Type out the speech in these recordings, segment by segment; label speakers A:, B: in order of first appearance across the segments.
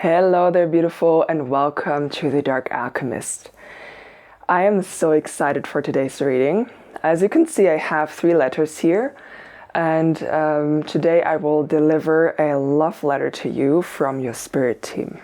A: Hello there, beautiful, and welcome to The Dark Alchemist. I am so excited for today's reading. As you can see, I have 3 letters here, and today I will deliver a love letter to you from your spirit team.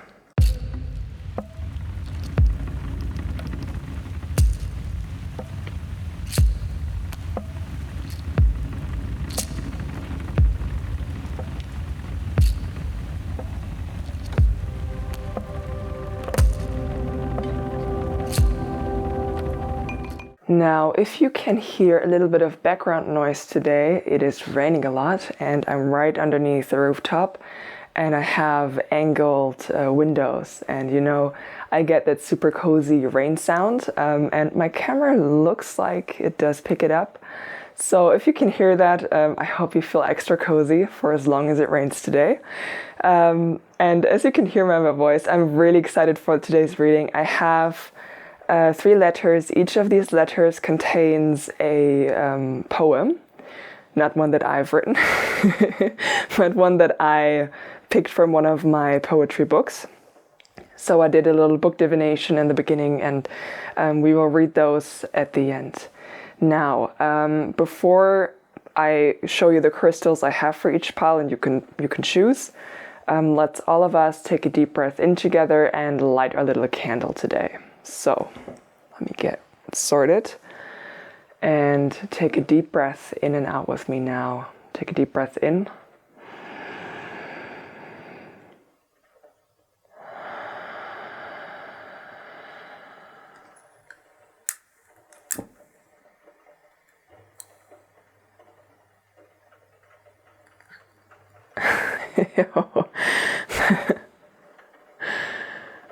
A: Now, if you can hear a little bit of background noise today, it is raining a lot and I'm right underneath the rooftop and I have angled windows, and you know, I get that super cozy rain sound, and my camera looks like it does pick it up. So if you can hear that, I hope you feel extra cozy for as long as it rains today. And as you can hear by my voice, I'm really excited for today's reading. I have 3 letters. Each of these letters contains a poem, not one that I've written, but one that I picked from one of my poetry books. So I did a little book divination in the beginning, and we will read those at the end. Now, before I show you the crystals I have for each pile, and you can choose, let's all of us take a deep breath in together and light our little candle today. So let me get sorted and take a deep breath in and out with me now. Take a deep breath in.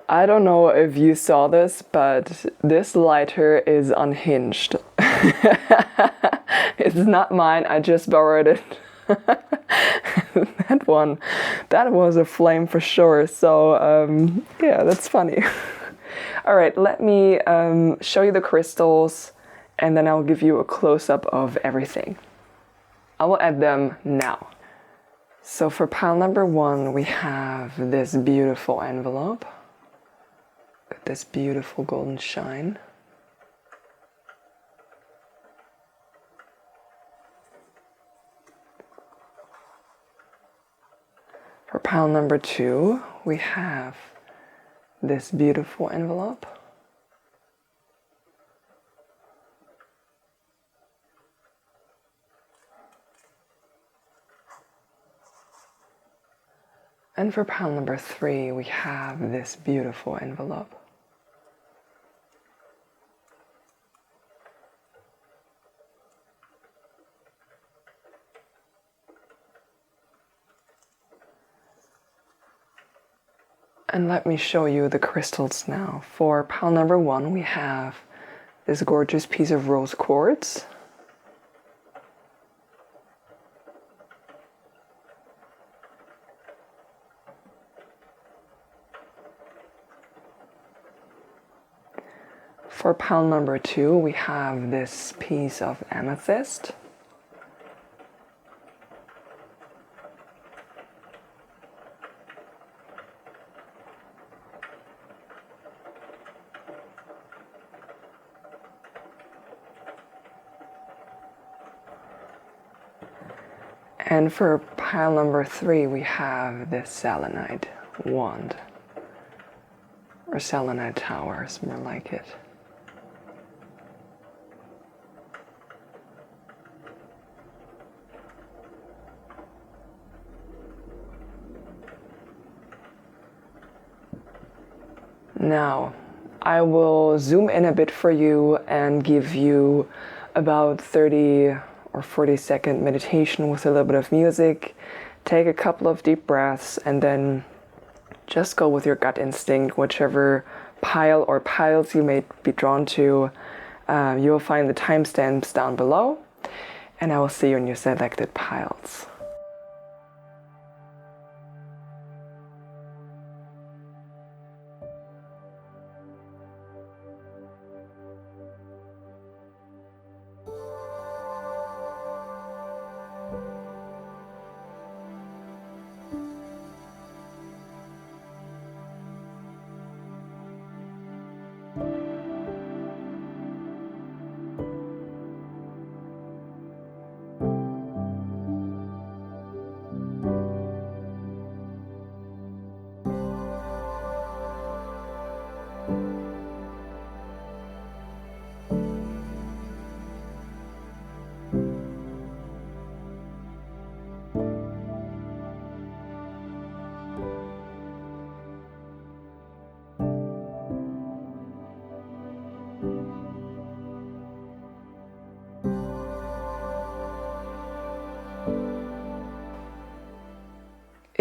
A: I don't know if you saw this, but this lighter is unhinged. It's not mine, I just borrowed it. That was a flame for sure. So yeah, that's funny. All right, let me show you the crystals and then I'll give you a close-up of everything. I will add them now. So for pile number 1, we have this beautiful envelope. This beautiful golden shine. For pile number 2, we have this beautiful envelope. And for pile number 3, we have this beautiful envelope. And let me show you the crystals now. For pile number 1, we have this gorgeous piece of rose quartz. For pile number 2, we have this piece of amethyst. And for pile number 3, we have this selenite wand, or selenite tower is more like it. Now, I will zoom in a bit for you and give you about 30 or 40-second meditation with a little bit of music. Take a couple of deep breaths and then just go with your gut instinct, whichever pile or piles you may be drawn to. You will find the timestamps down below, and I will see you in your selected piles.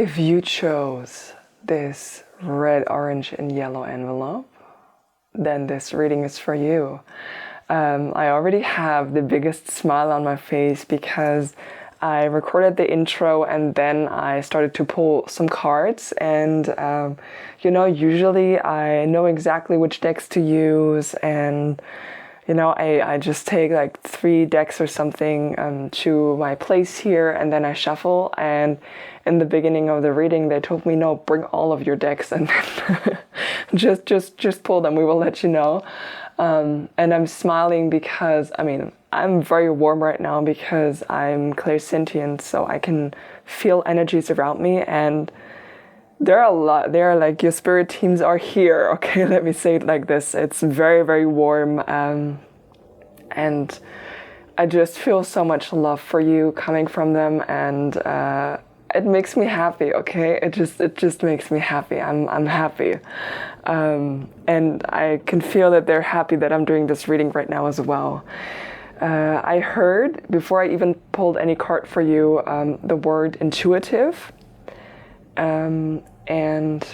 A: if you chose this red, orange, and yellow envelope, then this reading is for you. I already have the biggest smile on my face because I recorded the intro and then I started to pull some cards, and usually I know exactly which decks to use, and I just take like 3 decks or something to my place here, and then I shuffle. And in the beginning of the reading, they told me, no, bring all of your decks and just pull them. We will let you know. And I'm smiling because, I'm very warm right now because I'm clairsentient, so I can feel energies around me, and there are a lot. There are like, your spirit teams are here. Okay, let me say it like this. It's very, very warm, and I just feel so much love for you coming from them, and it makes me happy. Okay, it just makes me happy. I'm happy, and I can feel that they're happy that I'm doing this reading right now as well. I heard, before I even pulled any card for you, the word intuitive. And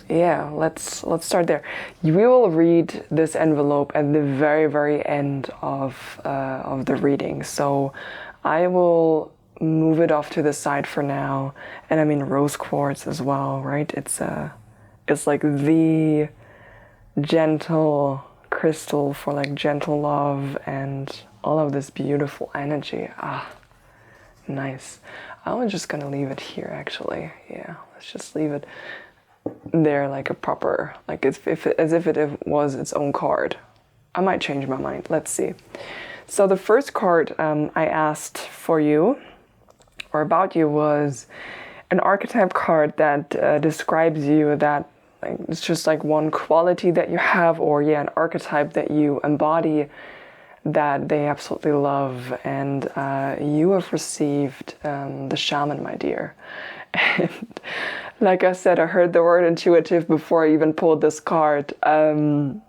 A: yeah, let's start there. We will read this envelope at the very, very end of the reading. So I will move it off to the side for now. And rose quartz as well, right? It's like the gentle crystal for like gentle love and all of this beautiful energy. Nice. I'm just gonna leave it here actually. Yeah, let's just leave it there like a proper, like as if it was its own card. I might change my mind. Let's see. So the first card I asked for you or about you was an archetype card that describes you, that it's just like one quality that you have, or an archetype that you embody that they absolutely love. And you have received the shaman, my dear. And like I said, I heard the word intuitive before I even pulled this card. Listen,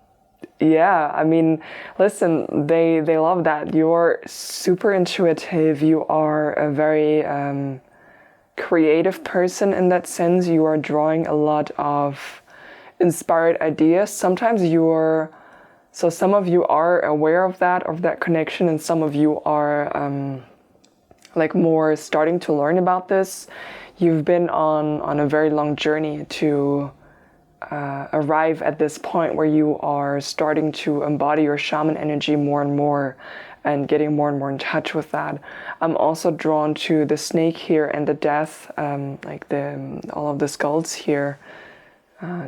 A: they love that. You're super intuitive. You are a very creative person in that sense. You are drawing a lot of inspired ideas. Sometimes so some of you are aware of that connection, and some of you are more starting to learn about this. You've been on a very long journey to arrive at this point where you are starting to embody your shaman energy more and more, and getting more and more in touch with that. I'm also drawn to the snake here and the death, all of the skulls here.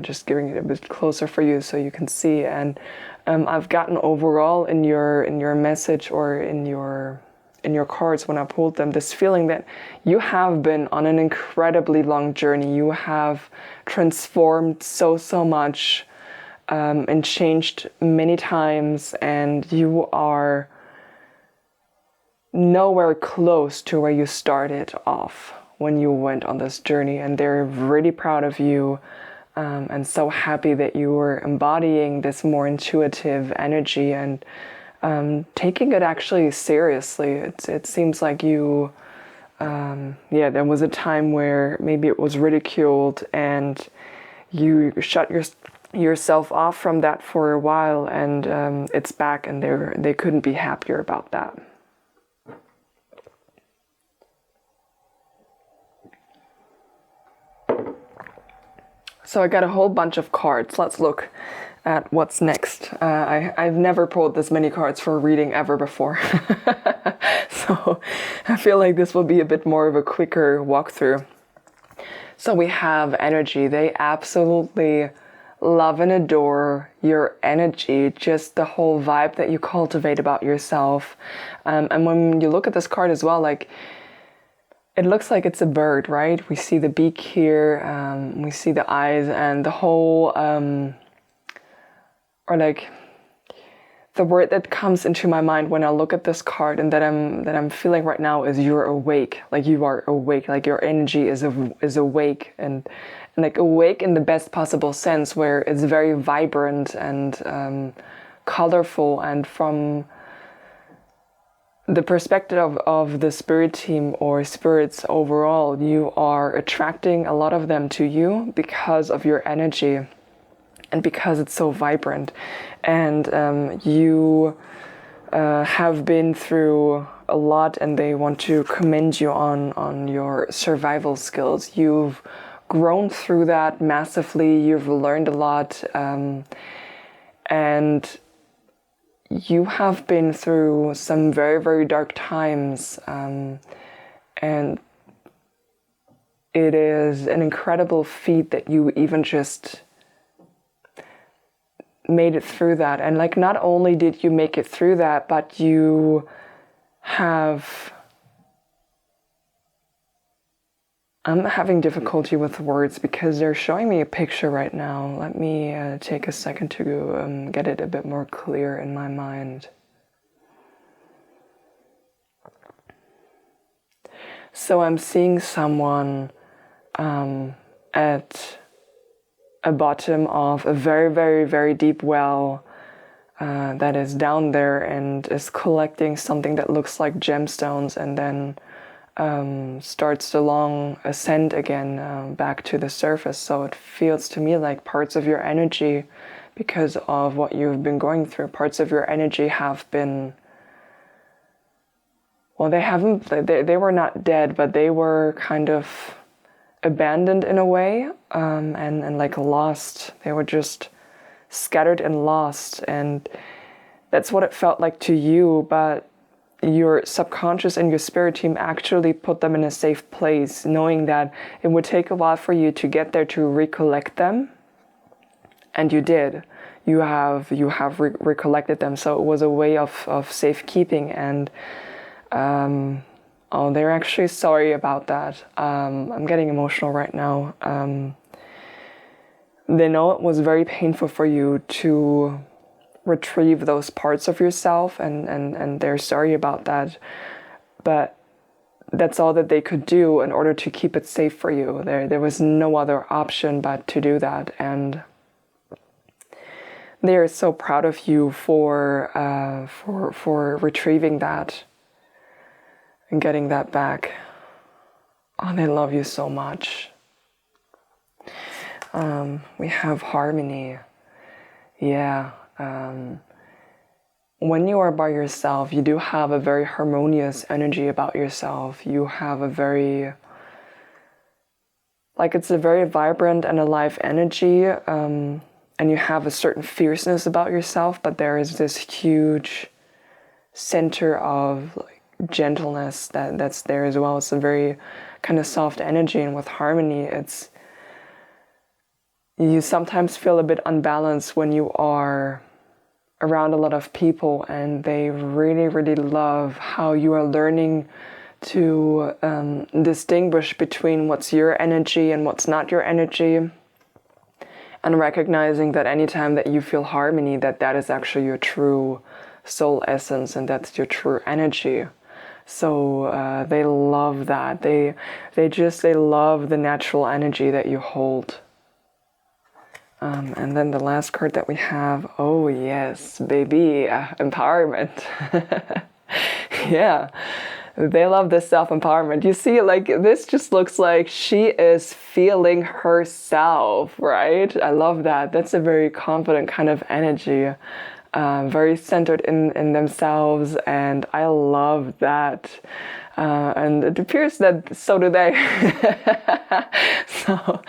A: Just giving it a bit closer for you so you can see. And I've gotten overall in your message or in your cards when I pulled them, this feeling that you have been on an incredibly long journey. You have transformed so much and changed many times, and you are nowhere close to where you started off when you went on this journey, and they're really proud of you. And so happy that you were embodying this more intuitive energy and taking it actually seriously. It seems like you, there was a time where maybe it was ridiculed and you shut yourself off from that for a while, and it's back, and they couldn't be happier about that. So I got a whole bunch of cards. Let's look at what's next. I've never pulled this many cards for a reading ever before. So I feel like this will be a bit more of a quicker walkthrough. So we have energy. They absolutely love and adore your energy, just the whole vibe that you cultivate about yourself. And when you look at this card as well, it looks like it's a bird, right? We see the beak here, we see the eyes, and the whole, the word that comes into my mind when I look at this card and that I'm feeling right now is you're awake. Like you are awake, like your energy is awake, and like awake in the best possible sense, where it's very vibrant and colorful, and from the perspective of the spirit team or spirits overall, you are attracting a lot of them to you because of your energy and because it's so vibrant. And you have been through a lot, and they want to commend you on your survival skills. You've grown through that massively. You've learned a lot, and you have been through some very, very dark times, and it is an incredible feat that you even just made it through that. And like, not only did you make it through that, but you have... I'm having difficulty with words because they're showing me a picture right now. Let me take a second to get it a bit more clear in my mind. So I'm seeing someone at a bottom of a very, very, very deep well that is down there and is collecting something that looks like gemstones, and then starts the long ascent again back to the surface. So it feels to me like parts of your energy, because of what you've been going through, parts of your energy have been, well, they were not dead, but they were kind of abandoned in a way, and like lost. They were just scattered and lost, and that's what it felt like to you. But your subconscious and your spirit team actually put them in a safe place, knowing that it would take a while for you to get there to recollect them. And you did. You have recollected them. So it was a way of safekeeping. And oh, they're actually sorry about that. I'm getting emotional right now. They know it was very painful for you to retrieve those parts of yourself, and they're sorry about that. But that's all that they could do in order to keep it safe for you. There was no other option but to do that. And they are so proud of you for retrieving that and getting that back. Oh, they love you so much. We have harmony. Yeah. When you are by yourself, you do have a very harmonious energy about yourself. You have a very, like, it's a very vibrant and alive energy, and you have a certain fierceness about yourself, but there is this huge center of like gentleness that's there as well. It's a very kind of soft energy, and with harmony, you sometimes feel a bit unbalanced when you are around a lot of people, and they really, really love how you are learning to distinguish between what's your energy and what's not your energy, and recognizing that anytime that you feel harmony, that is actually your true soul essence, and that's your true energy. So they love that. They love the natural energy that you hold. And then the last card that we have, oh yes, baby, empowerment. Yeah, they love this self-empowerment. You see, like, this just looks like she is feeling herself, right? I love that. That's a very confident kind of energy, very centered in themselves, and I love that. And it appears that so do they. So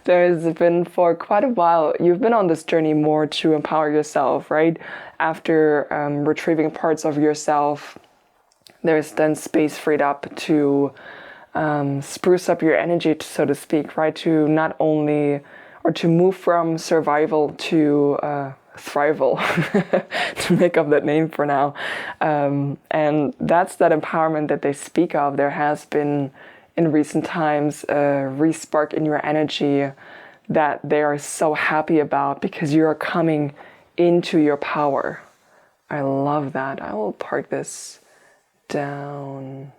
A: there's been, for quite a while, you've been on this journey more to empower yourself, right? After retrieving parts of yourself, there's then space freed up to spruce up your energy, so to speak, right? To not only, or to move from survival to thrival, to make up that name for now. And that's that empowerment that they speak of. There has been, in recent times, a re-spark in your energy that they are so happy about, because you are coming into your power. I love that. I will park this down.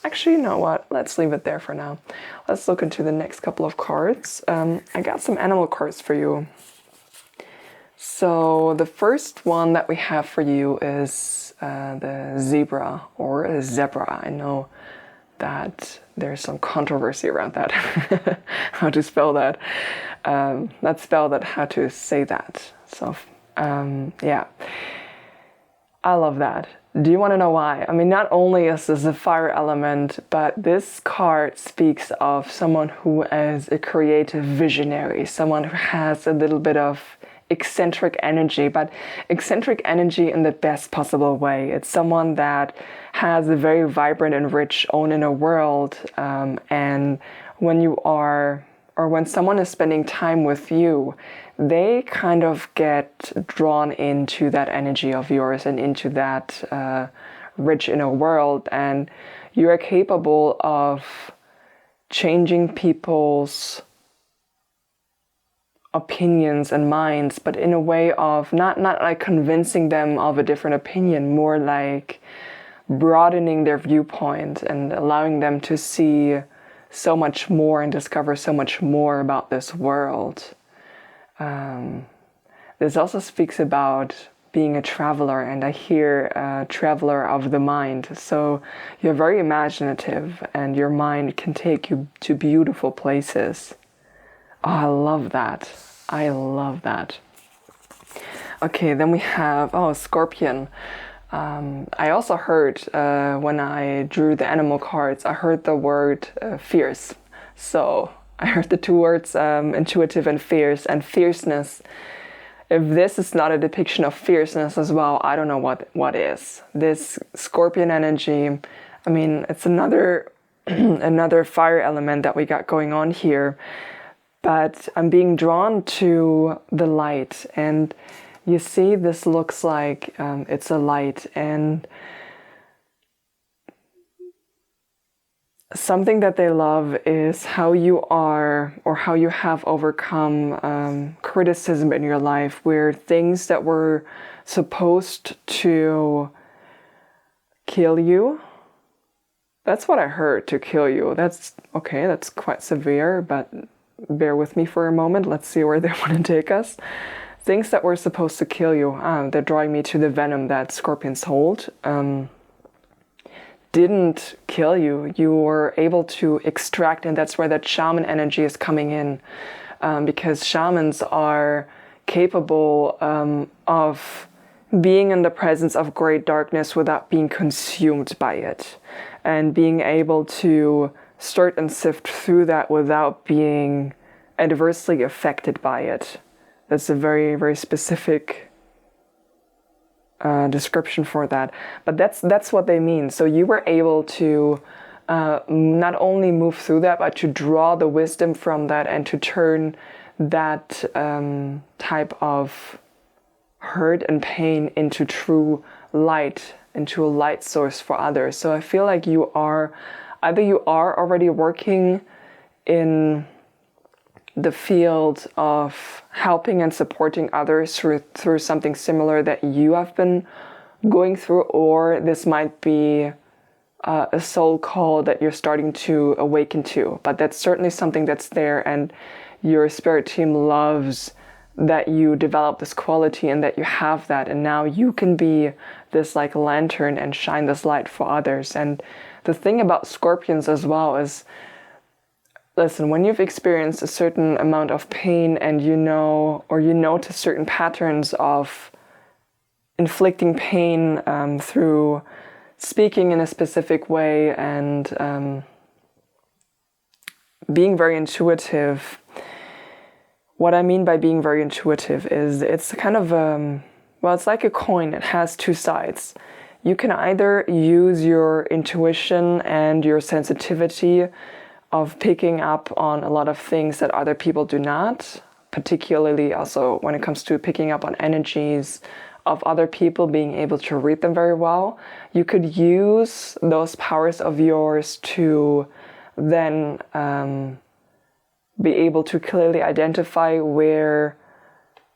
A: Actually, you know what? Let's leave it there for now. Let's look into the next couple of cards. I got some animal cards for you. So the first one that we have for you is the zebra or a zebra. I know that there's some controversy around that, how to spell that. Not spell that, how to say that. So, yeah, I love that. Do you want to know why? I mean, not only is this a fire element, but this card speaks of someone who is a creative visionary, someone who has a little bit of eccentric energy, but eccentric energy in the best possible way. It's someone that has a very vibrant and rich own inner world, and when you are, or when someone is spending time with you, they kind of get drawn into that energy of yours and into that rich inner world, and you are capable of changing people's opinions and minds, but in a way of not like convincing them of a different opinion, more like broadening their viewpoint and allowing them to see so much more and discover so much more about this world. This also speaks about being a traveler, and I hear a traveler of the mind. So you're very imaginative and your mind can take you to beautiful places. Oh, I love that. I love that. Okay, then we have, Scorpion. I also heard, when I drew the animal cards, I heard the word fierce. So I heard the two words intuitive and fierce, and fierceness. If this is not a depiction of fierceness as well, I don't know what is. This Scorpion energy, I mean, it's another another fire element that we got going on here. But I'm being drawn to the light, and you see this looks like it's a light, and something that they love is how you are, or how you have overcome criticism in your life, where things that were supposed to kill you, that's what I heard, to kill you. That's okay, that's quite severe, but bear with me for a moment. Let's see where they want to take us. Things that were supposed to kill you, they're drawing me to the venom that scorpions hold, didn't kill you. You were able to extract, and that's where that shaman energy is coming in, because shamans are capable of being in the presence of great darkness without being consumed by it, and being able to sort and sift through that without being adversely affected by it. That's a very, very specific description for that. But that's what they mean. So you were able to not only move through that, but to draw the wisdom from that and to turn that type of hurt and pain into true light, into a light source for others. So I feel like you are already working in the field of helping and supporting others through something similar that you have been going through, or this might be a soul call that you're starting to awaken to. But that's certainly something that's there, and your spirit team loves that you develop this quality and that you have that, and now you can be this like lantern and shine this light for others. And the thing about scorpions as well is, listen, when you've experienced a certain amount of pain and you know, or you notice certain patterns of inflicting pain through speaking in a specific way and being very intuitive. What I mean by being very intuitive is it's kind of, it's like a coin. It has two sides. You can either use your intuition and your sensitivity of picking up on a lot of things that other people do not, particularly also when it comes to picking up on energies of other people, being able to read them very well. You could use those powers of yours to then be able to clearly identify where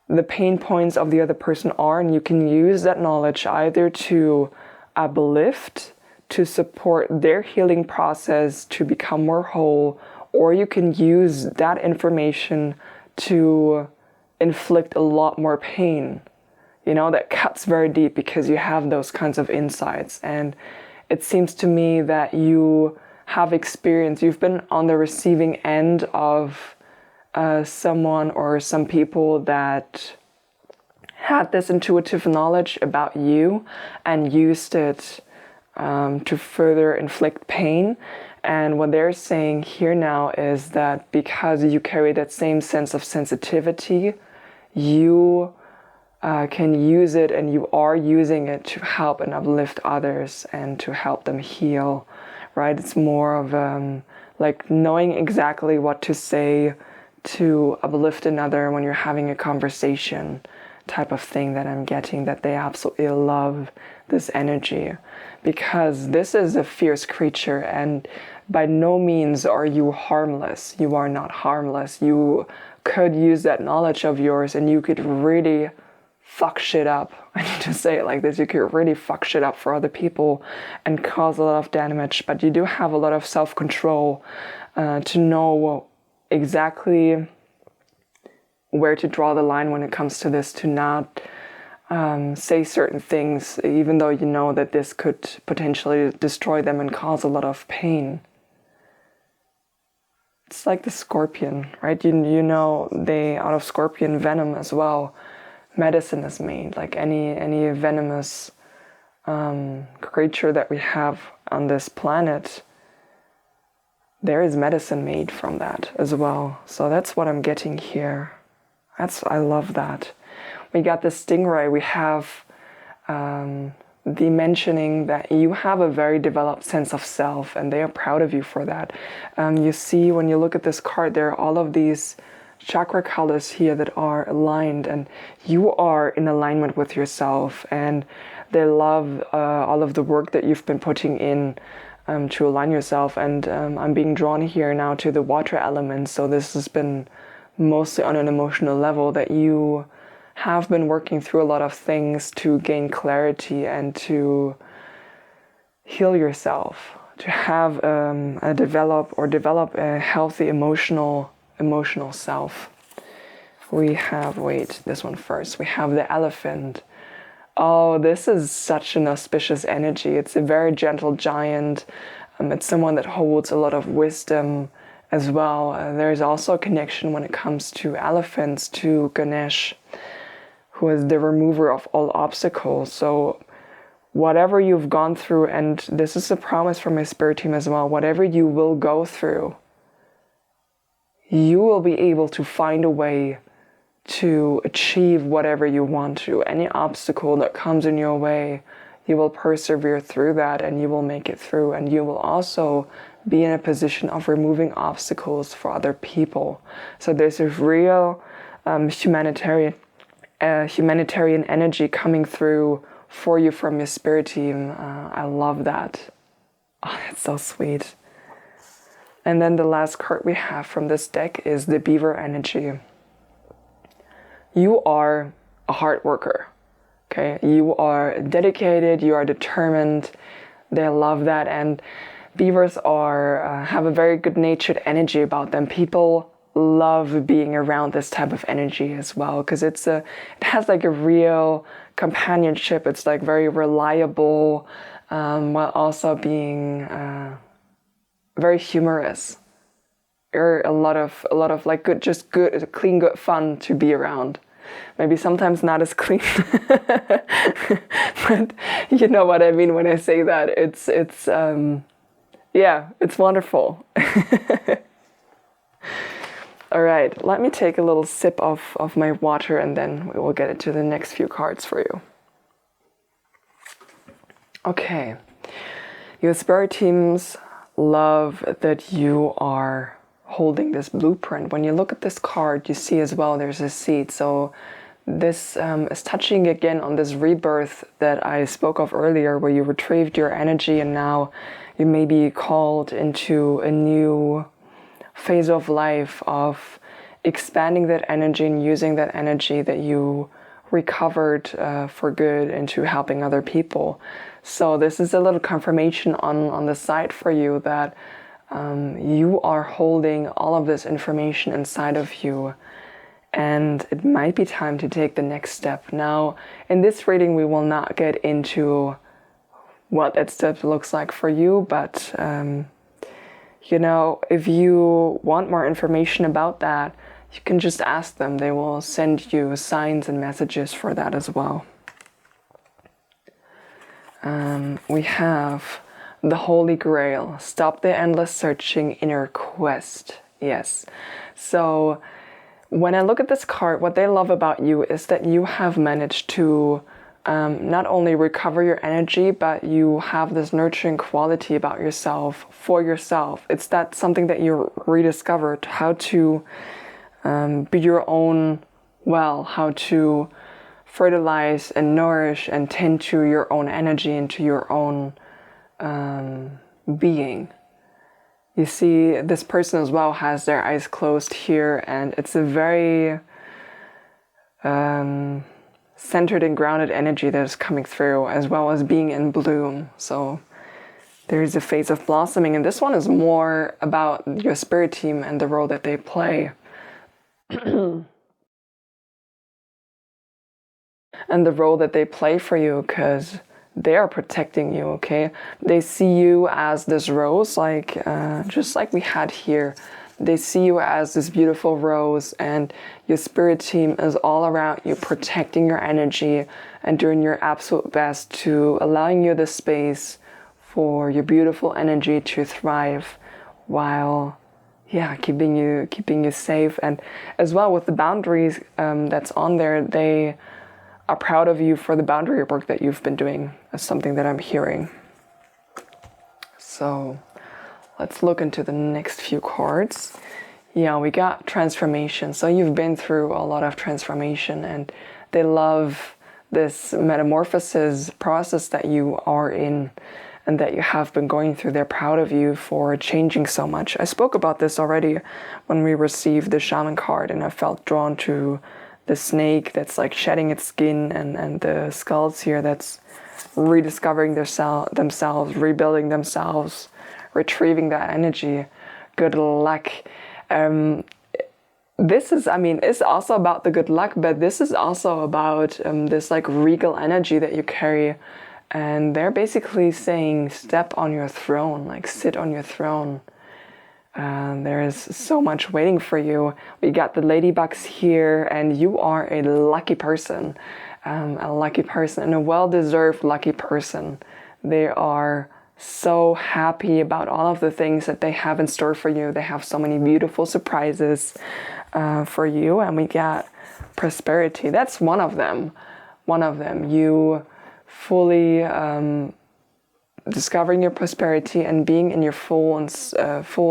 A: the pain points of the other person are, and you can use that knowledge either to uplift, to support their healing process to become more whole, or you can use that information to inflict a lot more pain. that cuts very deep because you have those kinds of insights. And it seems to me that you have experience, you've been on the receiving end of someone or some people that had this intuitive knowledge about you and used it to further inflict pain. And what they're saying here now is that because you carry that same sense of sensitivity, you can use it, and you are using it to help and uplift others and to help them heal, right? It's more of like knowing exactly what to say to uplift another when you're having a conversation type of thing that I'm getting, that they absolutely love this energy, because this is a fierce creature, and by no means are you harmless. You are not harmless. You could use that knowledge of yours and you could really fuck shit up. I need to say it like this. You could really fuck shit up for other people and cause a lot of damage, but you do have a lot of self-control to know exactly where to draw the line when it comes to this, to not say certain things, even though you know that this could potentially destroy them and cause a lot of pain. It's like the scorpion, right? You know, they, out of scorpion venom as well, medicine is made. Like any venomous creature that we have on this planet, there is medicine made from that as well. So that's what I'm getting here. I love that. We got the stingray. We have the mentioning that you have a very developed sense of self, and they are proud of you for that. You see, when you look at this card, there are all of these chakra colors here that are aligned, and you are in alignment with yourself, and they love all of the work that you've been putting in to align yourself. And I'm being drawn here now to the water element, so this has been mostly on an emotional level, that you have been working through a lot of things to gain clarity and to heal yourself, to have develop a healthy emotional self. We have, this one first. We have the elephant. Oh, this is such an auspicious energy. It's a very gentle giant. It's someone that holds a lot of wisdom as well. There's also a connection when it comes to elephants to Ganesh, who is the remover of all obstacles. So whatever you've gone through, and this is a promise from my spirit team as well, whatever you will go through, you will be able to find a way to achieve whatever you want to. Any obstacle that comes in your way, you will persevere through that and you will make it through. And you will also be in a position of removing obstacles for other people. So there's a real humanitarian energy coming through for you from your spirit team. I love that. Oh, that's so sweet. And then the last card we have from this deck is the beaver energy. You are a hard worker, okay? You are dedicated, you are determined. They love that. And beavers have a very good-natured energy about them. People love being around this type of energy as well, because it has like a real companionship. It's like very reliable, while also being very humorous. Or a lot of like good, clean, good fun to be around. Maybe sometimes not as clean, but you know what I mean when I say that. It's wonderful. All right, let me take a little sip of my water, and then we will get into the next few cards for you. Okay, your spirit teams love that you are holding this blueprint. When you look at this card, you see as well there's a seed. So this is touching again on this rebirth that I spoke of earlier, where you retrieved your energy and now you may be called into a new phase of life of expanding that energy and using that energy that you recovered for good into helping other people. So this is a little confirmation on the side for you that you are holding all of this information inside of you, and it might be time to take the next step. Now, in this reading, we will not get into what that step looks like for you, but you know, if you want more information about that, you can just ask them. They will send you signs and messages for that as well. We have the Holy Grail. Stop the endless searching, inner quest. Yes. So when I look at this card, what they love about you is that you have managed to not only recover your energy, but you have this nurturing quality about yourself, for yourself. It's that something that you rediscovered, how to be your own well, how to fertilize and nourish and tend to your own energy and to your own being. You see, this person as well has their eyes closed here, and it's a very centered and grounded energy that is coming through, as well as being in bloom. So there's a phase of blossoming, and this one is more about your spirit team and the role that they play. And the role that they play for you, because they are protecting you, okay? They see you as this rose, like just like we had here. They see you as this beautiful rose, and your spirit team is all around you, protecting your energy and doing your absolute best to allowing you the space for your beautiful energy to thrive, while keeping you safe. And as well with the boundaries that's on there, they are proud of you for the boundary work that you've been doing. That's something that I'm hearing. So let's look into the next few cards. Yeah, we got transformation. So you've been through a lot of transformation, and they love this metamorphosis process that you are in and that you have been going through. They're proud of you for changing so much. I spoke about this already when we received the shaman card, and I felt drawn to the snake that's like shedding its skin, and the skulls here that's rediscovering themselves, rebuilding themselves, retrieving that energy. Good luck. This is, it's also about the good luck, but this is also about this like regal energy that you carry. And they're basically saying, step on your throne, like sit on your throne. There is so much waiting for you. We got the ladybugs here, and you are a lucky person and a well-deserved lucky person. They are so happy about all of the things that they have in store for you. They have so many beautiful surprises for you, and we got prosperity. That's one of them. You fully discovering your prosperity and being in your full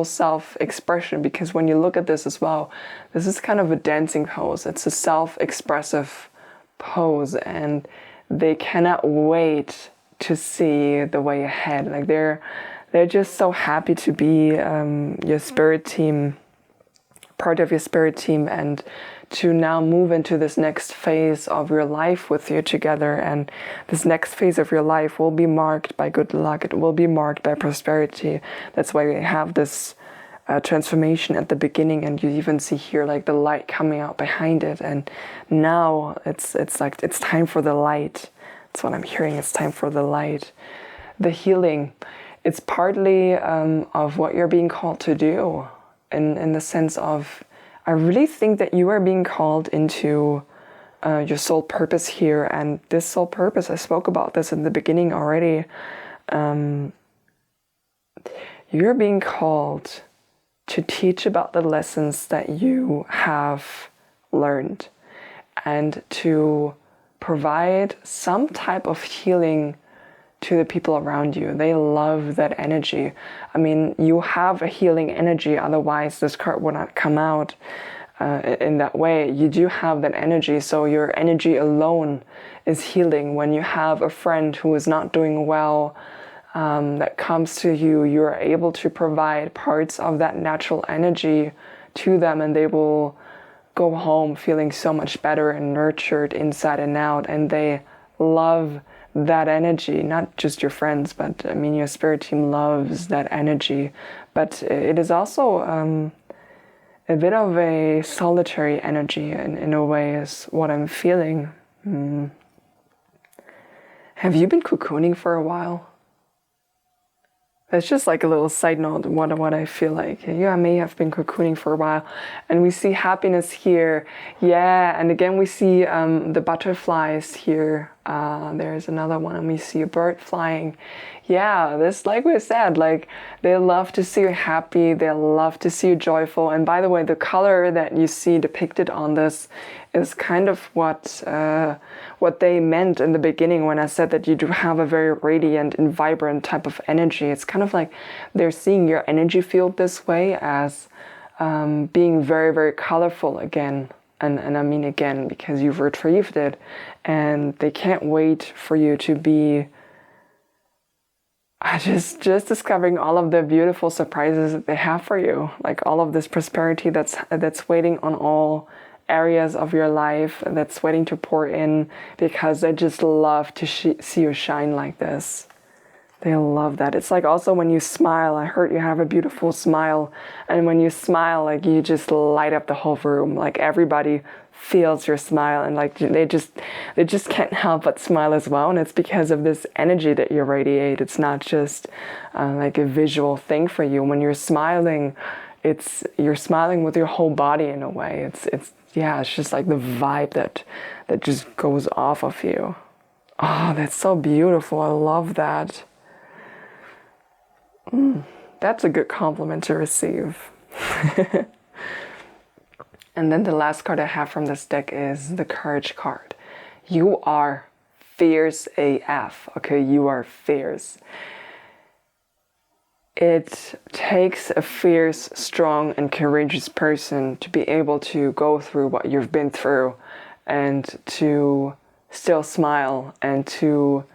A: self-expression, because when you look at this as well, this is kind of a dancing pose. It's a self-expressive pose, and they cannot wait to see the way ahead. Like they're just so happy to be your spirit team, part of your spirit team, and to now move into this next phase of your life with you together. And this next phase of your life will be marked by good luck. It will be marked by prosperity. That's why we have this transformation at the beginning, and you even see here like the light coming out behind it. And now it's like it's time for the light. That's what I'm hearing. It's time for the light. The healing. It's partly of what you're being called to do, in the sense of, I really think that you are being called into your soul purpose here. And this soul purpose, I spoke about this in the beginning already. You're being called to teach about the lessons that you have learned, and to provide some type of healing to the people around you. They love that energy. You have a healing energy, otherwise this card would not come out in that way. You do have that energy, so your energy alone is healing. When you have a friend who is not doing well, that comes to you, you're able to provide parts of that natural energy to them, and they will go home feeling so much better and nurtured inside and out. And they love that energy, not just your friends, but your spirit team loves that energy. But it is also a bit of a solitary energy in a way is what I'm feeling. Have you been cocooning for a while? That's just like a little side note, what I feel like. Yeah, I may have been cocooning for a while. And we see happiness here. Yeah, and again we see the butterflies here. There's another one, and we see a bird flying. Yeah, this, like we said, like they love to see you happy. They love to see you joyful. And by the way, the color that you see depicted on this is kind of what they meant in the beginning when I said that you do have a very radiant and vibrant type of energy. It's kind of like they're seeing your energy field this way as being very, very colorful again. And I mean again, because you've retrieved it, and they can't wait for you to be just discovering all of the beautiful surprises that they have for you, like all of this prosperity that's waiting on all areas of your life, that's waiting to pour in, because they just love to see you shine like this. They love that. It's like also when you smile, I heard you have a beautiful smile, and when you smile, like you just light up the whole room, like everybody feels your smile, and like they just can't help but smile as well. And it's because of this energy that you radiate. It's not just like a visual thing for you. When you're smiling, you're smiling with your whole body in a way. It's just like the vibe that just goes off of you. Oh, that's so beautiful. I love that. That's a good compliment to receive. And then the last card I have from this deck is the Courage card. You are fierce AF. Okay, you are fierce. It takes a fierce, strong, and courageous person to be able to go through what you've been through and to still smile and to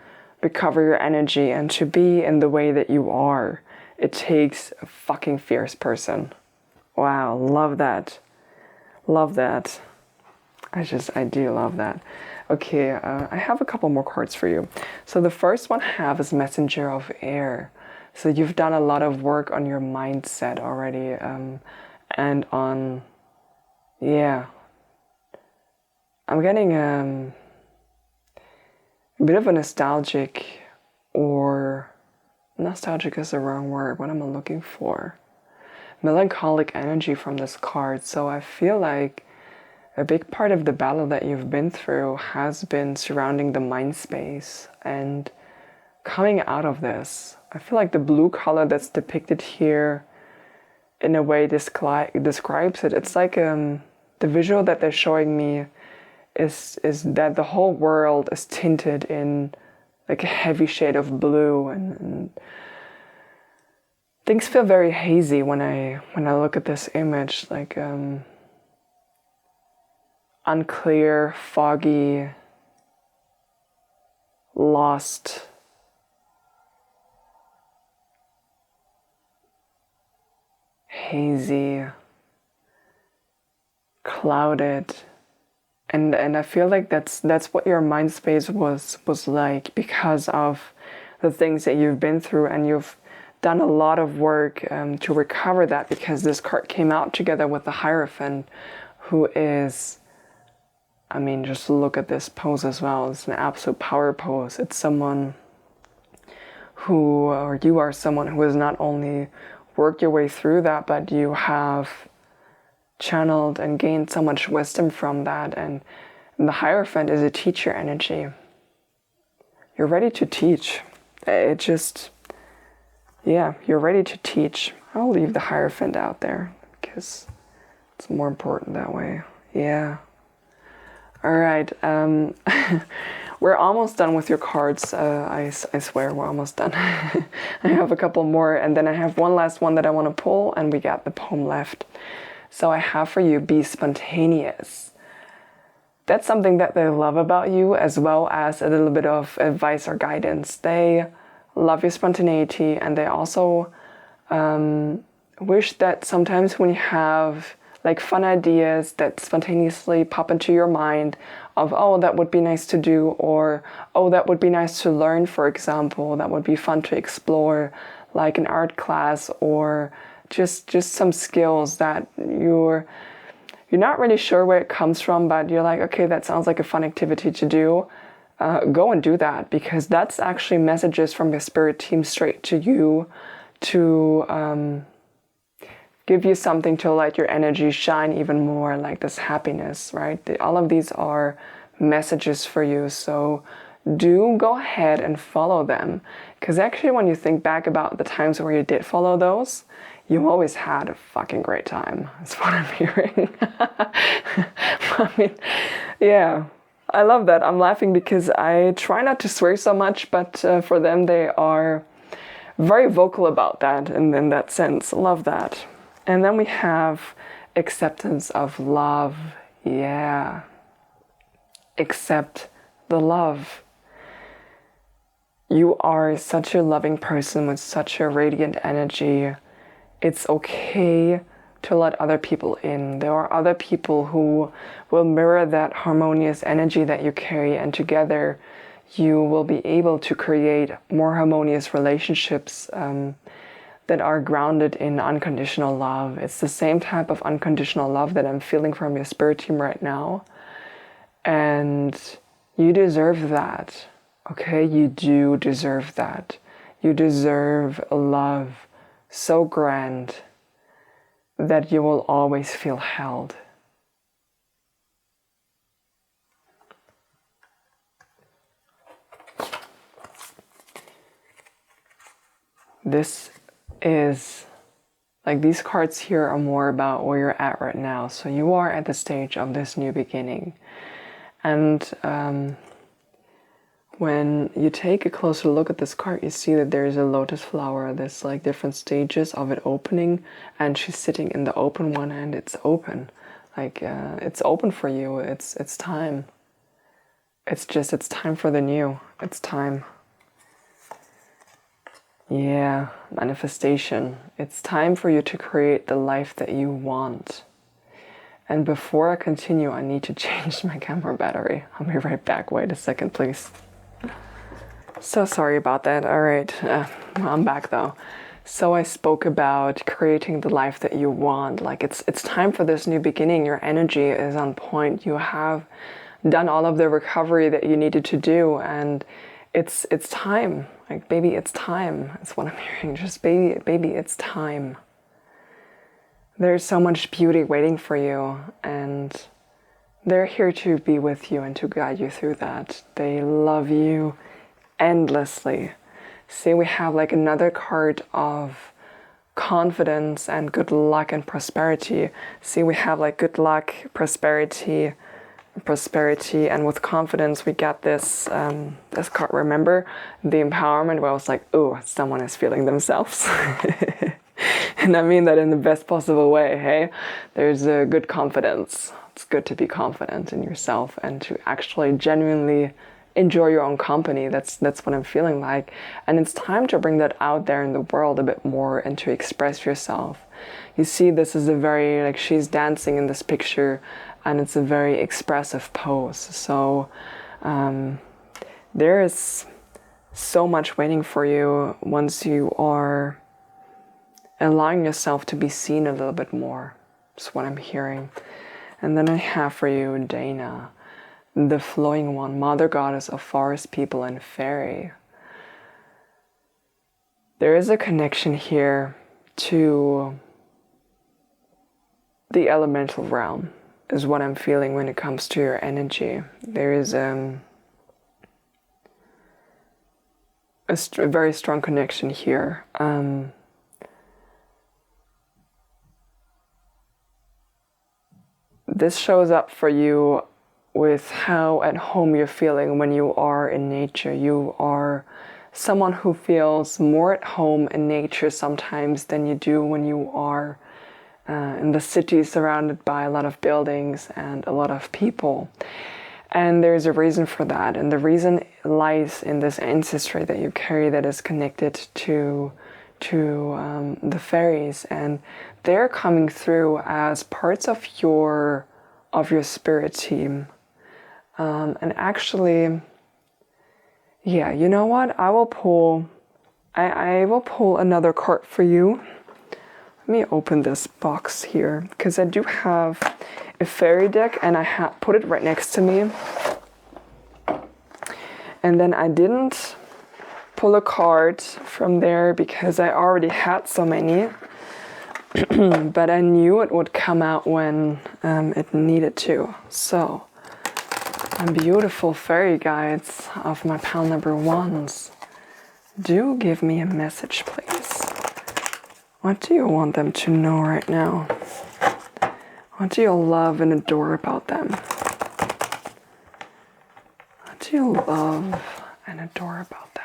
A: recover your energy and to be in the way that you are. It takes a fucking fierce person. Wow, love that. Love that. I do love that. Okay, I have a couple more cards for you. So the first one I have is Messenger of Air. So you've done a lot of work on your mindset already, and on, yeah. I'm getting a bit of a nostalgic is the wrong word. What am I looking for? Melancholic energy from this card. So I feel like a big part of the battle that you've been through has been surrounding the mind space and coming out of this. I feel like the blue color that's depicted here in a way describes it. It's like the visual that they're showing me is that the whole world is tinted in like a heavy shade of blue, and things feel very hazy when I look at this image, like unclear, foggy, lost. Hazy, clouded, and I feel like that's what your mind space was like because of the things that you've been through, and you've done a lot of work to recover that, because this card came out together with the Hierophant, who is, I mean, just look at this pose as well. It's an absolute power pose. It's someone who, or you are someone who has not only worked your way through that, but you have channeled and gained so much wisdom from that. And the Hierophant is a teacher energy. You're ready to teach. It just, yeah, you're ready to teach. I'll leave the Hierophant out there because it's more important that way. Yeah. All right. We're almost done with your cards. I swear we're almost done. I have a couple more, and then I have one last one that I want to pull, and we got the poem left. So I have for you, be spontaneous. That's something that they love about you, as well as a little bit of advice or guidance. They love your spontaneity, and they also wish that sometimes when you have like fun ideas that spontaneously pop into your mind of, oh, that would be nice to do, or, oh, that would be nice to learn, for example, that would be fun to explore, like an art class, or just some skills that you're not really sure where it comes from, but you're like, okay, that sounds like a fun activity to do. Go and do that, because that's actually messages from your spirit team straight to you to give you something to let your energy shine even more, like this happiness, right? All of these are messages for you. So do go ahead and follow them. Because actually, when you think back about the times where you did follow those, you always had a fucking great time. That's what I'm hearing. I mean, yeah. I love that. I'm laughing because I try not to swear so much, but for them, they are very vocal about that, and in that sense, love that. And then we have acceptance of love. Yeah. Accept the love. You are such a loving person with such a radiant energy. It's okay to let other people in. There are other people who will mirror that harmonious energy that you carry, and together you will be able to create more harmonious relationships that are grounded in unconditional love. It's the same type of unconditional love that I'm feeling from your spirit team right now. And you deserve that, okay? You do deserve that. You deserve a love so grand that you will always feel held. This is, like, these cards here are more about where you're at right now. So you are at the stage of this new beginning. And when you take a closer look at this card, you see that there's a lotus flower. There's like different stages of it opening, and she's sitting in the open one, and it's open. Like, it's open for you. It's time. It's time for the new. It's time. Yeah, manifestation. It's time for you to create the life that you want. And before I continue, I need to change my camera battery. I'll be right back. Wait a second, please. So sorry about that. All right, I'm back though. So I spoke about creating the life that you want. Like, it's time for this new beginning. Your energy is on point. You have done all of the recovery that you needed to do, and it's time. Like, baby, it's time. That's what I'm hearing. Just baby, it's time. There's so much beauty waiting for you, and they're here to be with you and to guide you through that. They love you endlessly. See, we have like another card of confidence and good luck and prosperity. See, we have like good luck, prosperity, and with confidence we got this this card. Remember the empowerment, where I was like, oh, someone is feeling themselves. And I mean that in the best possible way. Hey, there's a good confidence. It's good to be confident in yourself and to actually genuinely enjoy your own company. That's what I'm feeling like. And it's time to bring that out there in the world a bit more and to express yourself. You see, this is a very, like, she's dancing in this picture, and it's a very expressive pose. So there is so much waiting for you once you are allowing yourself to be seen a little bit more. That's what I'm hearing. And then I have for you Dana, the flowing one, mother goddess of forest people and fairy. There is a connection here to the elemental realm, is what I'm feeling when it comes to your energy. There is a very strong connection here. This shows up for you with how at home you're feeling when you are in nature. You are someone who feels more at home in nature sometimes than you do when you are in the city surrounded by a lot of buildings and a lot of people. And there's a reason for that. And the reason lies in this ancestry that you carry that is connected to the fairies, and they're coming through as parts of your spirit team. And actually, yeah, you know what? I will pull another card for you. Let me open this box here, because I do have a fairy deck and I put it right next to me. And then I didn't pull a card from there because I already had so many. But I knew it would come out when it needed to. So, beautiful fairy guides of my pile number ones. Do give me a message, please. What do you want them to know right now? What do you love and adore about them? What do you love and adore about them?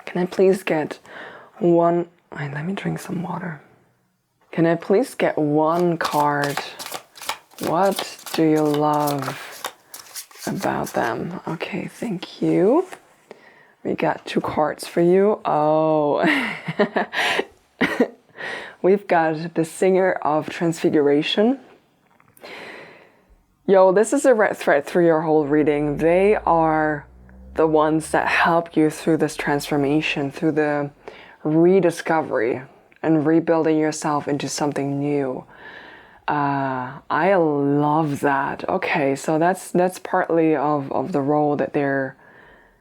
A: Can I please get one... Wait, let me drink some water. Can I please get one card? What do you love about them? Okay, thank you. We got 2 cards for you. Oh, we've got the Singer of Transfiguration. Yo, this is a red thread through your whole reading. They are the ones that help you through this transformation, through the rediscovery and rebuilding yourself into something new. I love that. Okay, so that's partly of the role that they're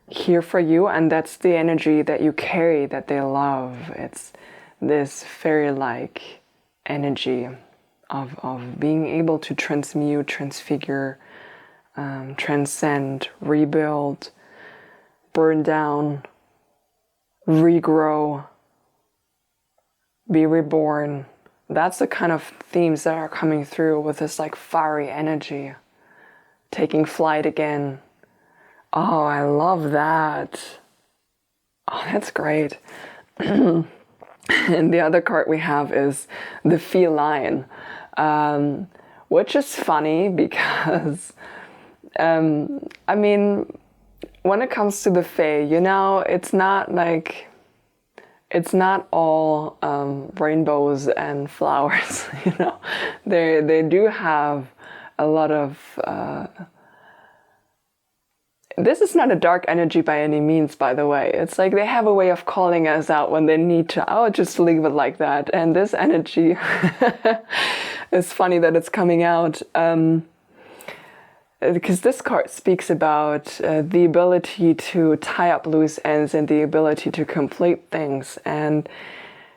A: here for you, and that's the energy that you carry that they love. It's this fairy-like energy of being able to transmute, transfigure, transcend, rebuild, burn down, regrow, be reborn. That's the kind of themes that are coming through with this like fiery energy. Taking flight again. Oh, I love that. Oh, that's great. And the other card we have is the feline, which is funny because, I mean, when it comes to the Fae, you know, it's not all rainbows and flowers, you know. They do have a lot of... This is not a dark energy by any means, by the way. It's like they have a way of calling us out when they need to. I'll just leave it like that. And this energy is funny that it's coming out. Because this card speaks about the ability to tie up loose ends and the ability to complete things. And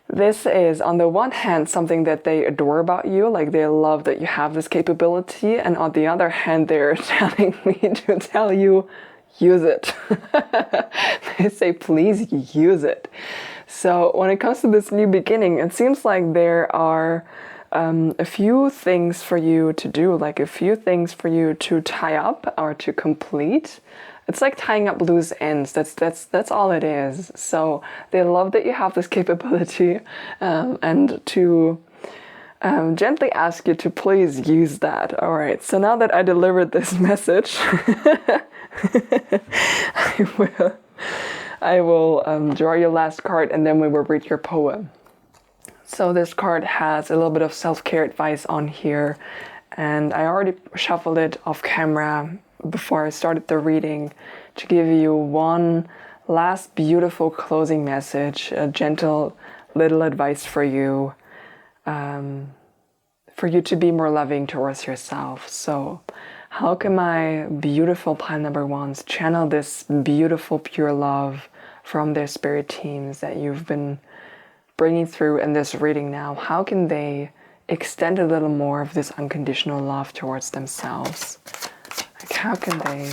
A: this is, on the one hand, something that they adore about you, like they love that you have this capability. And on the other hand, they're telling me to tell you, use it. They say, please use it. So when it comes to this new beginning, it seems like there are a few things for you to do, like a few things for you to tie up or to complete. It's like tying up loose ends. That's all it is. So they love that you have this capability, and to gently ask you to please use that. All right. So now that I delivered this message, I will draw your last card, and then we will read your poem. So this card has a little bit of self-care advice on here, and I already shuffled it off camera before I started the reading to give you one last beautiful closing message, a gentle little advice for you to be more loving towards yourself. So how can my beautiful pile number ones channel this beautiful pure love from their spirit teams that you've been bringing through in this reading now? How can they extend a little more of this unconditional love towards themselves? Like, how can they...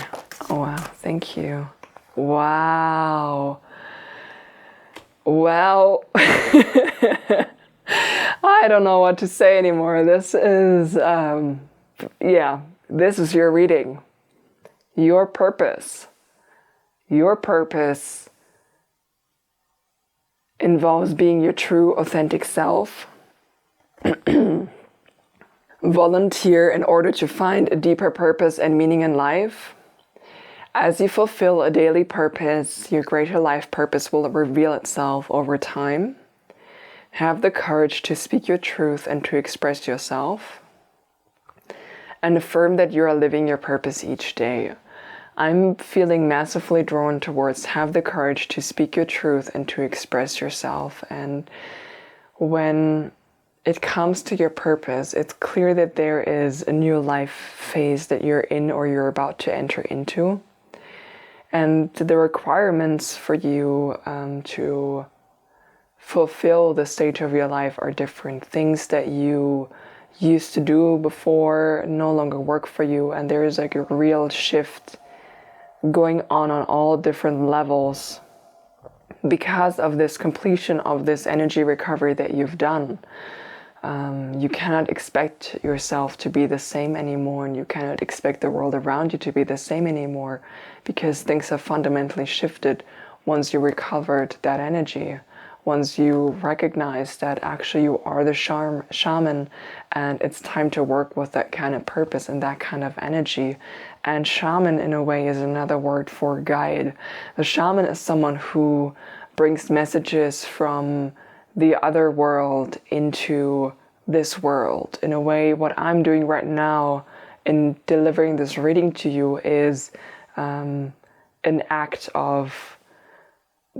A: Oh, wow. Thank you. Wow. Well, I don't know what to say anymore. This is, this is your reading. Your purpose. Your purpose involves being your true, authentic self. Volunteer in order to find a deeper purpose and meaning in life. As you fulfill a daily purpose, your greater life purpose will reveal itself over time. Have the courage to speak your truth and to express yourself. And affirm that you are living your purpose each day. I'm feeling massively drawn towards have the courage to speak your truth and to express yourself. And when it comes to your purpose, it's clear that there is a new life phase that you're in or you're about to enter into. And the requirements for you to fulfill the stage of your life are different. Things that you used to do before no longer work for you, and there is like a real shift going on all different levels because of this completion of this energy recovery that you've done. You cannot expect yourself to be the same anymore, and you cannot expect the world around you to be the same anymore, because things have fundamentally shifted once you recovered that energy. Once you recognize that actually you are the shaman, and it's time to work with that kind of purpose and that kind of energy. And shaman, in a way, is another word for guide. The shaman is someone who brings messages from the other world into this world. In a way, what I'm doing right now in delivering this reading to you is an act of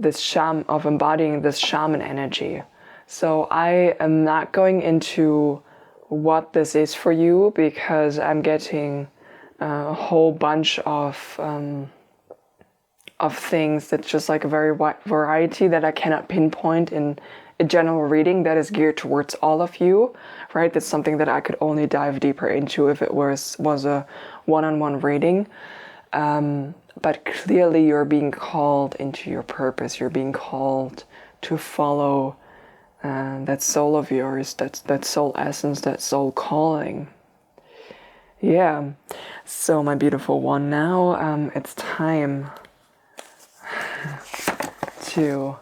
A: of embodying this shaman energy. So I am not going into what this is for you, because I'm getting a whole bunch of things that's just like a very wide variety that I cannot pinpoint in a general reading that is geared towards all of you, right? That's something that I could only dive deeper into if it was a one-on-one reading. But clearly you're being called into your purpose. You're being called to follow that soul of yours, that soul essence, that soul calling. Yeah. So my beautiful one, now it's time to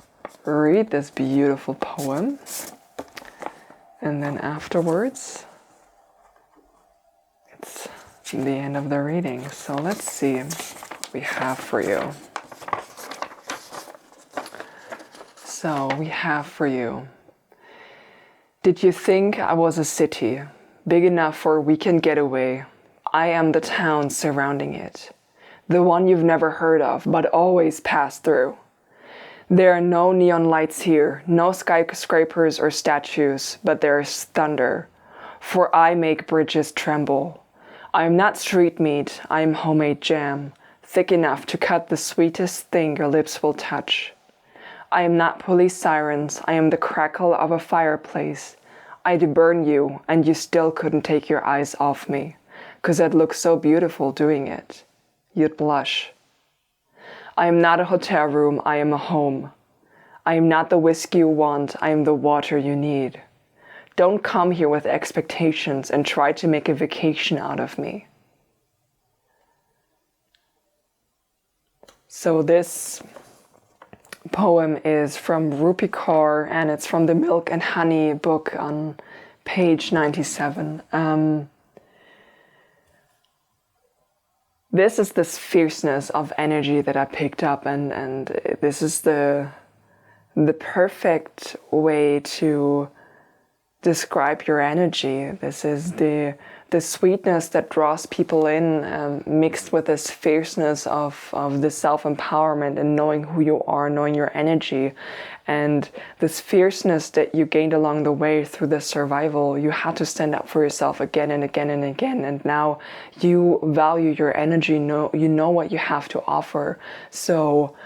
A: read this beautiful poem. And then afterwards, it's the end of the reading. So let's see what we have for you. So we have for you: did you think I was a city, big enough for a weekend getaway? I am the town surrounding it, the one you've never heard of, but always pass through. There are no neon lights here, no skyscrapers or statues, but there is thunder, for I make bridges tremble. I am not street meat, I am homemade jam, thick enough to cut the sweetest thing your lips will touch. I am not police sirens, I am the crackle of a fireplace. I'd burn you, and you still couldn't take your eyes off me, 'cause I'd look so beautiful doing it. You'd blush. I am not a hotel room, I am a home. I am not the whiskey you want, I am the water you need. Don't come here with expectations and try to make a vacation out of me. So this poem is from Rupi Kaur, and it's from the Milk and Honey book on page 97. This is this fierceness of energy that I picked up, and this is the perfect way to describe your energy. This is the sweetness that draws people in, mixed with this fierceness of the self-empowerment and knowing who you are, knowing your energy, and this fierceness that you gained along the way through the survival. You had to stand up for yourself again and again and again, and now you value your energy, you know what you have to offer. So,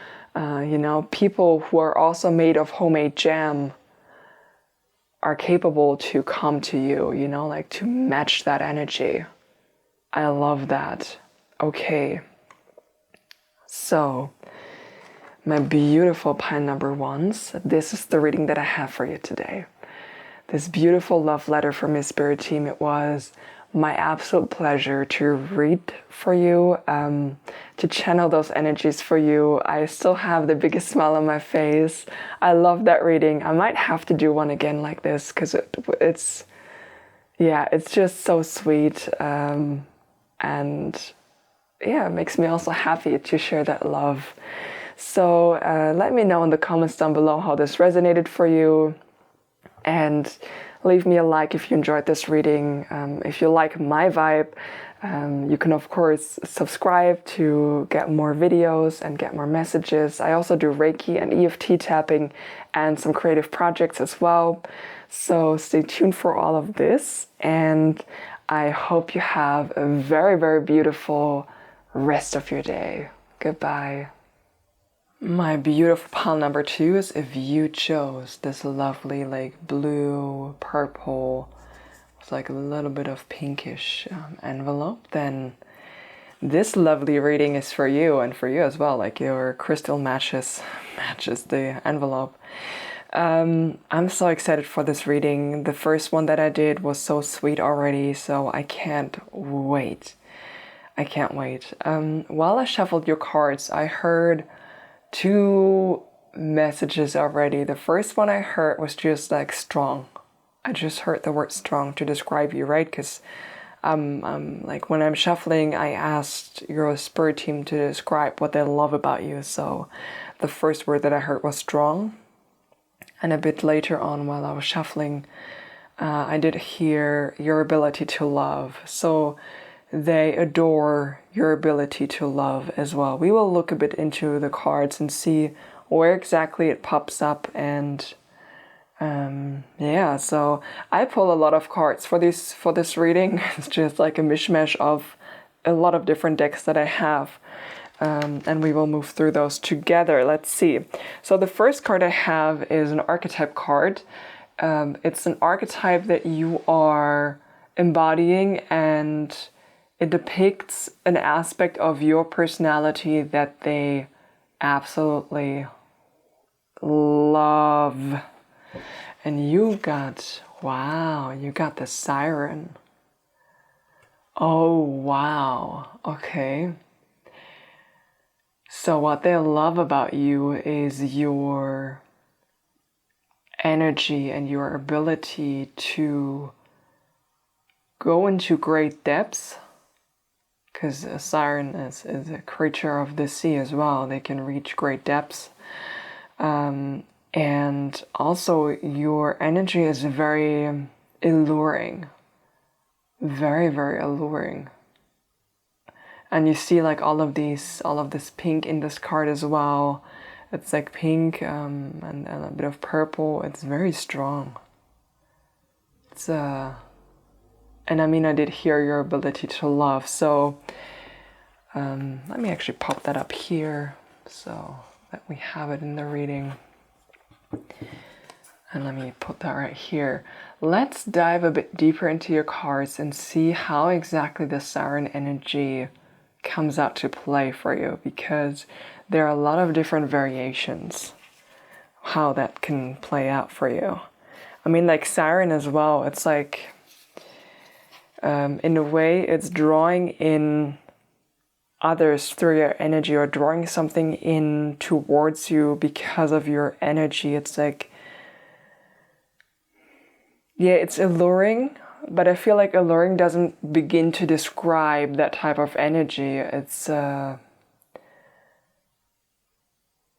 A: people who are also made of homemade jam are capable to come to you, like to match that energy. I love that. Okay. So, my beautiful pile number ones, this is the reading that I have for you today. This beautiful love letter from your spirit team. It was my absolute pleasure to read for you, to channel those energies for you. I still have the biggest smile on my face. I love that reading. I might have to do one again like this, because it's just so sweet. And yeah, it makes me also happy to share that love. So let me know in the comments down below how this resonated for you. And leave me a like if you enjoyed this reading. If you like my vibe, you can of course subscribe to get more videos and get more messages. I also do Reiki and EFT tapping and some creative projects as well. So stay tuned for all of this, and I hope you have a very, very beautiful rest of your day. Goodbye. My beautiful pile number 2 is if you chose this lovely like blue, purple, with like a little bit of pinkish envelope, then this lovely reading is for you, and for you as well. Like your crystal matches the envelope. I'm so excited for this reading. The first one that I did was so sweet already, so I can't wait. While I shuffled your cards, I heard 2 messages already. The first one I heard was just like strong. I just heard the word strong to describe you, right? Because like when I'm shuffling, I asked your spirit team to describe what they love about you. So the first word that I heard was strong. And a bit later on, while I was shuffling, I did hear your ability to love. So they adore your ability to love as well. We will look a bit into the cards and see where exactly it pops up. And yeah, so I pull a lot of cards for this reading. It's just like a mishmash of a lot of different decks that I have. And we will move through those together. Let's see. So the first card I have is an archetype card. It's an archetype that you are embodying, and it depicts an aspect of your personality that they absolutely love. And you got the siren. Oh, wow. Okay. So what they love about you is your energy and your ability to go into great depths. Because a siren is a creature of the sea as well. They can reach great depths. And also your energy is very alluring. Very, very alluring. And you see like all of this pink in this card as well. It's like pink and a bit of purple. It's very strong. It's and I mean, I did hear your ability to love. So let me actually pop that up here so that we have it in the reading. And let me put that right here. Let's dive a bit deeper into your cards and see how exactly the siren energy comes out to play for you, because there are a lot of different variations how that can play out for you. I mean, like siren as well, it's like in a way it's drawing in others through your energy, or drawing something in towards you because of your energy. It's like, yeah, it's alluring, but I feel like alluring doesn't begin to describe that type of energy. It's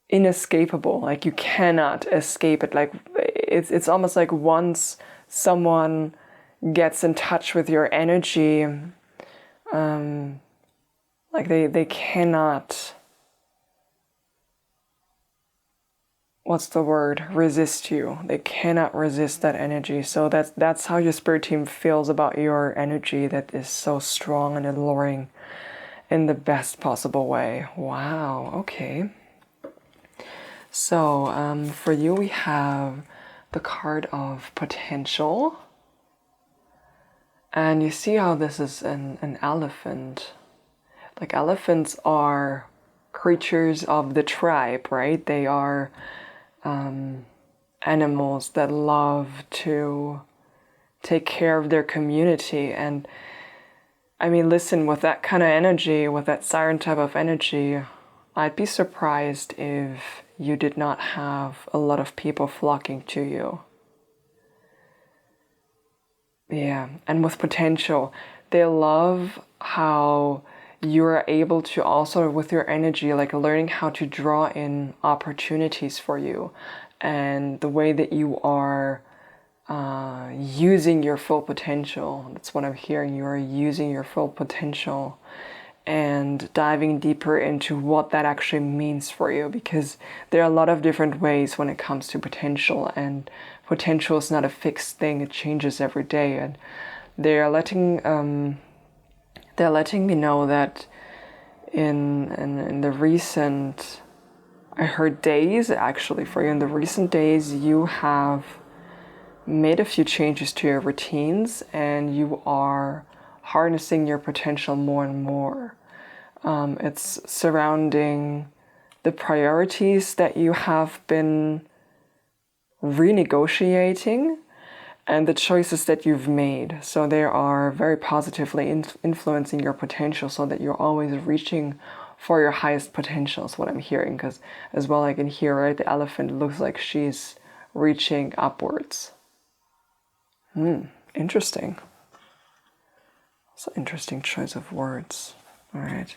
A: inescapable. Like you cannot escape it. Like it's almost like once someone gets in touch with your energy, like they cannot, what's the word, resist you. They cannot resist that energy. So that's how your spirit team feels about your energy, that is so strong and alluring in the best possible way. Wow, okay. So for you we have the card of potential. And you see how this is an elephant. Like elephants are creatures of the tribe, right? They are animals that love to take care of their community. And I mean, listen, with that kind of energy, with that siren type of energy, I'd be surprised if you did not have a lot of people flocking to you. Yeah, and with potential, they love how you're able to also, with your energy, like learning how to draw in opportunities for you, and the way that you are using your full potential. That's what I'm hearing. You are using your full potential and diving deeper into what that actually means for you, because there are a lot of different ways when it comes to potential, and potential is not a fixed thing. It changes every day, and they're letting me know that in the recent, I heard days actually for you, in the recent days you have made a few changes to your routines and you are harnessing your potential more and more. It's surrounding the priorities that you have been renegotiating and the choices that you've made. So they are very positively influencing your potential, so that you're always reaching for your highest potential is what I'm hearing. Because as well, I can hear, right, the elephant looks like she's reaching upwards. Interesting. It's an interesting choice of words. All right.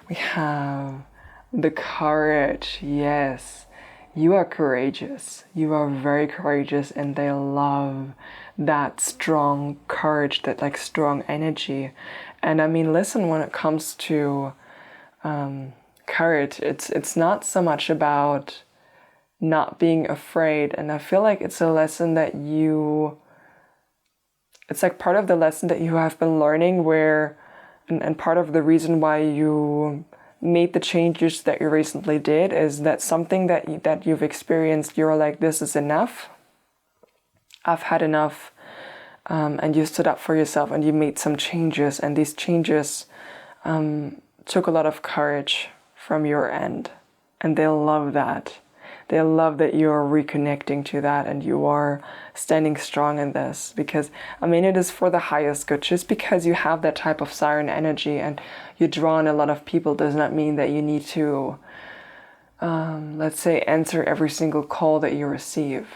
A: We have the courage. Yes. You are courageous. You are very courageous, and they love that strong courage, that like strong energy. And I mean, listen, when it comes to courage, it's not so much about not being afraid. And I feel like it's a lesson that it's like part of the lesson that you have been learning, where, and part of the reason why you made the changes that you recently did is that something that you've experienced, you're like, this is enough. I've had enough. And you stood up for yourself and you made some changes. And these changes took a lot of courage from your end. And they love that. They love that you're reconnecting to that and you are standing strong in this, because, I mean, it is for the highest good. Just because you have that type of siren energy and you draw in a lot of people does not mean that you need to, let's say, answer every single call that you receive.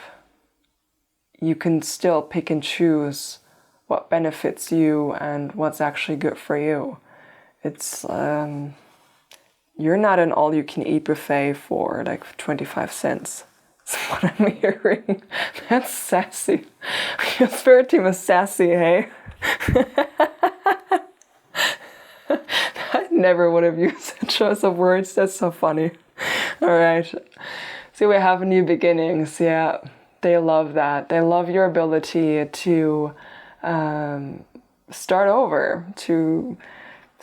A: You can still pick and choose what benefits you and what's actually good for you. It's, you're not an all-you-can-eat buffet for like 25 cents. That's what I'm hearing. That's sassy. Your spirit team is sassy, hey? I never would have used that choice of words. That's so funny. All right. So we have new beginnings. Yeah, they love that. They love your ability to start over, to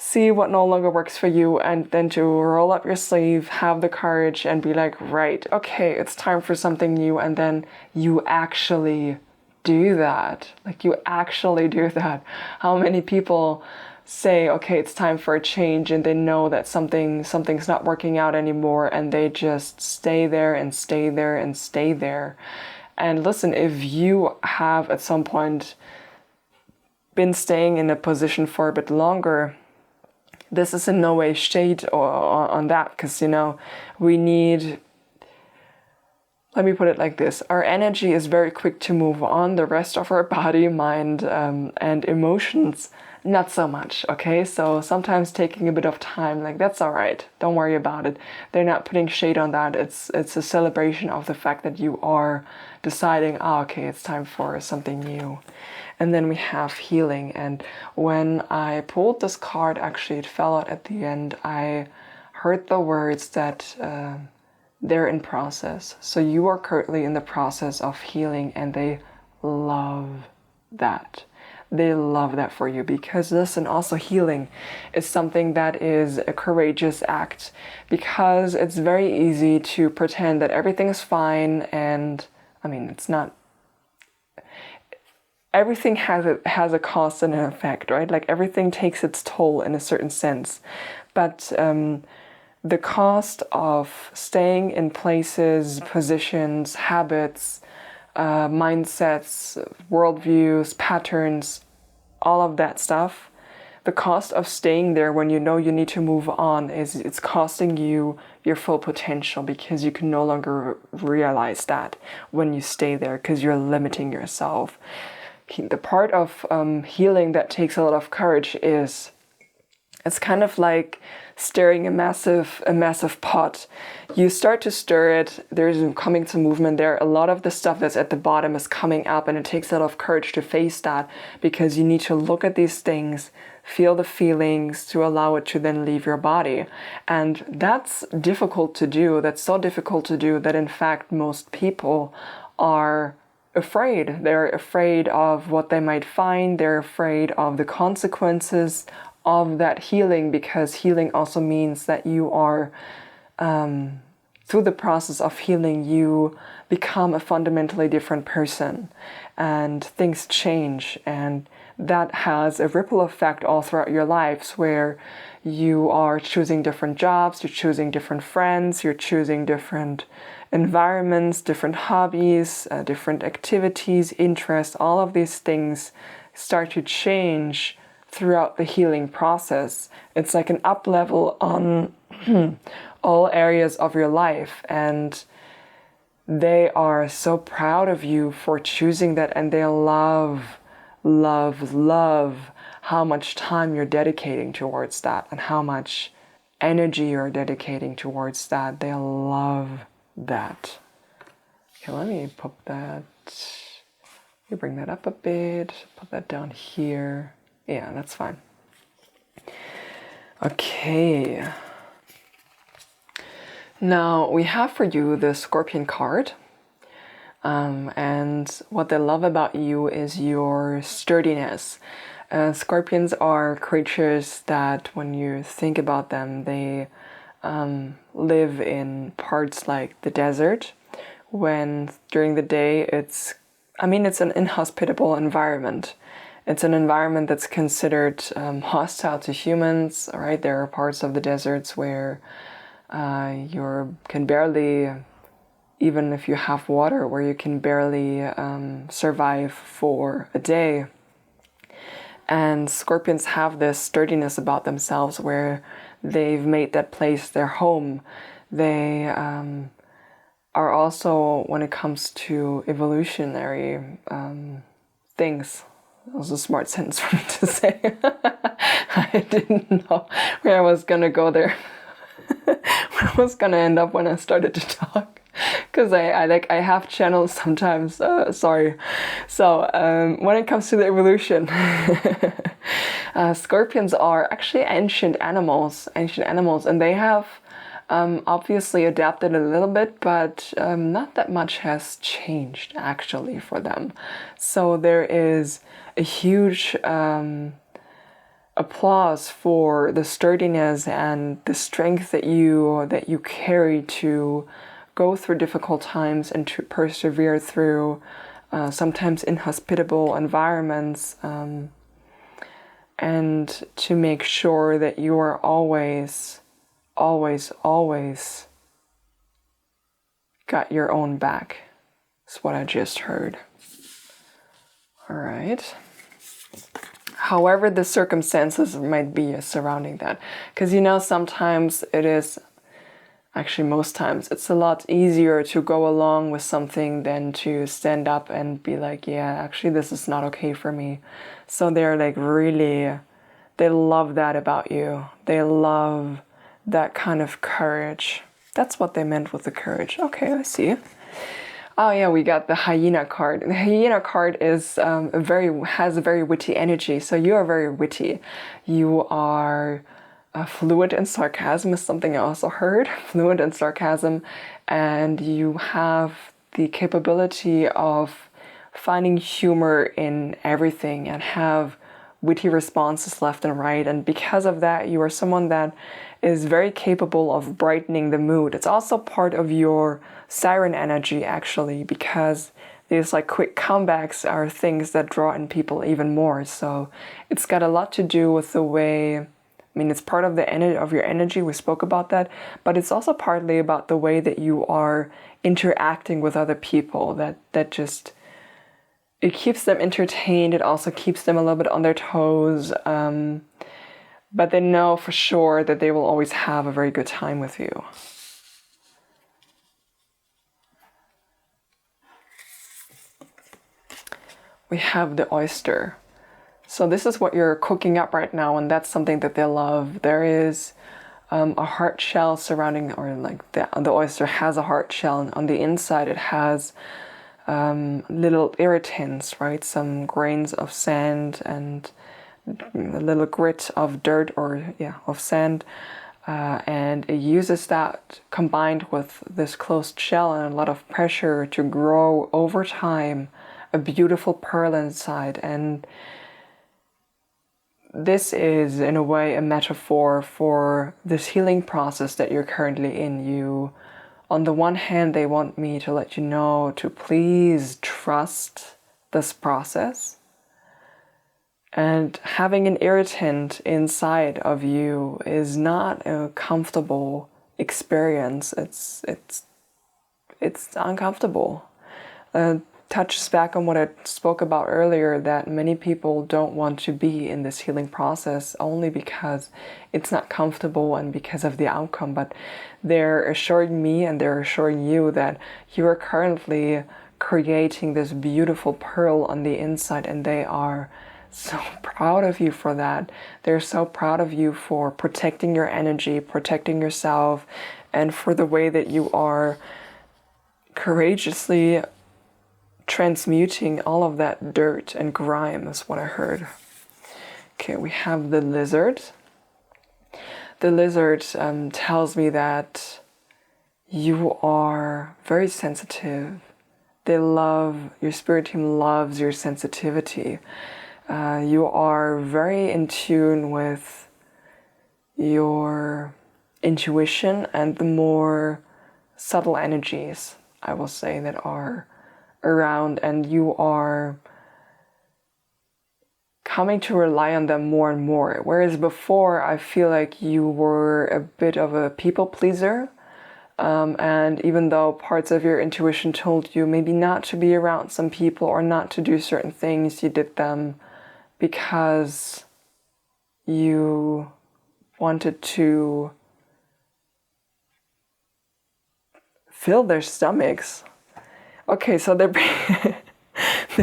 A: see what no longer works for you, and then to roll up your sleeve, have the courage and be like, right, okay, it's time for something new. And then you actually do that. Like, you actually do that. How many people say, okay, it's time for a change, and they know that something's not working out anymore, and they just stay there and stay there and stay there. And listen, if you have at some point been staying in a position for a bit longer, this is in no way shade on that, because, you know, we need, let me put it like this, our energy is very quick to move on. The rest of our body, mind, and emotions, not so much, okay? So sometimes taking a bit of time, like, that's all right. Don't worry about it. They're not putting shade on that. It's a celebration of the fact that you are deciding, okay, it's time for something new. And then we have healing. And when I pulled this card, actually, it fell out at the end. I heard the words that they're in process. So you are currently in the process of healing, and they love that. They love that for you, because listen, also healing is something that is a courageous act, because it's very easy to pretend that everything is fine. And I mean, it's not. Everything has a cost and an effect, right? Like, everything takes its toll in a certain sense. But the cost of staying in places, positions, habits, mindsets, worldviews, patterns, all of that stuff, the cost of staying there when you know you need to move on it's costing you your full potential, because you can no longer realize that when you stay there, because you're limiting yourself. The part of healing that takes a lot of courage is It's kind of like stirring a massive pot. You start to stir it, there's coming to movement there. A lot of the stuff that's at the bottom is coming up, and it takes a lot of courage to face that, because you need to look at these things, feel the feelings to allow it to then leave your body. And that's difficult to do. That's so difficult to do that in fact most people are afraid. They're afraid of what they might find. They're afraid of the consequences of that healing, because healing also means that you are, through the process of healing, you become a fundamentally different person and things change, and that has a ripple effect all throughout your lives, where you are choosing different jobs, you're choosing different friends, you're choosing different environments, different hobbies, different activities, interests. All of these things start to change throughout the healing process. It's like an up level on all areas of your life, and they are so proud of you for choosing that, and they love how much time you're dedicating towards that and how much energy you're dedicating towards that. They love that. Okay, let me pop that, you bring that up a bit, put that down here. Yeah, that's fine. Okay. Now we have for you the Scorpion card. And what they love about you is your sturdiness. Scorpions are creatures that, when you think about them, they live in parts like the desert, when during the day it's an inhospitable environment. It's an environment that's considered hostile to humans, right? There are parts of the deserts where you can barely, even if you have water, where you can barely survive for a day. And scorpions have this sturdiness about themselves, where they've made that place their home. They are also, when it comes to evolutionary things, that was a smart sentence for me to say. I didn't know where I was going to go there. Where I was going to end up when I started to talk. Because I have channels sometimes. Sorry. So when it comes to the evolution, scorpions are actually ancient animals, and they have obviously adapted a little bit, but not that much has changed actually for them. So there is a huge applause for the sturdiness and the strength that you carry to go through difficult times and to persevere through sometimes inhospitable environments, and to make sure that you are always got your own back. That's what I just heard. All right. However the circumstances might be surrounding that. Because sometimes it is, actually most times, it's a lot easier to go along with something than to stand up and be like, yeah, actually this is not okay for me. So they're like really, they love that about you. They love that kind of courage. That's what they meant with the courage. Okay, I see. Oh yeah, we got the hyena card. The hyena card is has a very witty energy. So you are very witty. You are fluent in sarcasm is something I also heard. Fluent in sarcasm, and you have the capability of finding humor in everything and have witty responses left and right. And because of that, you are someone that is very capable of brightening the mood. It's also part of your siren energy, actually, because these like quick comebacks are things that draw in people even more. So it's got a lot to do with the way, it's part of the of your energy. We spoke about that, but it's also partly about the way that you are interacting with other people. That just, it keeps them entertained. It also keeps them a little bit on their toes. But they know for sure that they will always have a very good time with you. We have the oyster. So this is what you're cooking up right now, and that's something that they love. There is a hard shell surrounding, or like the oyster has a hard shell, and on the inside it has little irritants, right? Some grains of sand and a little grit of dirt, or of sand. And it uses that combined with this closed shell and a lot of pressure to grow over time a beautiful pearl inside. And this is, in a way, a metaphor for this healing process that you're currently in. You, on the one hand, they want me to let you know to please trust this process. And having an irritant inside of you is not a comfortable experience. It's uncomfortable. Touches back on what I spoke about earlier, that many people don't want to be in this healing process only because it's not comfortable and because of the outcome. But they're assuring me and they're assuring you that you are currently creating this beautiful pearl on the inside, and they are so proud of you for that. They're so proud of you for protecting your energy, protecting yourself, and for the way that you are courageously transmuting all of that dirt and grime, is what I heard. Okay, we have the lizard. The lizard tells me that you are very sensitive. Your spirit team loves your sensitivity. You are very in tune with your intuition and the more subtle energies, I will say, that are around, and you are coming to rely on them more and more. Whereas before, I feel like you were a bit of a people pleaser. And even though parts of your intuition told you maybe not to be around some people or not to do certain things, you did them because you wanted to fill their stomachs. Okay, so they're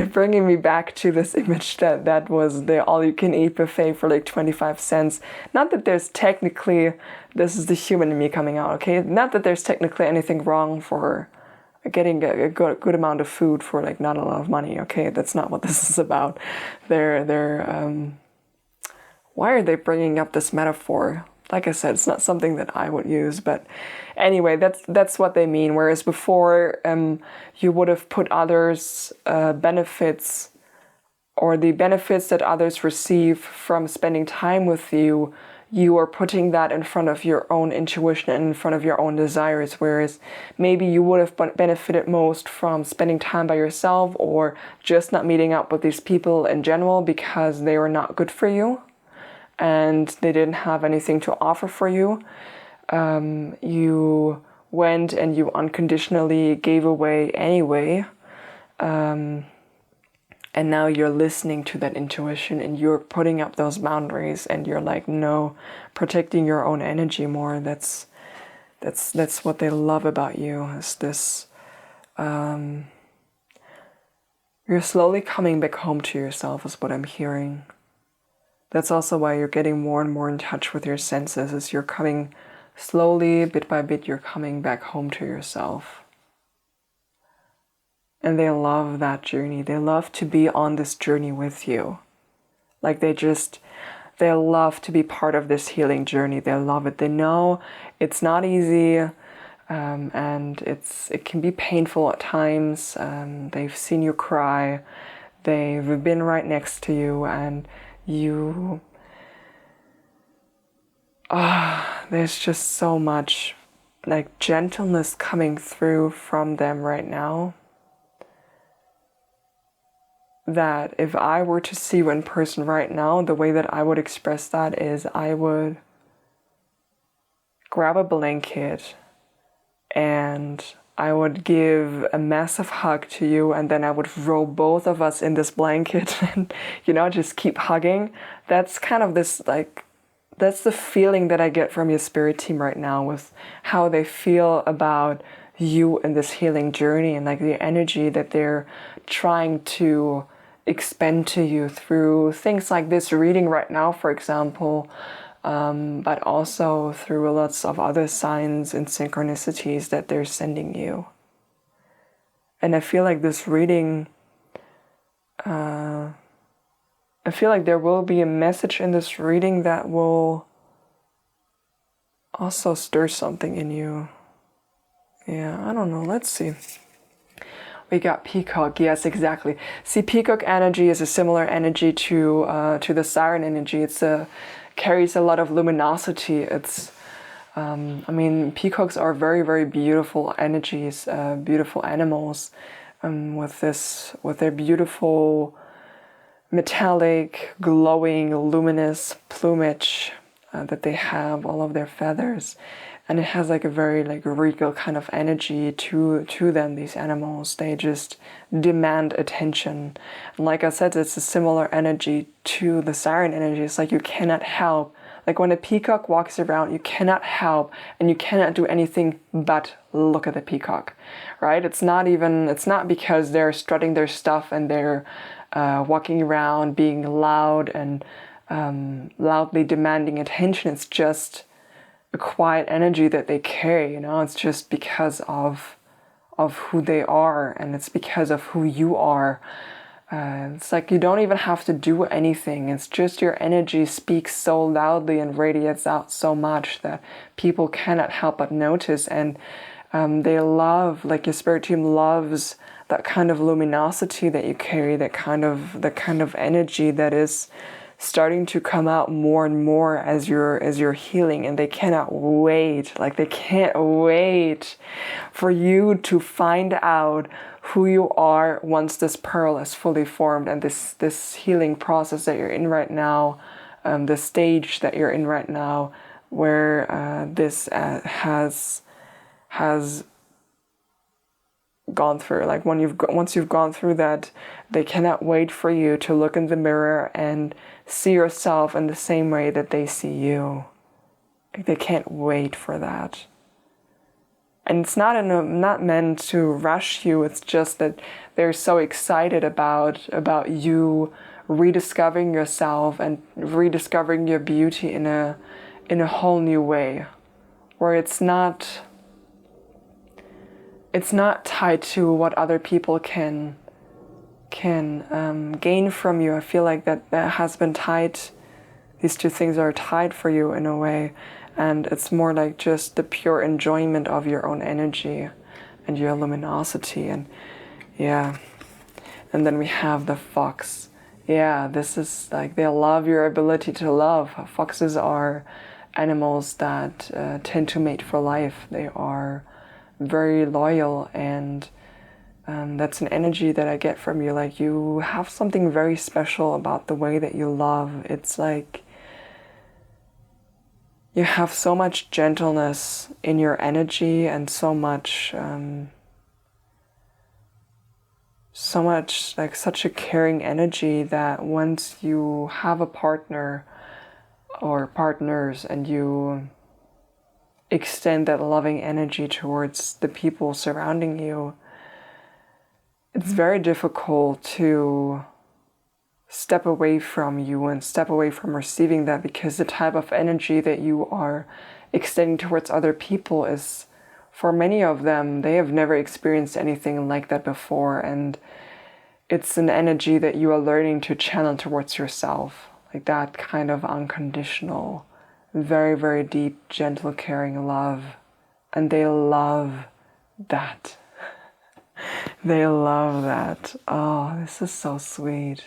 A: bringing me back to this image that was the all-you-can-eat buffet for like 25 cents. Not that there's technically, this is the human in me coming out, okay? Not that there's technically anything wrong for getting a good amount of food for like not a lot of money, okay? That's not what this is about. Why are they bringing up this metaphor? Like I said, it's not something that I would use, but anyway, that's what they mean. Whereas before, you would have put others' benefits, or the benefits that others receive from spending time with you, you are putting that in front of your own intuition and in front of your own desires. Whereas maybe you would have benefited most from spending time by yourself, or just not meeting up with these people in general because they were not good for you and they didn't have anything to offer for you. You went and you unconditionally gave away anyway. And now you're listening to that intuition and you're putting up those boundaries, and you're like, no, protecting your own energy more. That's what they love about you, is this, you're slowly coming back home to yourself, is what I'm hearing. That's also why you're getting more and more in touch with your senses, as you're coming slowly, bit by bit, you're coming back home to yourself. And they love that journey. They love to be on this journey with you. Like they love to be part of this healing journey. They love it. They know it's not easy, and it can be painful at times. They've seen you cry. They've been right next to you, and there's just so much like gentleness coming through from them right now, that if I were to see you in person right now, the way that I would express that is I would grab a blanket and I would give a massive hug to you, and then I would roll both of us in this blanket and, just keep hugging. That's kind of this, that's the feeling that I get from your spirit team right now, with how they feel about you in this healing journey, and like the energy that they're trying to expand to you through things like this reading right now, for example, but also through lots of other signs and synchronicities that they're sending you. And I feel like this reading, I feel like there will be a message in this reading that will also stir something in you. Yeah, I don't know. Let's see. We got peacock. Yes, exactly. See, peacock energy is a similar energy to the siren energy. It's carries a lot of luminosity. It's, I mean, peacocks are very, very beautiful energies, beautiful animals, with their beautiful, metallic, glowing, luminous plumage that they have, all of their feathers. And it has like a very like regal kind of energy to them, these animals. They just demand attention. And like I said, it's a similar energy to the siren energy. It's like you cannot help. Like when a peacock walks around, you cannot help and you cannot do anything but look at the peacock, right? It's not because they're strutting their stuff and they're walking around being loud and loudly demanding attention. It's just a quiet energy that they carry, you know. It's just because of who they are, and it's because of who you are. It's like you don't even have to do anything. It's just your energy speaks so loudly and radiates out so much that people cannot help but notice. And they love, like your spirit team loves that kind of luminosity that you carry, that kind of energy that is starting to come out more and more as you're healing, and they cannot wait. Like they can't wait for you to find out who you are once this pearl is fully formed, and this healing process that you're in right now, the stage that you're in right now, where this has gone through. Like once you've gone through that, they cannot wait for you to look in the mirror and see yourself in the same way that they see you. Like they can't wait for that. And it's not meant to rush you. It's just that they're so excited about you rediscovering yourself and rediscovering your beauty in a whole new way, where it's not tied to what other people can gain from you. I feel like that has been tied. These two things are tied for you in a way, and it's more like just the pure enjoyment of your own energy and your luminosity. And yeah, and then we have the fox. Yeah, this is like they love your ability to love. Foxes are animals that tend to mate for life. They are very loyal, and that's an energy that I get from you. Like you have something very special about the way that you love. It's like you have so much gentleness in your energy, and so much like such a caring energy that once you have a partner or partners and you extend that loving energy towards the people surrounding you, it's very difficult to step away from you and step away from receiving that, because the type of energy that you are extending towards other people is, for many of them, they have never experienced anything like that before, and it's an energy that you are learning to channel towards yourself, like that kind of unconditional, very, very deep, gentle, caring love. And they love that. They love that. Oh, this is so sweet.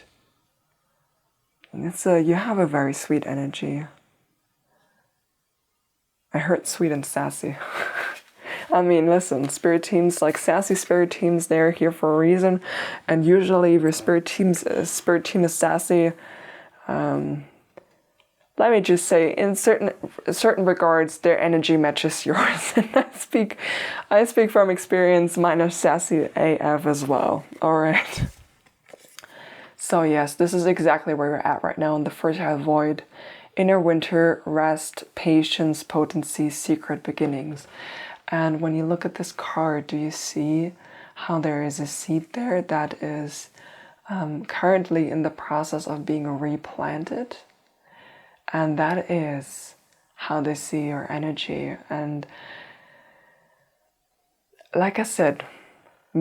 A: You have a very sweet energy. I heard sweet and sassy. I mean, listen, spirit teams, like sassy spirit teams, they're here for a reason. And usually if your spirit team is sassy, let me just say, in certain regards, their energy matches yours. And I speak from experience. Mine are sassy AF as well. All right. So yes, this is exactly where we're at right now in the fertile void. Inner winter, rest, patience, potency, secret beginnings. And when you look at this card, do you see how there is a seed there that is currently in the process of being replanted, and that is how they see your energy. And like I said,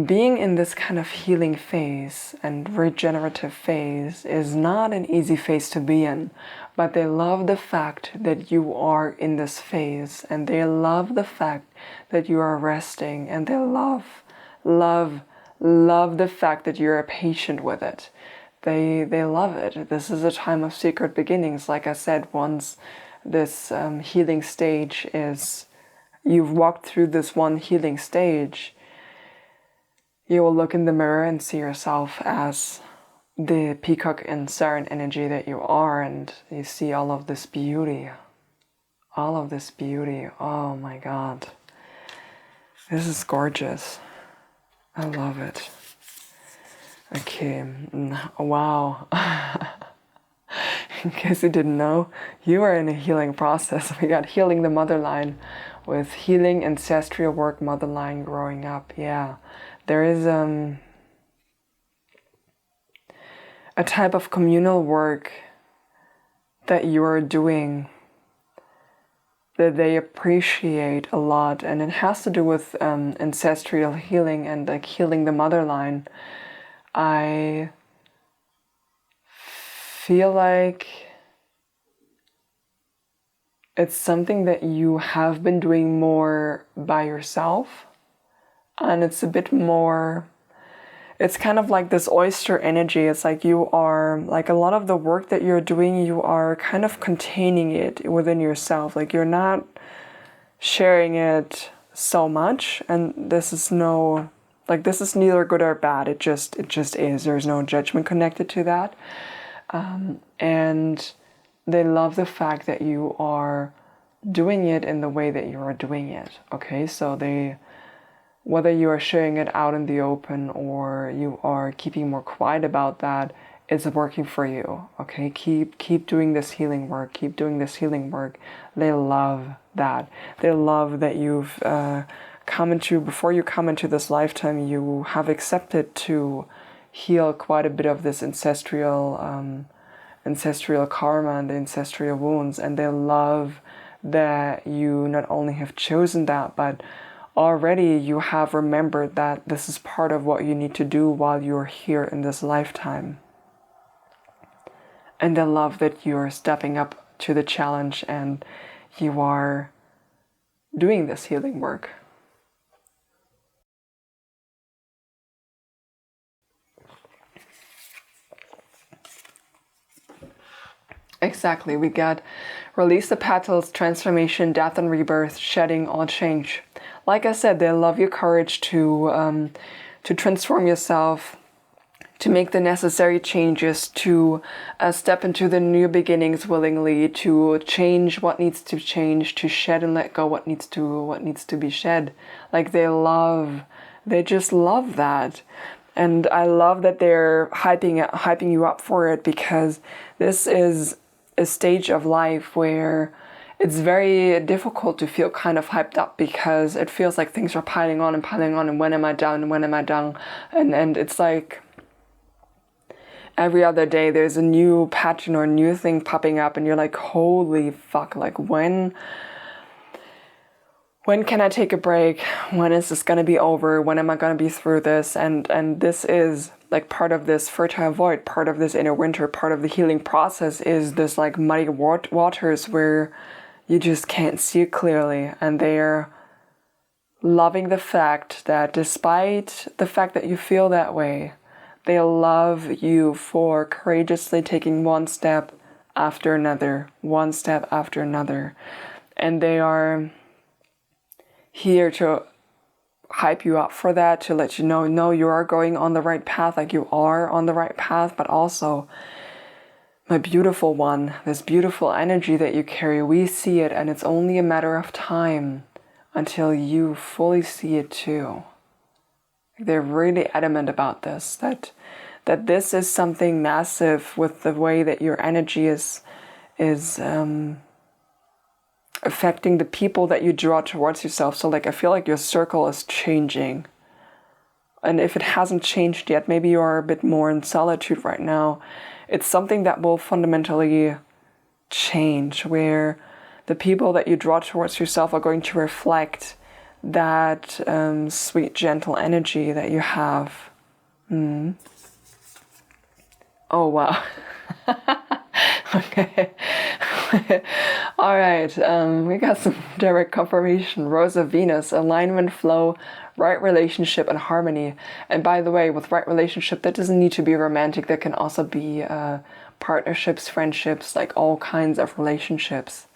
A: being in this kind of healing phase and regenerative phase is not an easy phase to be in, but they love the fact that you are in this phase, and they love the fact that you are resting, and they love the fact that you're patient with it. They love it. This is a time of secret beginnings. Like I said, once this healing stage is, you've walked through this one healing stage, you will look in the mirror and see yourself as the peacock and Saturn energy that you are, and you see all of this beauty. All of this beauty. Oh my God. This is gorgeous. I love it. Okay. Wow. In case you didn't know, you are in a healing process. We got healing the mother line with healing ancestral work, mother line growing up. Yeah. There is a type of communal work that you are doing that they appreciate a lot, and it has to do with ancestral healing and like healing the mother line. I feel like it's something that you have been doing more by yourself. And it's a bit more, it's kind of like this oyster energy. It's like you are, like a lot of the work that you're doing, you are kind of containing it within yourself. Like you're not sharing it so much. And this is no, like this is neither good or bad. It just is. There's no judgment connected to that. And they love the fact that you are doing it in the way that you are doing it. Okay, so whether you are sharing it out in the open or you are keeping more quiet about that, it's working for you. Okay, keep doing this healing work. Keep doing this healing work. They love that. They love that you've before you come into this lifetime, you have accepted to heal quite a bit of this ancestral karma and the ancestral wounds, and they love that you not only have chosen that, but already you have remembered that this is part of what you need to do while you're here in this lifetime. And I love that you're stepping up to the challenge and you are doing this healing work. Exactly, we got release the petals, transformation, death and rebirth, shedding, all change. Like I said, they love your courage to transform yourself, to make the necessary changes, to step into the new beginnings willingly, to change what needs to change, to shed and let go what needs to be shed. Like they just love that. And I love that they're hyping you up for it, because this is a stage of life where it's very difficult to feel kind of hyped up, because it feels like things are piling on, and when am I done? And it's like every other day there's a new pattern or a new thing popping up, and you're like, holy fuck, like when can I take a break? When is this gonna be over? When am I gonna be through this? And this is like part of this fertile void, part of this inner winter, part of the healing process is this like muddy waters where you just can't see clearly. And they're loving the fact that despite the fact that you feel that way, they love you for courageously taking one step after another. And they are here to hype you up for that, to let you know, no, you are going on the right path, like you are on the right path, but also, my beautiful one, this beautiful energy that you carry, we see it, and it's only a matter of time until you fully see it too. They're really adamant about this, that this is something massive with the way that your energy is affecting the people that you draw towards yourself. So like I feel like your circle is changing. and if it hasn't changed yet, maybe you are a bit more in solitude right now, it's something that will fundamentally change, where the people that you draw towards yourself are going to reflect that sweet, gentle energy that you have. Oh, wow. Okay. All right. We got some direct confirmation. Rose of Venus, alignment, flow, right relationship, and harmony. And by the way, with right relationship, that doesn't need to be romantic. That can also be partnerships, friendships, like all kinds of relationships.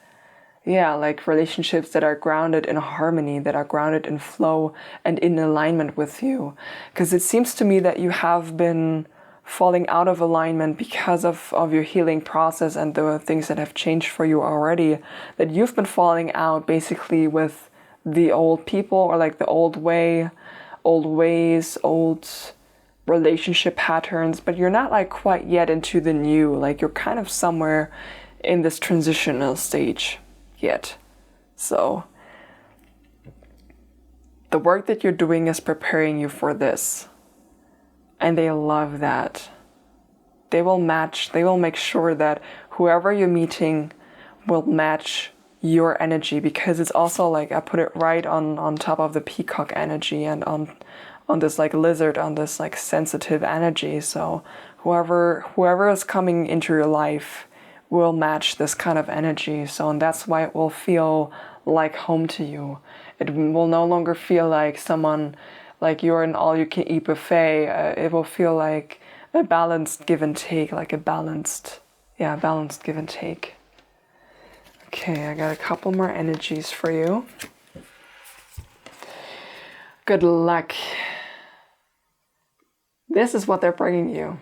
A: Yeah, like relationships that are grounded in harmony, that are grounded in flow and in alignment with you. Because it seems to me that you have been falling out of alignment because of your healing process and the things that have changed for you already, that you've been falling out basically with the old people, or like the old ways, old relationship patterns, but you're not like quite yet into the new. Like you're kind of somewhere in this transitional stage yet. So the work that you're doing is preparing you for this. And they love that. They will make sure that whoever you're meeting will match your energy, because it's also like, I put it right on top of the peacock energy and on this like lizard, on this like sensitive energy. So whoever is coming into your life will match this kind of energy. So, and that's why it will feel like home to you. It will no longer feel like someone, like you're an all-you-can-eat buffet. It will feel like a balanced give and take, like a balanced give and take. Okay, I got a couple more energies for you. Good luck. This is what they're bringing you.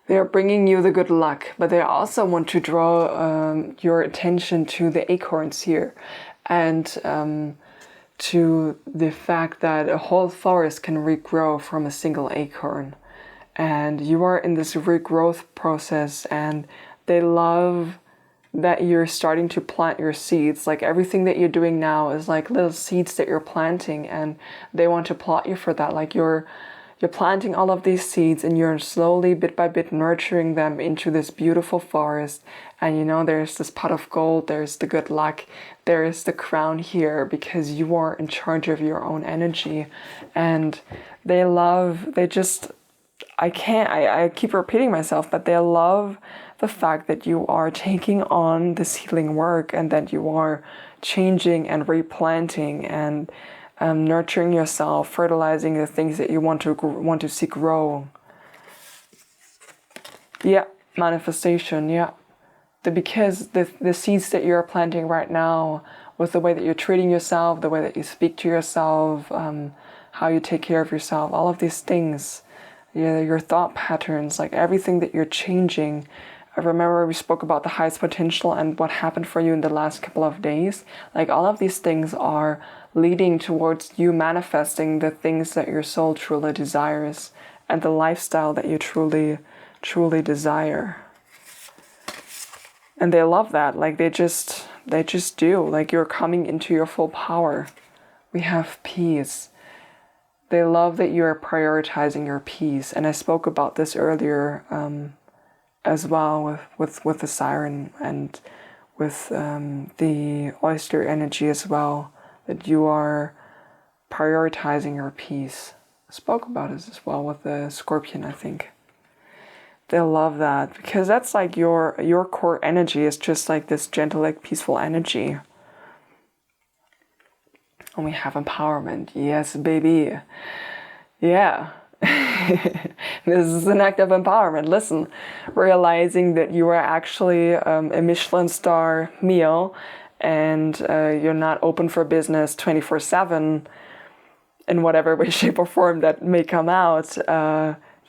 A: They're bringing you the good luck, but they also want to draw your attention to the acorns here, and to the fact that a whole forest can regrow from a single acorn. And you are in this regrowth process, and they love that you're starting to plant your seeds. Like everything that you're doing now is like little seeds that you're planting, and they want to applaud you for that. Like you're planting all of these seeds, and you're slowly, bit by bit, nurturing them into this beautiful forest. And you know, there's this pot of gold, there's the good luck, there is the crown here, because you are in charge of your own energy. And I keep repeating myself, but they love the fact that you are taking on this healing work, and that you are changing and replanting and nurturing yourself, fertilizing the things that you want to see grow. Yeah, manifestation. Yeah, because the seeds that you're planting right now, with the way that you're treating yourself, the way that you speak to yourself, how you take care of yourself, all of these things, your thought patterns, like everything that you're changing. I remember we spoke about the highest potential and what happened for you in the last couple of days. Like all of these things are leading towards you manifesting the things that your soul truly desires, and the lifestyle that you truly desire. And they love that. Like they just do. Like you're coming into your full power. We have peace. They love that you're prioritizing your peace. And I spoke about this earlier as well with the siren and with the oyster energy as well, that you are prioritizing your peace. I spoke about it as well with the scorpion, I think. They love that, because that's like your core energy is just like this gentle, like peaceful energy. And we have empowerment. Yes, baby. Yeah. This is an act of empowerment. Listen, realizing that you are actually a Michelin star meal, and you're not open for business 24/7 in whatever way, shape, or form that may come out.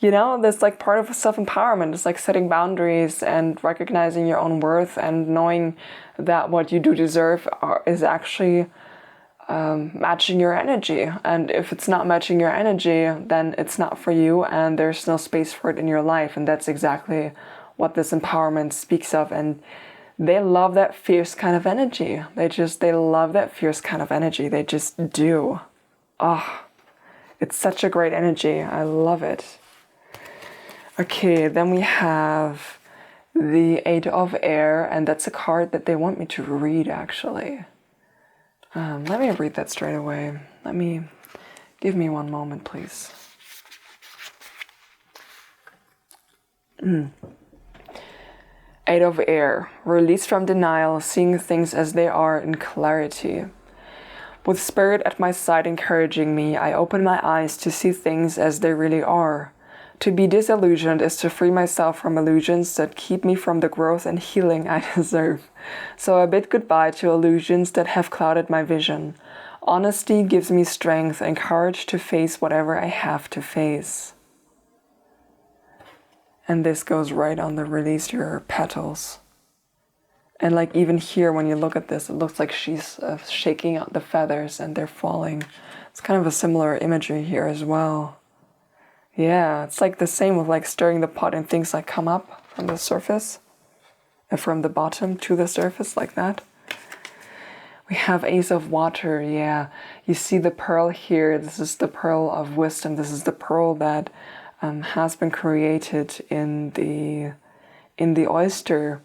A: That's like part of self-empowerment. It's like setting boundaries and recognizing your own worth, and knowing that what you do deserve is actually matching your energy. And if it's not matching your energy, then it's not for you, and there's no space for it in your life. And that's exactly what this empowerment speaks of. And they love that fierce kind of energy. They love that fierce kind of energy. They just do. It's such a great energy. I love it. Okay, then we have the Eight of Air, and that's a card that they want me to read, actually. Let me read that straight away. Give me one moment, please. Eight of Air, release from denial, seeing things as they are in clarity. With Spirit at my side encouraging me, I open my eyes to see things as they really are. To be disillusioned is to free myself from illusions that keep me from the growth and healing I deserve. So I bid goodbye to illusions that have clouded my vision. Honesty gives me strength and courage to face whatever I have to face. And this goes right on the release your petals. And like even here, when you look at this, it looks like she's shaking out the feathers and they're falling. It's kind of a similar imagery here as well. Yeah, it's like the same with like stirring the pot and things like come up from the surface. And from the bottom to the surface like that. We have Ace of Water, yeah. You see the pearl here. This is the pearl of wisdom. This is the pearl that has been created in the oyster.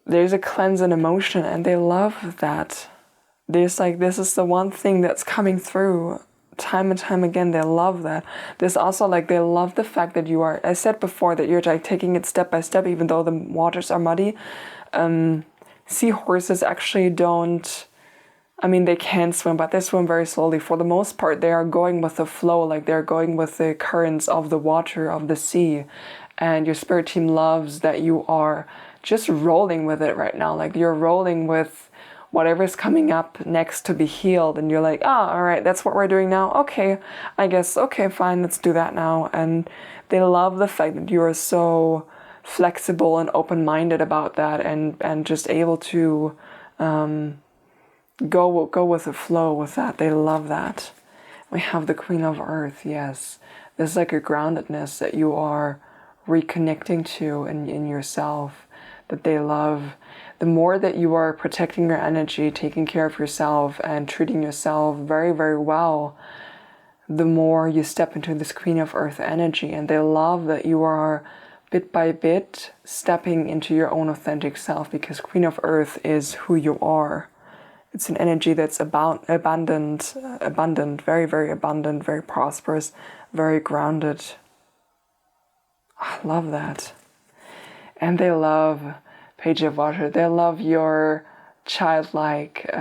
A: There's a cleanse in emotion, and they love that. There's like, this is the one thing that's coming through time and time again. They love that. There's also like, they love the fact that you are, I said before, that you're like taking it step by step, even though the waters are muddy. Seahorses actually don't, I mean, they can swim, but they swim very slowly. For the most part, they are going with the flow, like they're going with the currents of the water, of the sea. And your spirit team loves that you are just rolling with it right now. Like you're rolling with whatever's coming up next to be healed. And you're like, all right, that's what we're doing now. Okay, I guess, okay, fine, let's do that now. And they love the fact that you are so flexible and open-minded about that and just able to go with the flow with that. They love that. We have the Queen of Earth, yes. There's like a groundedness that you are reconnecting to in yourself that they love. The more that you are protecting your energy, taking care of yourself and treating yourself very, very well, the more you step into this Queen of Earth energy. And they love that you are bit by bit stepping into your own authentic self, because Queen of Earth is who you are. It's an energy that's abundant, very, very abundant, very prosperous, very grounded. I love that. And they love Page of Water. They love your childlike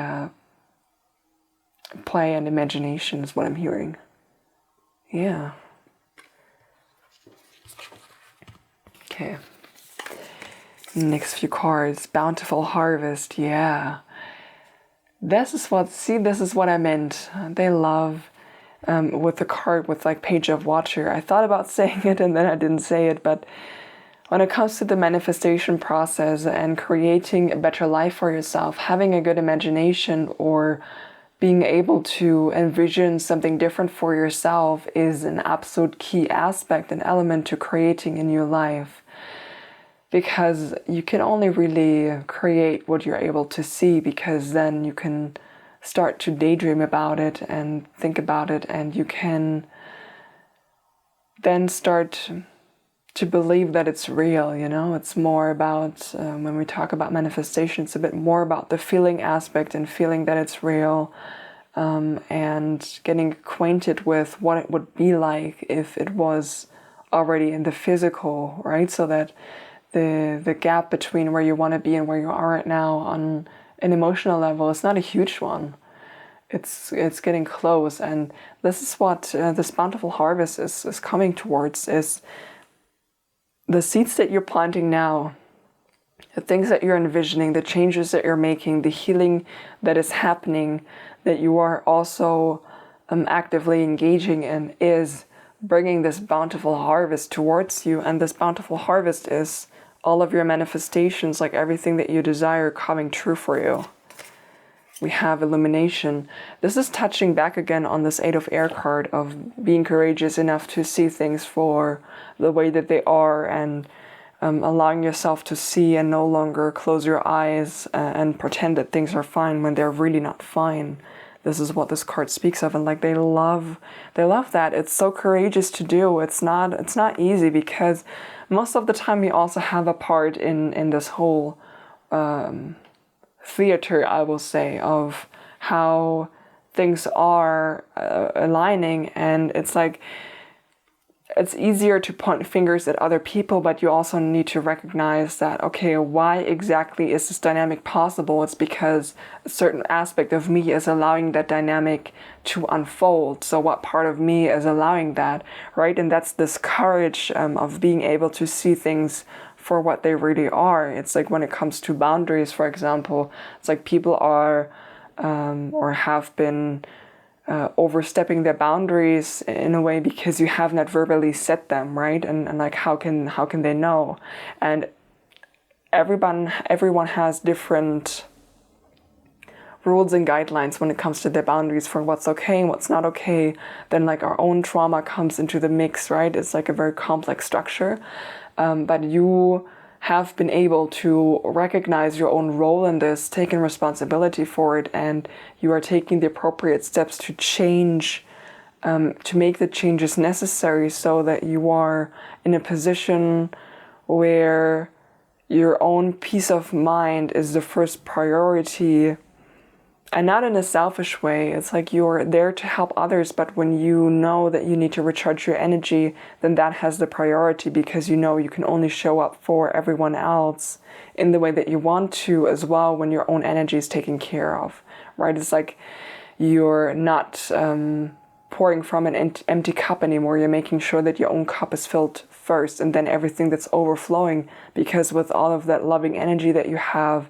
A: play and imagination is what I'm hearing. Yeah. Okay. Next few cards. Bountiful Harvest. Yeah. This is what I meant. They love with the card with like Page of Water. I thought about saying it and then I didn't say it, but when it comes to the manifestation process and creating a better life for yourself, having a good imagination or being able to envision something different for yourself is an absolute key aspect and element to creating a new life. Because you can only really create what you're able to see, because then you can start to daydream about it and think about it, and you can then start to believe that it's real, you know? It's more about, when we talk about manifestation, it's a bit more about the feeling aspect and feeling that it's real, and getting acquainted with what it would be like if it was already in the physical, right? So that the gap between where you want to be and where you are right now on an emotional level is not a huge one. It's getting close, and this is what this bountiful harvest is coming towards, is the seeds that you're planting now, the things that you're envisioning, the changes that you're making, the healing that is happening, that you are also actively engaging in, is bringing this bountiful harvest towards you. And this bountiful harvest is all of your manifestations, like everything that you desire coming true for you. We have illumination. This is touching back again on this Eight of Air card of being courageous enough to see things for the way that they are, and allowing yourself to see and no longer close your eyes and pretend that things are fine when they're really not fine. this is what this card speaks of. And like they love that. It's so courageous to do. It's not easy, because most of the time we also have a part in this whole theater, I will say, of how things are aligning. And it's like, it's easier to point fingers at other people, but you also need to recognize that, okay, why exactly is this dynamic possible? It's because a certain aspect of me is allowing that dynamic to unfold. So what part of me is allowing that, right? And that's this courage of being able to see things for what they really are. It's like when it comes to boundaries, for example, it's like people are or have been overstepping their boundaries in a way because you have not verbally set them, right? And like how can they know? And everyone has different rules and guidelines when it comes to their boundaries for what's okay and what's not okay. Then like our own trauma comes into the mix, right? It's like a very complex structure, but you have been able to recognize your own role in this, taking responsibility for it, and you are taking the appropriate steps to change, to make the changes necessary so that you are in a position where your own peace of mind is the first priority. And not in a selfish way. It's like you're there to help others, but when you know that you need to recharge your energy, then that has the priority, because you know you can only show up for everyone else in the way that you want to as well when your own energy is taken care of, right? It's like you're not pouring from an empty cup anymore. You're making sure that your own cup is filled first, and then everything that's overflowing, because with all of that loving energy that you have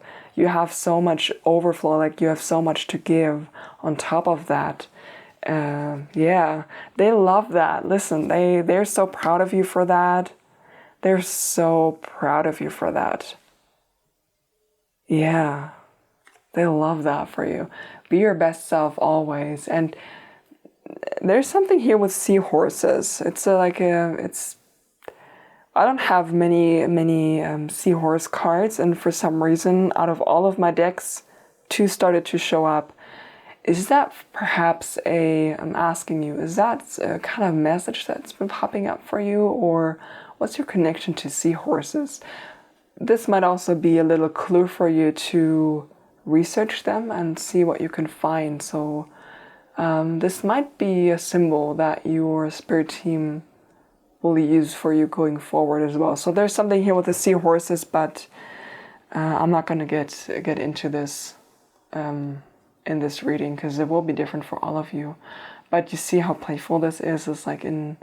A: so much overflow, like you have so much to give on top of that. Yeah, they love that. Listen, they're so proud of you for that. They're so proud of you for that. Yeah, they love that for you. Be your best self always. And there's something here with seahorses. I don't have many seahorse cards, and for some reason, out of all of my decks, 2 started to show up. Is that perhaps I'm asking you, is that a kind of message that's been popping up for you, or what's your connection to seahorses? This might also be a little clue for you to research them and see what you can find. So this might be a symbol that your spirit team will use for you going forward as well. So there's something here with the seahorses, but I'm not going to get into this in this reading, because it will be different for all of you. But you see how playful this is. It's like in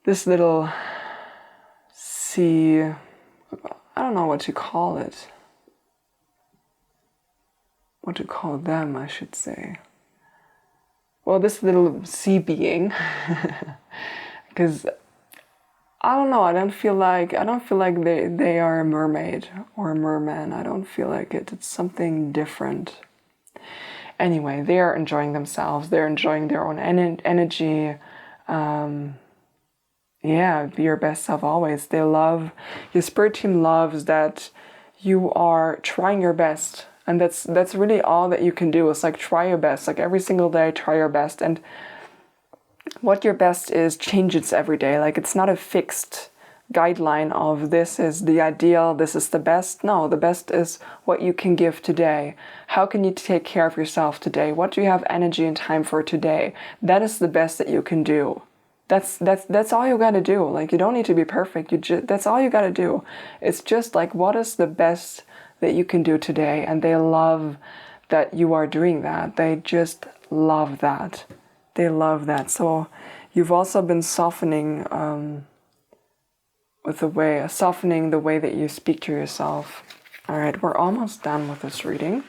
A: this little sea, I don't know what to call it. What to call them, I should say. Well, this little sea being, because I don't know. I don't feel like they are a mermaid or a merman. I don't feel like it. It's something different. Anyway, they are enjoying themselves. They're enjoying their own energy. Yeah, be your best self always. Your spirit team loves that you are trying your best. And that's really all that you can do. It's like try your best. Like every single day, try your best. And what your best is changes every day. Like it's not a fixed guideline of this is the ideal, this is the best. No, the best is what you can give today. How can you take care of yourself today? What do you have energy and time for today? That is the best that you can do. That's all you gotta do. Like you don't need to be perfect. That's all you gotta do. It's just like, what is the best that you can do today? And they love that you are doing that. They just love that. They love that. So you've also been softening the way that you speak to yourself. All right, we're almost done with this reading.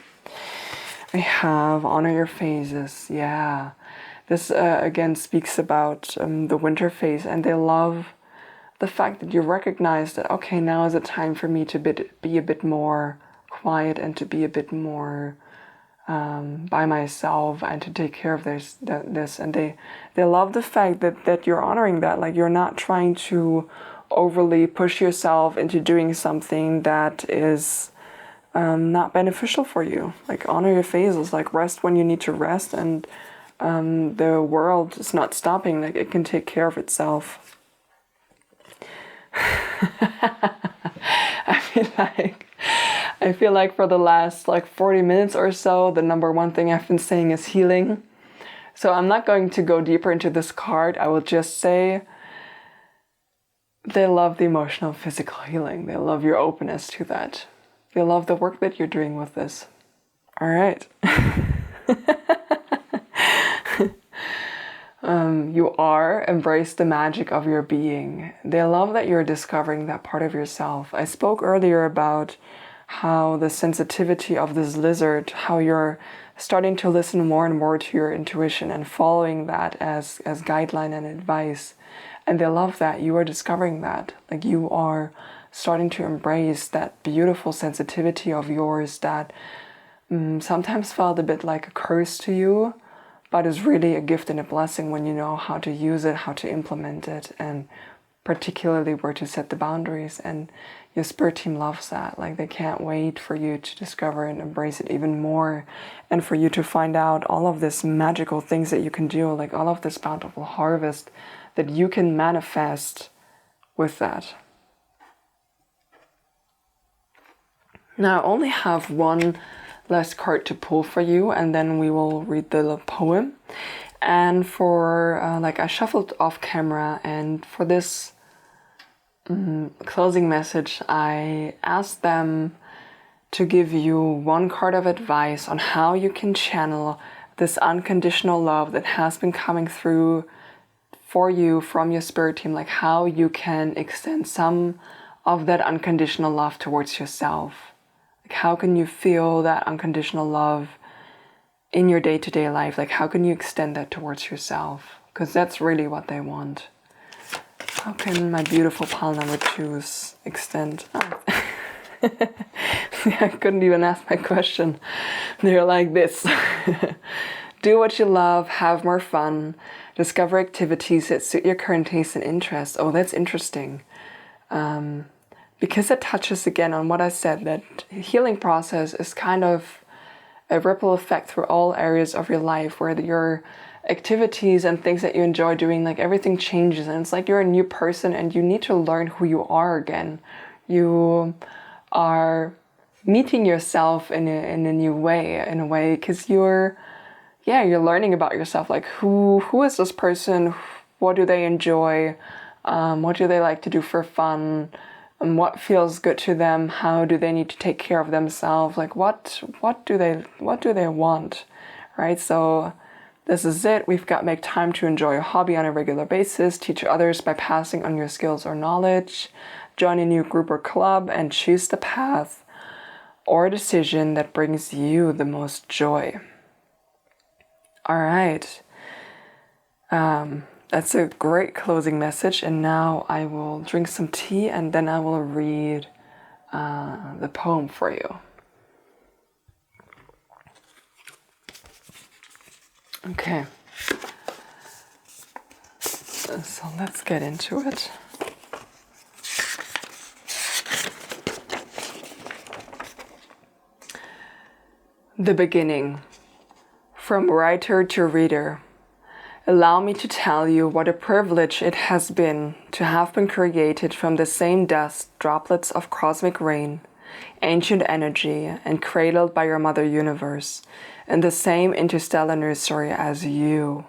A: I have honor your phases. Yeah, this again speaks about the winter phase, and they love the fact that you recognize that, okay, now is the time for me to be a bit more quiet and to be a bit more by myself and to take care of this. And they love the fact that you're honoring that. Like you're not trying to overly push yourself into doing something that is not beneficial for you. Like, honor your phases, like rest when you need to rest, and the world is not stopping, like it can take care of itself. I feel like for the last like 40 minutes or so, the number one thing I've been saying is healing. So I'm not going to go deeper into this card. I will just say they love the emotional, physical healing. They love your openness to that. They love the work that you're doing with this. All right. You are, embrace the magic of your being. They love that you're discovering that part of yourself. I spoke earlier about how the sensitivity of this lizard, how you're starting to listen more and more to your intuition and following that as guideline and advice. And they love that you are discovering that. Like, you are starting to embrace that beautiful sensitivity of yours that sometimes felt a bit like a curse to you, but is really a gift and a blessing when you know how to use it, how to implement it, and particularly where to set the boundaries. And your spirit team loves that. Like, they can't wait for you to discover and embrace it even more, and for you to find out all of this magical things that you can do, like all of this bountiful harvest that you can manifest with that. Now I only have one last card to pull for you, and then we will read the poem. And for I shuffled off camera, and for this closing message, I asked them to give you one card of advice on how you can channel this unconditional love that has been coming through for you from your spirit team, like how you can extend some of that unconditional love towards yourself. Like, how can you feel that unconditional love in your day-to-day life? Like, how can you extend that towards yourself? Because that's really what they want. How can my beautiful pile number 2s extend? Oh. I couldn't even ask my question. They're like this. Do what you love, have more fun, discover activities that suit your current tastes and interests. Oh, that's interesting. Because it touches again on what I said, that healing process is kind of a ripple effect through all areas of your life, where your activities and things that you enjoy doing, like everything changes, and it's like you're a new person and you need to learn who you are again. You are meeting yourself in a new way, because you're learning about yourself. Like, who is this person? What do they enjoy? What do they like to do for fun? And what feels good to them? How do they need to take care of themselves? Like, what do they want, right? So this is it. We've got make time to enjoy a hobby on a regular basis, teach others by passing on your skills or knowledge, join a new group or club, and choose the path or decision that brings you the most joy. All right. That's a great closing message, and now I will drink some tea and then I will read the poem for you. Okay, so let's get into it. The beginning. From writer to reader. Allow me to tell you what a privilege it has been to have been created from the same dust, droplets of cosmic rain, ancient energy, and cradled by your mother universe, in the same interstellar nursery as you.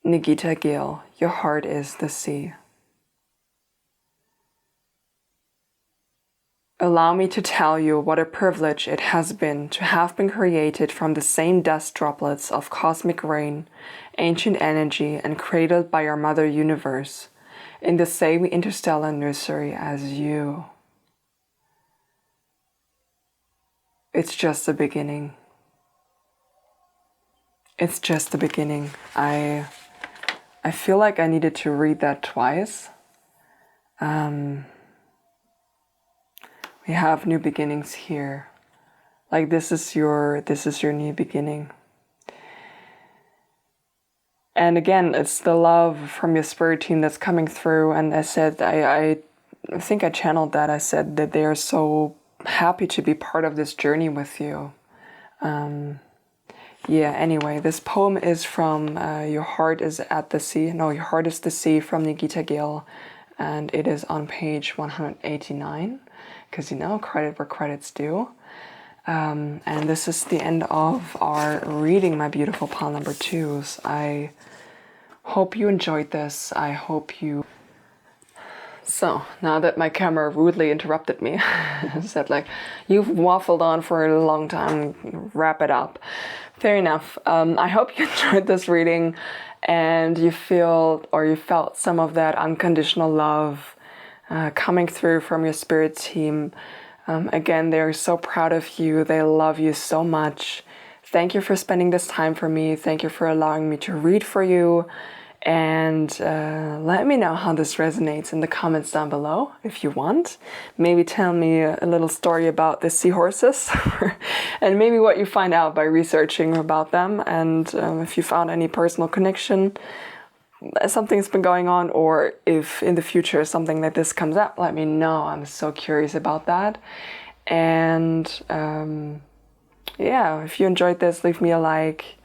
A: Nikita Gill, your heart is the sea. Allow me to tell you what a privilege it has been to have been created from the same dust droplets of cosmic rain, ancient energy, and cradled by your mother universe, in the same interstellar nursery as you. It's just the beginning. It's just the beginning. I feel like I needed to read that twice. We have new beginnings here. Like, this is your new beginning. And again, it's the love from your spirit team that's coming through. And I said, I think I channeled that. I said that they are so happy to be part of this journey with you. Yeah, anyway, this poem is from Your Heart is at the Sea. No, Your Heart is the Sea from Nikita Gill. And it is on page 189. Because, credit where credit's due. And this is the end of our reading, my beautiful pile number 2s. I hope you enjoyed this. I hope you... So, now that my camera rudely interrupted me, said like, you've waffled on for a long time, wrap it up. Fair enough. I hope you enjoyed this reading and you felt some of that unconditional love coming through from your spirit team. Again, they're so proud of you. They love you so much. Thank you for spending this time for me. Thank you for allowing me to read for you. And let me know how this resonates in the comments down below if you want. Maybe tell me a little story about the seahorses and maybe what you find out by researching about them. And if you found any personal connection, something's been going on, or if in the future something like this comes up, let me know. I'm so curious about that. And yeah, if you enjoyed this, leave me a like.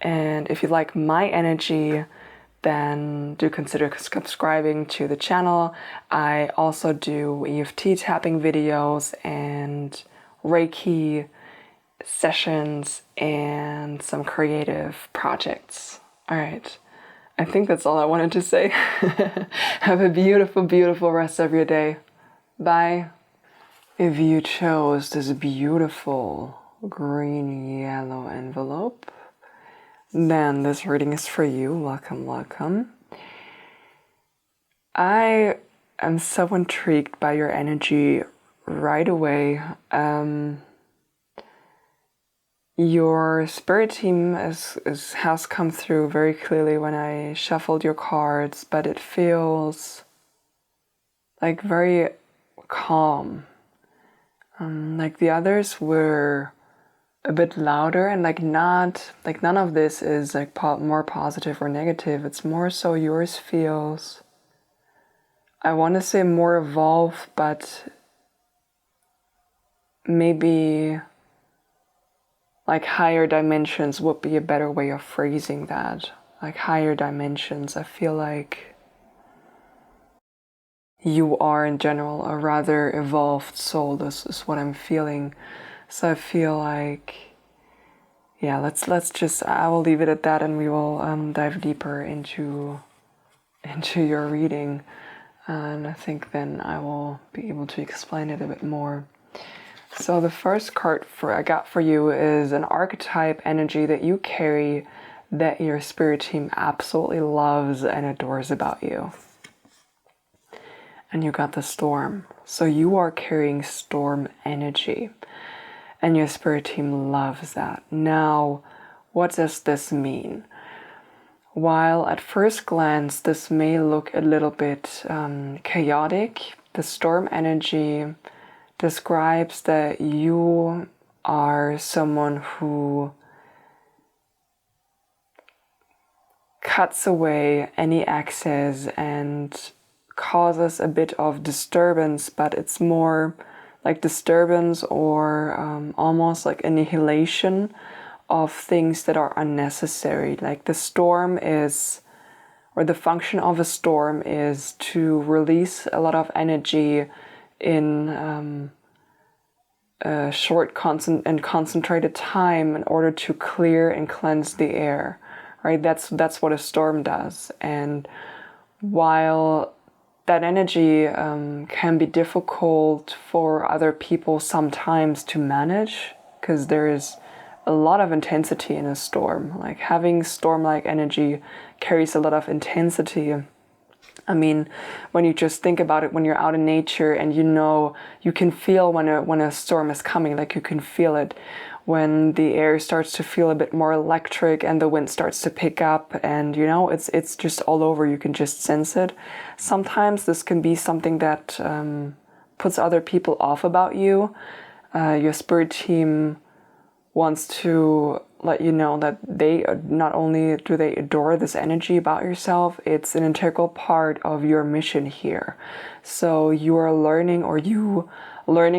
A: And if you like my energy, then do consider subscribing to the channel. I also do EFT tapping videos and Reiki sessions and some creative projects. All right. I think that's all I wanted to say. Have a beautiful, beautiful rest of your day. Bye. If you chose this beautiful green-yellow envelope, then this reading is for you. Welcome, welcome. I am so intrigued by your energy right away. Your spirit team has come through very clearly when I shuffled your cards, but it feels like very calm. Like the others were a bit louder and none of this is like more positive or negative. It's more so yours feels, I want to say more evolved, but maybe like higher dimensions would be a better way of phrasing that. Like higher dimensions. I feel like you are in general a rather evolved soul. This is what I'm feeling. So I feel like, yeah, I will leave it at that and we will dive deeper into your reading. And I think then I will be able to explain it a bit more. So the first card I got for you is an archetype energy that you carry that your spirit team absolutely loves and adores about you. And you got the storm. So you are carrying storm energy. And your spirit team loves that. Now, what does this mean? While at first glance this may look a little bit chaotic, the storm energy describes that you are someone who cuts away any excess and causes a bit of disturbance, but it's more like disturbance or almost like annihilation of things that are unnecessary. Like the storm is, or the function of a storm is to release a lot of energy in a short and concentrated time in order to clear and cleanse the air, right? That's what a storm does. And while that energy can be difficult for other people sometimes to manage, because there is a lot of intensity in a storm. Like having storm-like energy carries a lot of intensity. I mean, when you just think about it, when you're out in nature and you can feel when a storm is coming, like you can feel it when the air starts to feel a bit more electric and the wind starts to pick up, and it's just all over. You can just sense it. Sometimes this can be something that puts other people off about you. Your spirit team wants to let you know that they not only do they adore this energy about yourself, it's an integral part of your mission here. So you are learning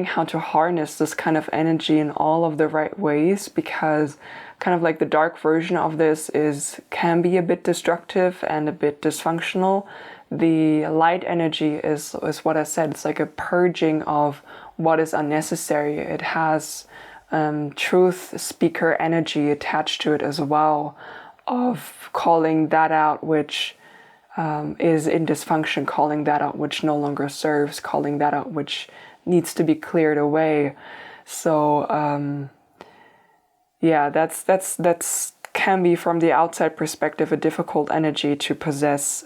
A: how to harness this kind of energy in all of the right ways, because kind of like the dark version of this can be a bit destructive and a bit dysfunctional. The light energy is what I said. It's like a purging of what is unnecessary. It has truth speaker energy attached to it as well, of calling that out which is in dysfunction, calling that out which no longer serves, calling that out which needs to be cleared away. So that's can be, from the outside perspective, a difficult energy to possess.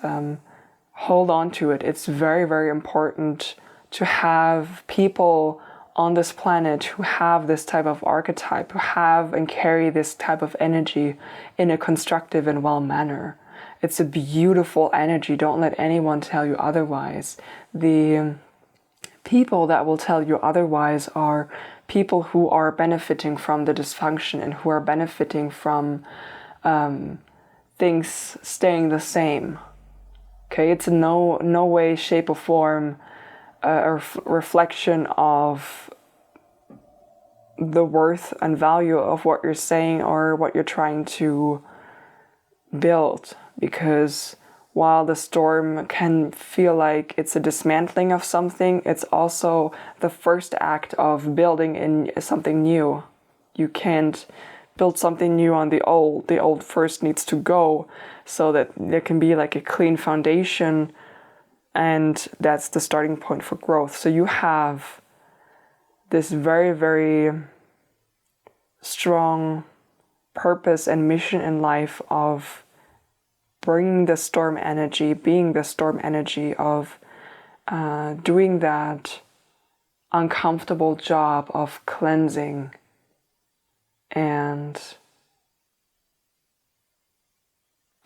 A: Hold on to it. It's very, very important to have people on this planet who have this type of archetype, who have and carry this type of energy in a constructive and well manner. It's a beautiful energy. Don't let anyone tell you otherwise. The people that will tell you otherwise are people who are benefiting from the dysfunction and who are benefiting from things staying the same. Okay, it's in no way, shape or form a reflection of the worth and value of what you're saying or what you're trying to build. Because while the storm can feel like it's a dismantling of something, it's also the first act of building in something new. You can't build something new on the old. The old first needs to go so that there can be like a clean foundation, and that's the starting point for growth. So you have this very, very strong purpose and mission in life of bringing the storm energy, being the storm energy, of doing that uncomfortable job of cleansing. And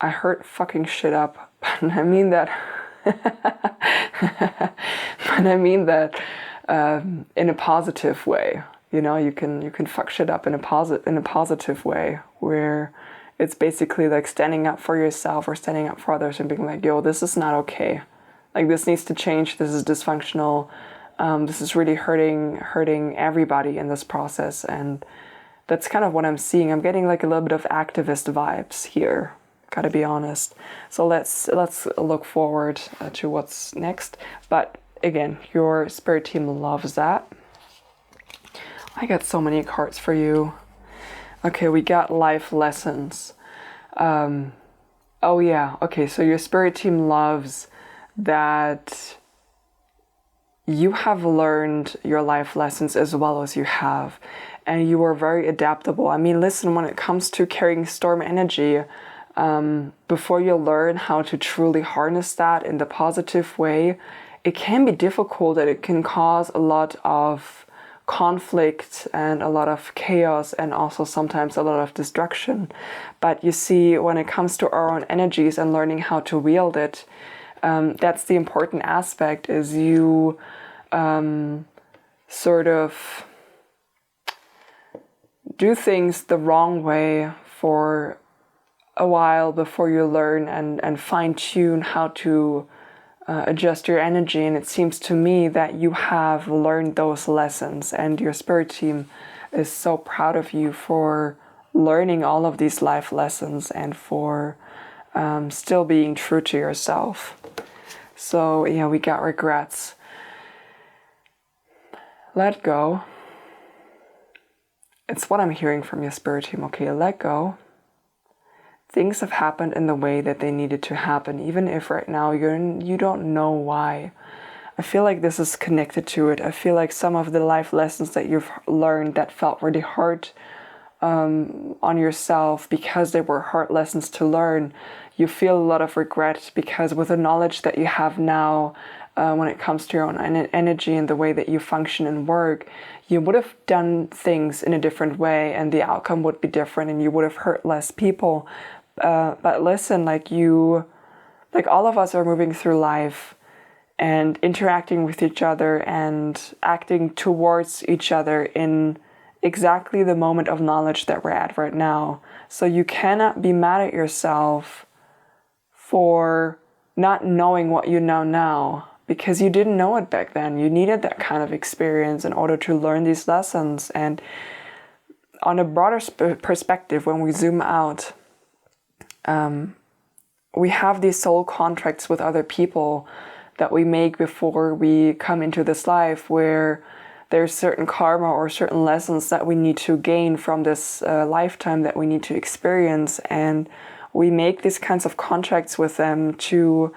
A: I heard fucking shit up, but I mean that in a positive way. You know, you can fuck shit up in a positive way, where it's basically like standing up for yourself or standing up for others and being like, yo, this is not okay. Like, this needs to change. This is dysfunctional. This is really hurting everybody in this process. And that's kind of what I'm seeing. I'm getting like a little bit of activist vibes here. Gotta be honest. So let's look forward to what's next. But again, your spirit team loves that. I got so many cards for you. Okay, we got life lessons. Oh yeah, okay, so your spirit team loves that you have learned your life lessons as well as you have, and you are very adaptable. I mean, listen, when it comes to carrying storm energy, before you learn how to truly harness that in the positive way, it can be difficult, and it can cause a lot of conflict and a lot of chaos, and also sometimes a lot of destruction. But you see, when it comes to our own energies and learning how to wield it, that's the important aspect, is you sort of do things the wrong way for a while before you learn and fine-tune how to adjust your energy. And it seems to me that you have learned those lessons, and your spirit team is so proud of you for learning all of these life lessons and for still being true to yourself. So yeah, we got regrets. Let go. It's what I'm hearing from your spirit team. Okay, let go. Things have happened in the way that they needed to happen, even if right now you don't know why. I feel like this is connected to it. I feel like some of the life lessons that you've learned that felt really hard on yourself, because they were hard lessons to learn, you feel a lot of regret, because with the knowledge that you have now, when it comes to your own energy and the way that you function and work, you would have done things in a different way, and the outcome would be different, and you would have hurt less people. But listen, like all of us are moving through life and interacting with each other and acting towards each other in exactly the moment of knowledge that we're at right now. So you cannot be mad at yourself for not knowing what you know now, because you didn't know it back then. You needed that kind of experience in order to learn these lessons. And on a broader perspective, when we zoom out, we have these soul contracts with other people that we make before we come into this life, where there's certain karma or certain lessons that we need to gain from this lifetime that we need to experience. And we make these kinds of contracts with them to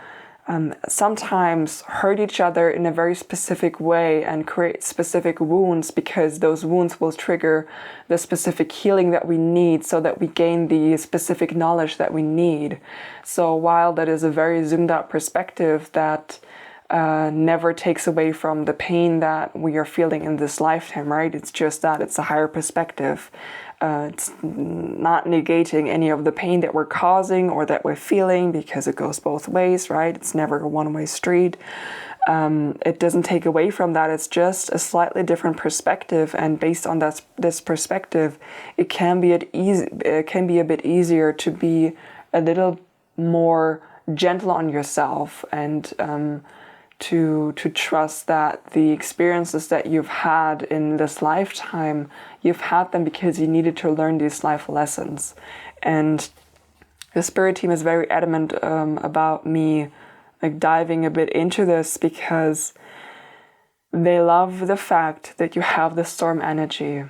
A: sometimes hurt each other in a very specific way and create specific wounds, because those wounds will trigger the specific healing that we need so that we gain the specific knowledge that we need. So while that is a very zoomed out perspective that never takes away from the pain that we are feeling in this lifetime, right? It's just that it's a higher perspective. It's not negating any of the pain that we're causing or that we're feeling, because it goes both ways, right? It's never a one-way street. It doesn't take away from that. It's just a slightly different perspective, and based on this perspective, it can be a bit easier to be a little more gentle on yourself, and to trust that the experiences that you've had in this lifetime, you've had them because you needed to learn these life lessons. And the spirit team is very adamant about me like diving a bit into this, because they love the fact that you have the storm energy.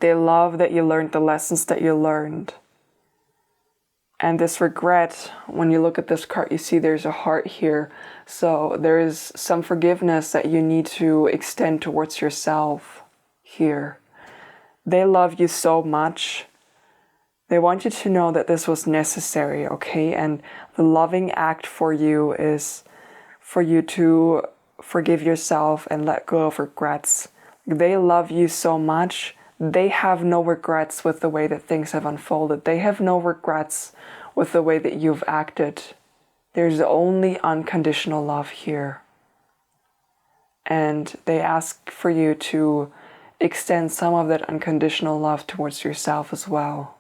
A: They love that you learned the lessons that you learned. And this regret, when you look at this card, you see there's a heart here. So there is some forgiveness that you need to extend towards yourself here. They love you so much. They want you to know that this was necessary, okay? And the loving act for you is for you to forgive yourself and let go of regrets. They love you so much. They have no regrets with the way that things have unfolded. They have no regrets with the way that you've acted. There's only unconditional love here. And they ask for you to extend some of that unconditional love towards yourself as well.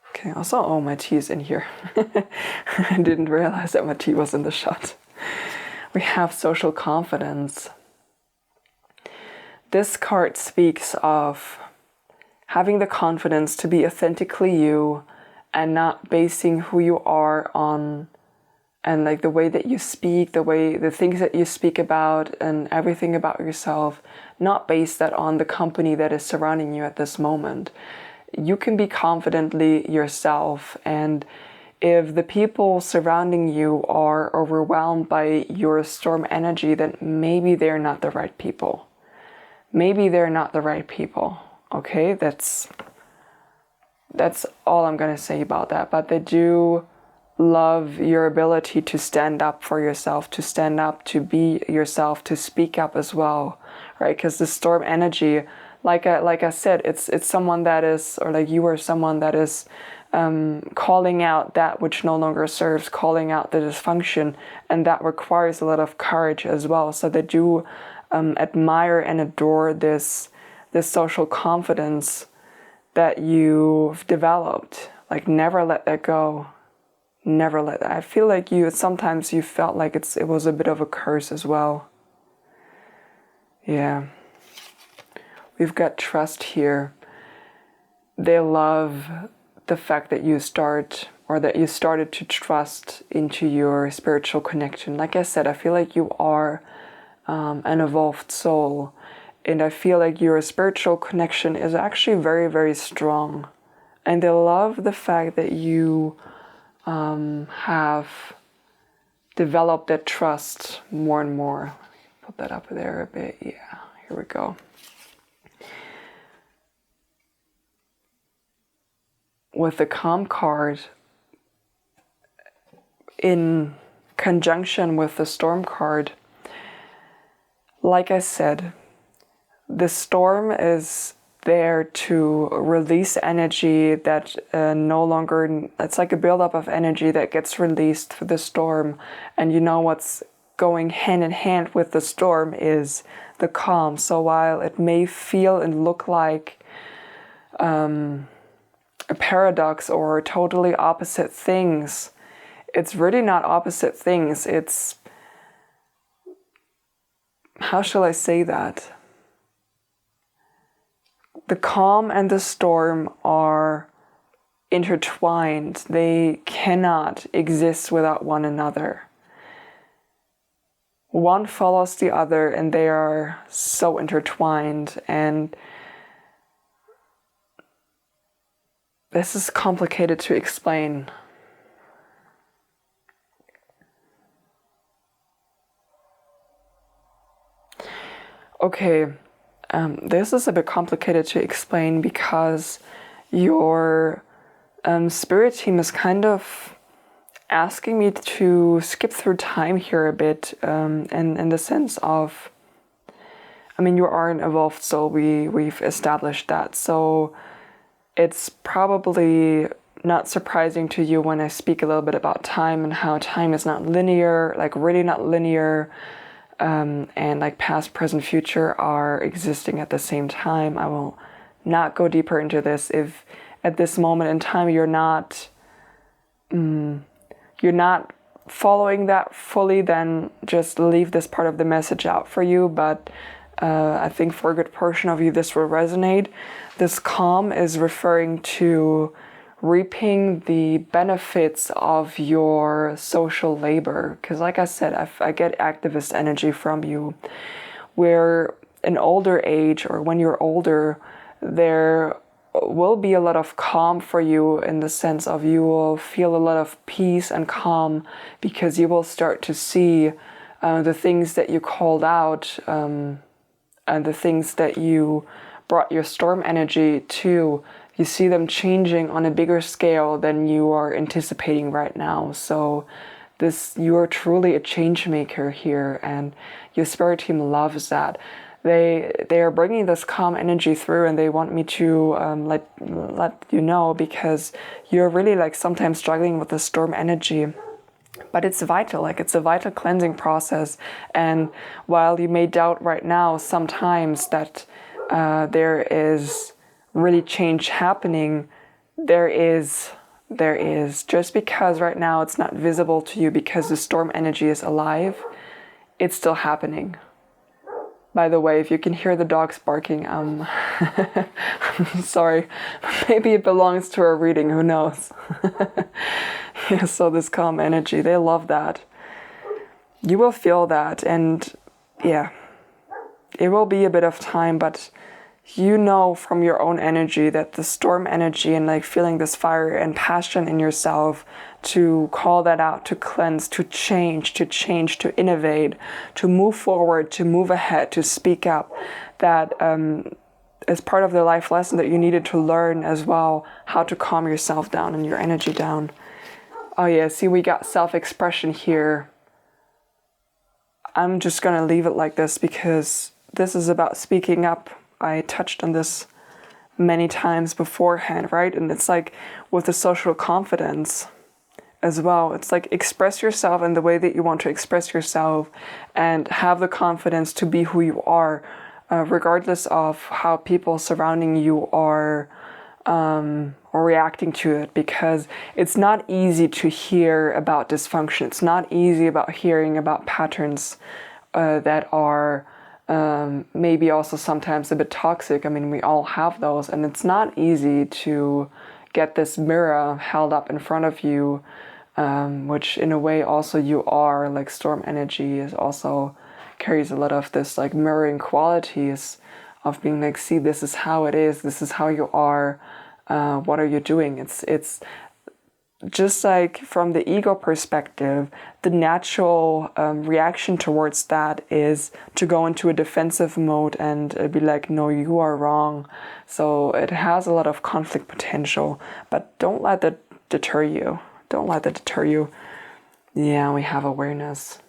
A: Okay, also, oh, my tea is in here. I didn't realize that my tea was in the shot. We have social confidence. This card speaks of having the confidence to be authentically you and not basing who you are on, and like the way that you speak, the things that you speak about and everything about yourself, not base that on the company that is surrounding you at this moment. You can be confidently yourself, and if the people surrounding you are overwhelmed by your storm energy, then maybe they're not the right people. Maybe they're not the right people. Okay, that's all I'm gonna say about that. But they do love your ability to stand up for yourself, to stand up, to be yourself, to speak up as well, right? Because the storm energy, like I said, it's someone that is, or like you are someone that is calling out that which no longer serves, calling out the dysfunction, and that requires a lot of courage as well. So they do admire and adore this social confidence that you've developed. Like, never let that go. Never let that. I feel like sometimes you felt like it was a bit of a curse as well. Yeah. We've got trust here. They love the fact that you started to trust into your spiritual connection. Like I said, I feel like you are an evolved soul. And I feel like your spiritual connection is actually very, very strong. And they love the fact that you have developed that trust more and more. Put that up there a bit. Yeah, here we go. With the calm card, in conjunction with the storm card, like I said, the storm is there to release energy that no longer, it's like a buildup of energy that gets released for the storm. And you know what's going hand in hand with the storm is the calm. So while it may feel and look like a paradox or totally opposite things, it's really not opposite things. It's, how shall I say that? The calm and the storm are intertwined. They cannot exist without one another. One follows the other, and they are so intertwined. And this is complicated to explain. Okay, this is a bit complicated to explain because your spirit team is kind of asking me to skip through time here a bit, and in the sense of, I mean, you are an evolved soul, we've established that, so it's probably not surprising to you when I speak a little bit about time and how time is not linear, like really not linear, and like past, present, future are existing at the same time. I will not go deeper into this. If at this moment in time you're not following that fully, then just leave this part of the message out for you. But I think for a good portion of you this will resonate. This calm is referring to reaping the benefits of your social labor. Because like I said, I get activist energy from you. Where in older age, or when you're older, there will be a lot of calm for you, in the sense of you will feel a lot of peace and calm, because you will start to see the things that you called out, and the things that you brought your storm energy to. You see them changing on a bigger scale than you are anticipating right now. So you are truly a change maker here, and your spirit team loves that. They are bringing this calm energy through, and they want me to let you know, because you're really like sometimes struggling with the storm energy. But it's vital, like it's a vital cleansing process. And while you may doubt right now sometimes that there is really change happening, there is. Just because right now it's not visible to you because the storm energy is alive, it's still happening. By the way, if you can hear the dogs barking, I'm sorry. Maybe it belongs to a reading, who knows? Yeah, so this calm energy, they love that. You will feel that, and yeah, it will be a bit of time, but you know from your own energy that the storm energy and like feeling this fire and passion in yourself to call that out, to cleanse, to change, to innovate, to move forward, to move ahead, to speak up, that is part of the life lesson that you needed to learn as well, how to calm yourself down and your energy down. Oh yeah, see, we got self-expression here. I'm just gonna leave it like this because this is about speaking up. I touched on this many times beforehand, right? And it's like with the social confidence as well. It's like express yourself in the way that you want to express yourself and have the confidence to be who you are, regardless of how people surrounding you are reacting to it, because it's not easy to hear about dysfunction. It's not easy about hearing about patterns that are maybe also sometimes a bit toxic. I mean, we all have those, and it's not easy to get this mirror held up in front of you, which in a way also you are, like storm energy is also carries a lot of this like mirroring qualities of being like, see, this is how it is, this is how you are, what are you doing? It's just like from the ego perspective, the natural reaction towards that is to go into a defensive mode and be like, no, you are wrong. So it has a lot of conflict potential, but don't let that deter you. Don't let that deter you. Yeah, we have awareness.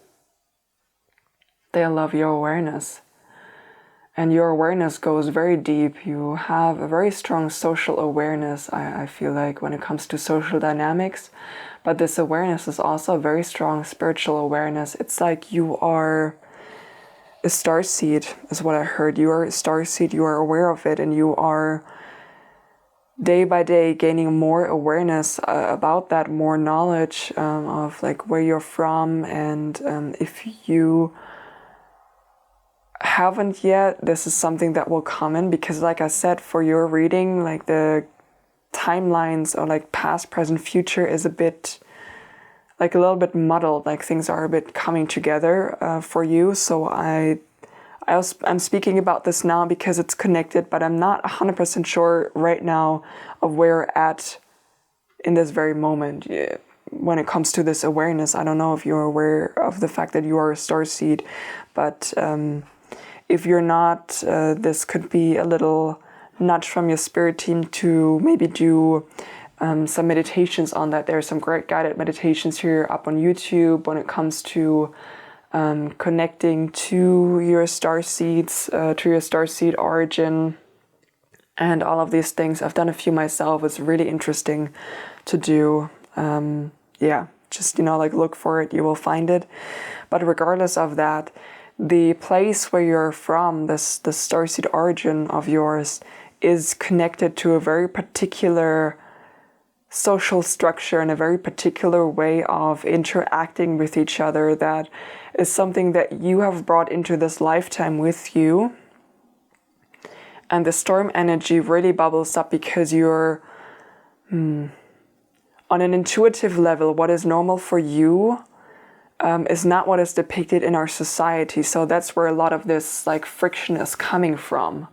A: They love your awareness. And your awareness goes very deep. You have a very strong social awareness, I feel like, when it comes to social dynamics. But this awareness is also a very strong spiritual awareness. It's like you are a starseed, is what I heard. You are a starseed, you are aware of it, and you are day by day gaining more awareness about that, more knowledge of like where you're from. And if you haven't yet, this is something that will come in, because like I said, for your reading, like the timelines or like past, present, future is a bit like a little bit muddled, like things are a bit coming together for you. So I'm speaking about this now because it's connected, but I'm not 100% sure right now of where you're at in this very moment. When it comes to this awareness, I don't know if you're aware of the fact that you are a starseed, but if you're not, this could be a little nudge from your spirit team to maybe do some meditations on that. There are some great guided meditations here up on YouTube when it comes to connecting to your star seeds, to your star seed origin, and all of these things. I've done a few myself. It's really interesting to do. Just, like look for it, you will find it. But regardless of that, the place where you're from, the starseed origin of yours, is connected to a very particular social structure and a very particular way of interacting with each other that is something that you have brought into this lifetime with you. And the storm energy really bubbles up because you're on an intuitive level, what is normal for you is not what is depicted in our society. So that's where a lot of this like friction is coming from.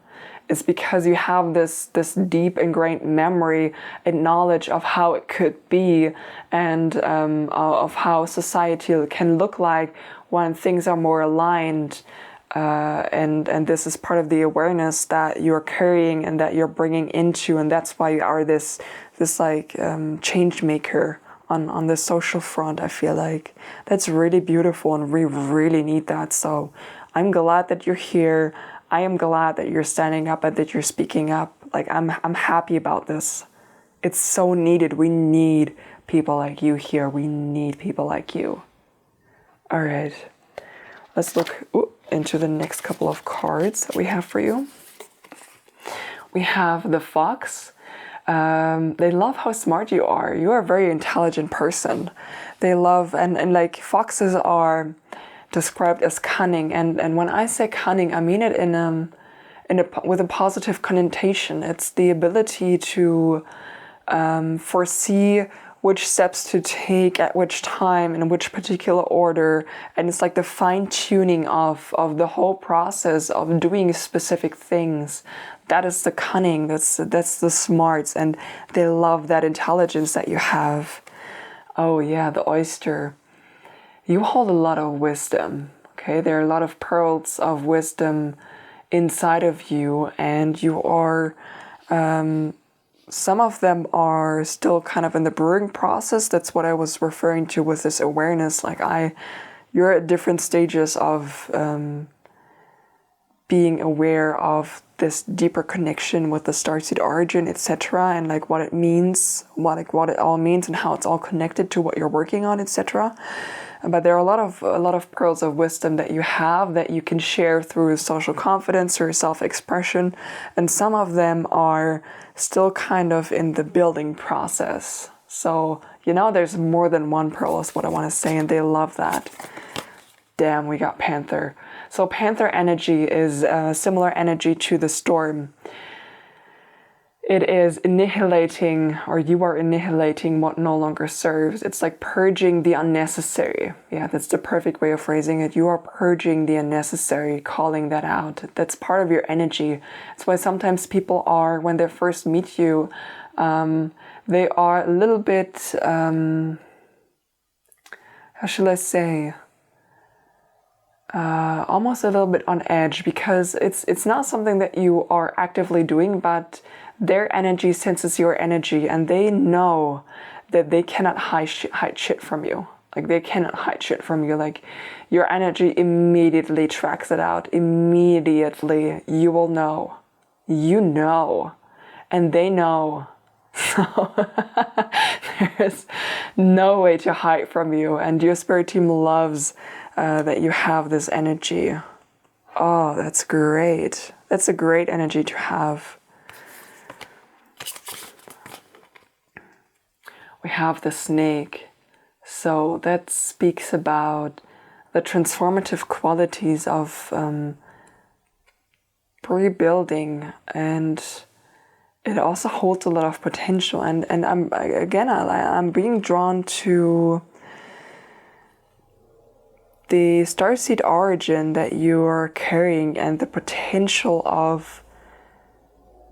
A: It's because you have this deep ingrained memory and knowledge of how it could be, and of how society can look like when things are more aligned. And this is part of the awareness that you're carrying and that you're bringing into, and that's why you are this change maker on the social front. I feel like that's really beautiful, and we really need that. So I'm glad that you're here. I am glad that you're standing up and that you're speaking up. Like I'm happy about this. It's so needed. We need people like you here. We need people like you. All right, let's look into the next couple of cards that we have for you. We have the Fox. They love how smart you are. You are a very intelligent person. They love, and like foxes are described as cunning. And when I say cunning, I mean it with a positive connotation. It's the ability to foresee which steps to take at which time in which particular order, and it's like the fine-tuning of the whole process of doing specific things. That is the cunning, that's the smarts, and they love that intelligence that you have. Oh yeah, the oyster. You hold a lot of wisdom, okay? There are a lot of pearls of wisdom inside of you, and you are some of them are still kind of in the brewing process. That's what I was referring to with this awareness. Like you're at different stages of being aware of this deeper connection with the starseed origin, etc., and like what it means, what it all means, and how it's all connected to what you're working on, etc. But there are a lot of pearls of wisdom that you have that you can share through social confidence or self-expression, and some of them are still kind of in the building process. So, there's more than one pearl is what I want to say, and they love that. Damn, we got Panther. So Panther energy is a similar energy to the storm. It is annihilating, or you are annihilating what no longer serves. It's like purging the unnecessary. Yeah, that's the perfect way of phrasing it. You are purging the unnecessary, calling that out. That's part of your energy. That's why sometimes people are, when they first meet you, they are a little bit, how shall I say, almost a little bit on edge, because it's not something that you are actively doing, but their energy senses your energy, and they know that they cannot hide shit from you. Like they cannot hide shit from you. Like your energy immediately tracks it out. Immediately you will know. You know. And they know. So there's no way to hide from you. And your spirit team loves that you have this energy. Oh, that's great. That's a great energy to have. We have the snake. So that speaks about the transformative qualities of rebuilding, and it also holds a lot of potential. And I'm being drawn to the starseed origin that you are carrying and the potential of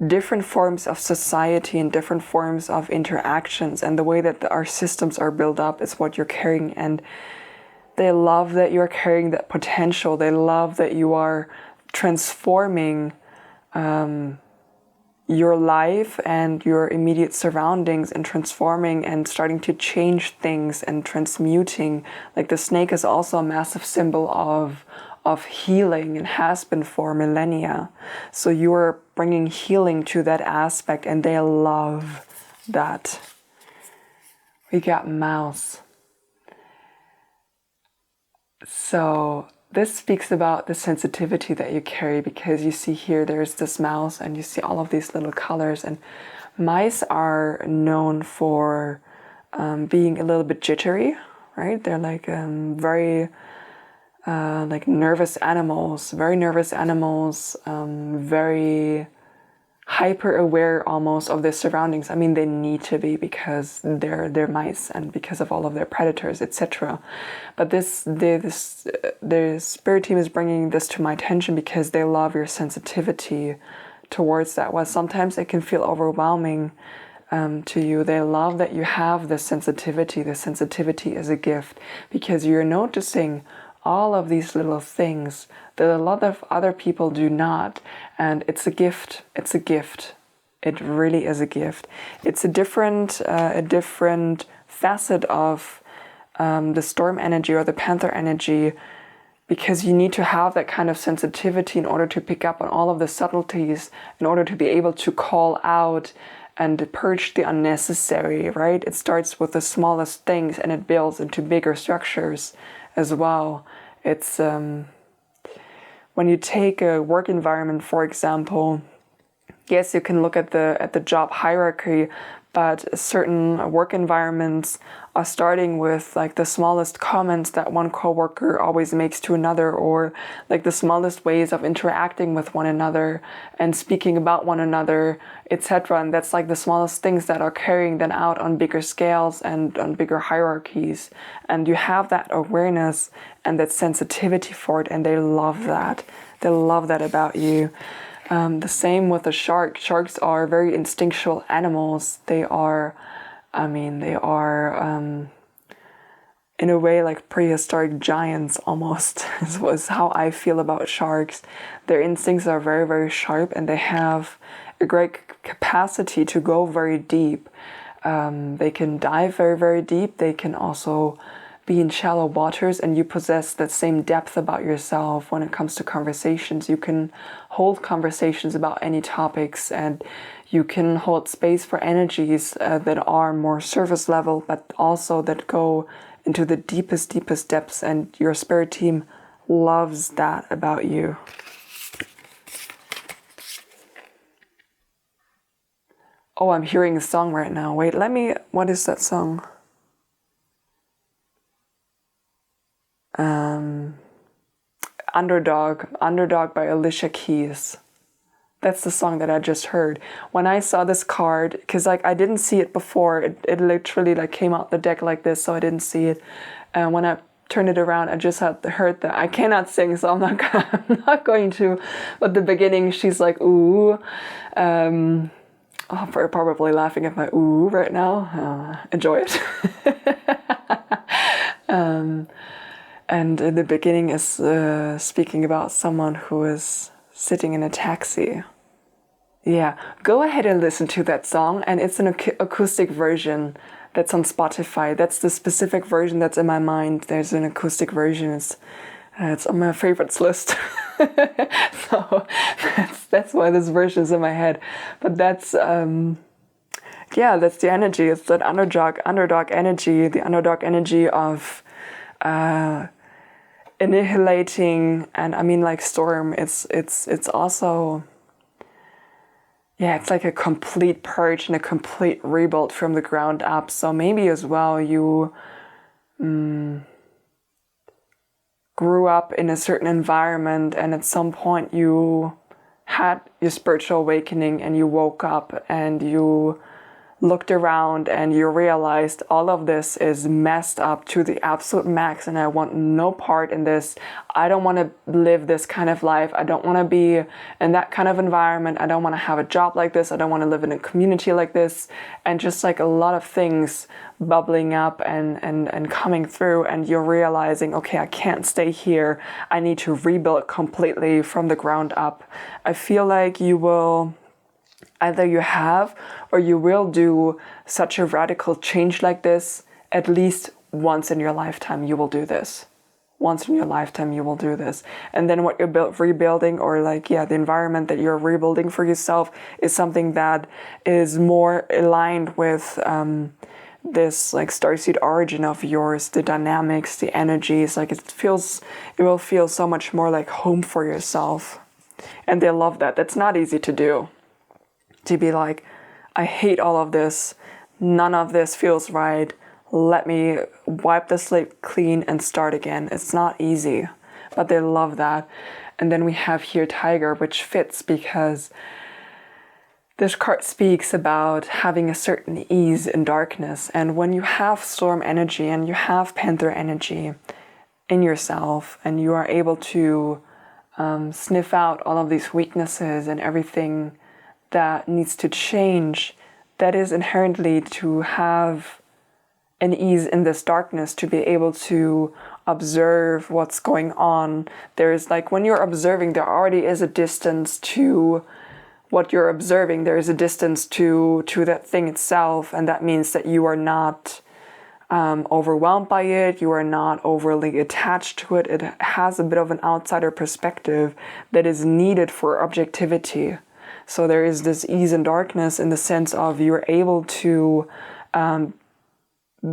A: different forms of society and different forms of interactions, and the way that our systems are built up is what you're carrying. And they love that you're carrying that potential. They love that you are transforming your life and your immediate surroundings, and transforming and starting to change things and transmuting. Like the snake is also a massive symbol of healing and has been for millennia. So you are bringing healing to that aspect, and they love that. We got mouse. So this speaks about the sensitivity that you carry, because you see here there's this mouse and you see all of these little colors, and mice are known for being a little bit jittery, right? They're like very like nervous animals, very hyper aware almost of their surroundings. I mean, they need to be, because they're mice and because of all of their predators, etc. But the spirit team is bringing this to my attention because they love your sensitivity towards that. While sometimes it can feel overwhelming to you, they love that you have this sensitivity. The sensitivity is a gift, because you're noticing all of these little things that a lot of other people do not. And it's a gift. It's a gift. It really is a gift. It's a different facet of the storm energy or the panther energy, because you need to have that kind of sensitivity in order to pick up on all of the subtleties, in order to be able to call out and purge the unnecessary, right? It starts with the smallest things and it builds into bigger structures as well. It's when you take a work environment, for example, yes, you can look at the job hierarchy, but certain work environments are starting with like the smallest comments that one coworker always makes to another, or like the smallest ways of interacting with one another and speaking about one another, etc. And that's like the smallest things that are carrying them out on bigger scales and on bigger hierarchies. And you have that awareness and that sensitivity for it, and they love that. They love that about you. The same with the shark. Sharks are very instinctual animals. They are in a way like prehistoric giants almost, is how I feel about sharks. Their instincts are very, very sharp, and they have a great capacity to go very deep. They can dive very, very deep. They can also be in shallow waters, and you possess that same depth about yourself when it comes to conversations. You can hold conversations about any topics, and you can hold space for energies that are more surface level, but also that go into the deepest depths, and your spirit team loves that about you. Oh, I'm hearing a song right now. Wait, what is that song? Underdog by Alicia Keys. That's the song that I just heard. When I saw this card, because like I didn't see it before, it literally like came out the deck like this, so I didn't see it. And when I turned it around, I just heard that. I cannot sing, so I'm not going to. But the beginning, she's like, ooh. Probably laughing at my ooh right now. Enjoy it. And the beginning is speaking about someone who is sitting in a taxi. Yeah, go ahead and listen to that song. And it's an acoustic version That's on Spotify. That's the specific version that's in my mind. There's an acoustic version. It's on my favorites list. So that's why this version is in my head. But that's that's the energy. It's that underdog energy, the underdog energy of annihilating. And I mean, like Storm, it's also, it's like a complete purge and a complete rebuild from the ground up. So maybe as well you grew up in a certain environment, and at some point you had your spiritual awakening and you woke up and you looked around and you realized all of this is messed up to the absolute max, and I want no part in this. I don't want to live this kind of life. I don't want to be in that kind of environment. I don't want to have a job like this. I don't want to live in a community like this. And just like a lot of things bubbling up and coming through, and you're realizing, okay, I can't stay here. I need to rebuild completely from the ground up. I feel like you will, either you have or you will do such a radical change like this. At least once in your lifetime you will do this. Once in your lifetime you will do this. And then what you're rebuilding, or the environment that you're rebuilding for yourself, is something that is more aligned with this like starseed origin of yours, the dynamics, the energies. Like it will feel so much more like home for yourself. And they love that. That's not easy to do. To be like, I hate all of this. None of this feels right. Let me wipe the slate clean and start again. It's not easy, but they love that. And then we have here Tiger, which fits because this card speaks about having a certain ease in darkness. And when you have Storm energy and you have Panther energy in yourself, and you are able to sniff out all of these weaknesses and everything that needs to change, that is inherently to have an ease in this darkness, to be able to observe what's going on. There's like, when you're observing, there already is a distance to what you're observing. There is a distance to that thing itself, and that means that you are not overwhelmed by it. You are not overly attached to it. It has a bit of an outsider perspective that is needed for objectivity. So there is this ease in darkness in the sense of you're able to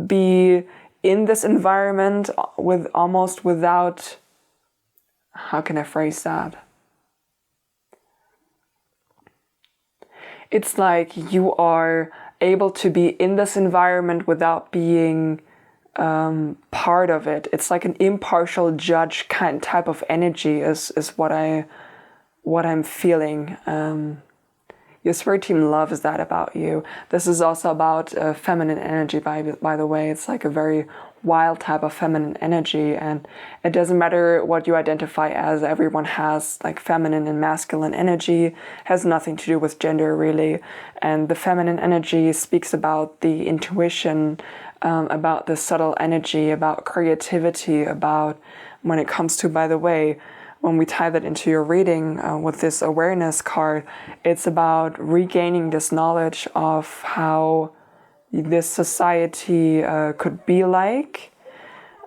A: be in this environment with almost without, how can I phrase that? It's like you are able to be in this environment without being part of it. It's like an impartial judge type of energy is what I'm feeling. Your spirit team loves that about you. This is also about feminine energy, by the way. It's like a very wild type of feminine energy, and it doesn't matter what you identify as. Everyone has like feminine and masculine energy. Has nothing to do with gender, really. And the feminine energy speaks about the intuition, about the subtle energy, about creativity, about, when it comes to, by the way, when we tie that into your reading with this awareness card, it's about regaining this knowledge of how this society could be like,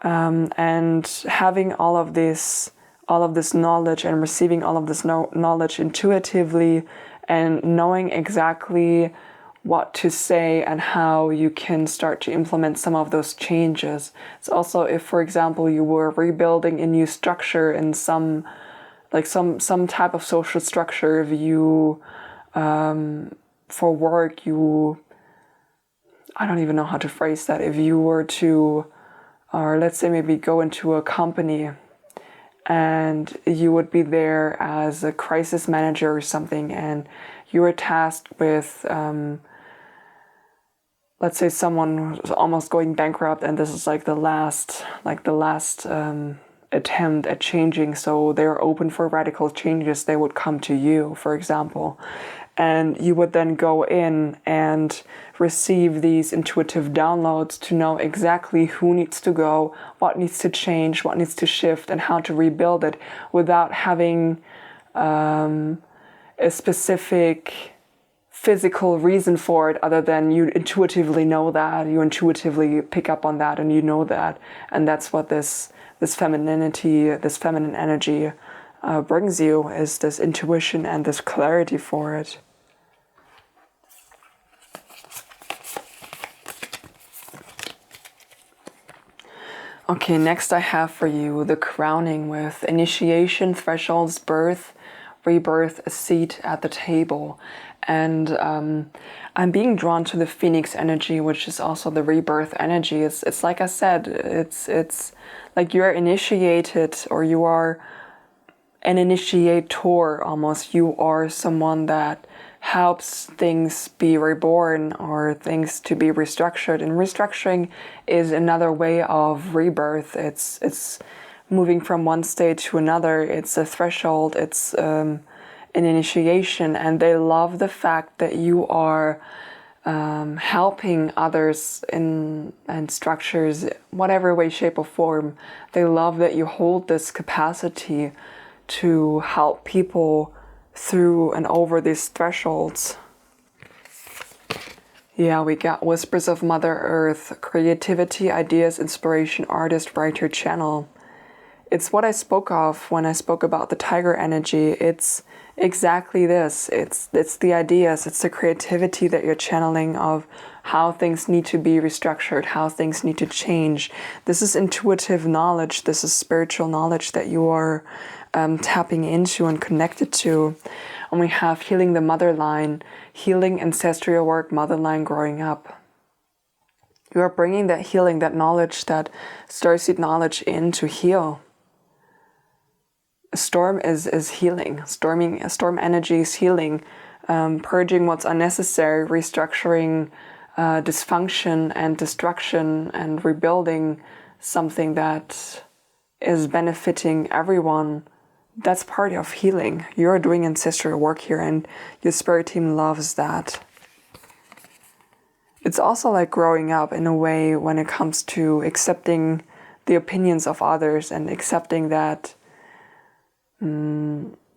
A: and having all of this knowledge and receiving all of this knowledge intuitively, and knowing exactly what to say and how you can start to implement some of those changes. It's also, if for example you were rebuilding a new structure in some type of social structure, if you for work, I don't even know how to phrase that, if you were to, or let's say maybe go into a company and you would be there as a crisis manager or something, and you were tasked with let's say someone was almost going bankrupt, and this is like the last attempt at changing, so they're open for radical changes. They would come to you, for example, and you would then go in and receive these intuitive downloads to know exactly who needs to go, what needs to change, what needs to shift, and how to rebuild it without having a specific physical reason for it other than you intuitively know that, you intuitively pick up on that, and you know that. And that's what this femininity, this feminine energy brings you, is this intuition and this clarity for it. Okay, next I have for you the crowning with initiation, thresholds, birth, rebirth, a seat at the table. And I'm being drawn to the phoenix energy, which is also the rebirth energy. It's like I said, it's like you're initiated, or you are an initiator almost. You are someone that helps things be reborn or things to be restructured. And restructuring is another way of rebirth. It's moving from one state to another. It's a threshold. It's an initiation. And they love the fact that you are helping others in structures, whatever way, shape, or form. They love that you hold this capacity to help people through and over these thresholds. Yeah, we got whispers of Mother Earth, creativity, ideas, inspiration, artist, writer, channel. It's what I spoke of when I spoke about the tiger energy. It's exactly this. It's the ideas, it's the creativity that you're channeling of how things need to be restructured, how things need to change. This is intuitive knowledge. This is spiritual knowledge that you are tapping into and connected to. And we have healing the mother line, healing ancestral work, mother line growing up. You are bringing that healing, that knowledge, that starseed knowledge in to heal. A storm is healing. Storm energy is healing, purging what's unnecessary, restructuring dysfunction and destruction, and rebuilding something that is benefiting everyone. That's part of healing. You're doing ancestral work here, and your spirit team loves that. It's also like growing up in a way when it comes to accepting the opinions of others and accepting that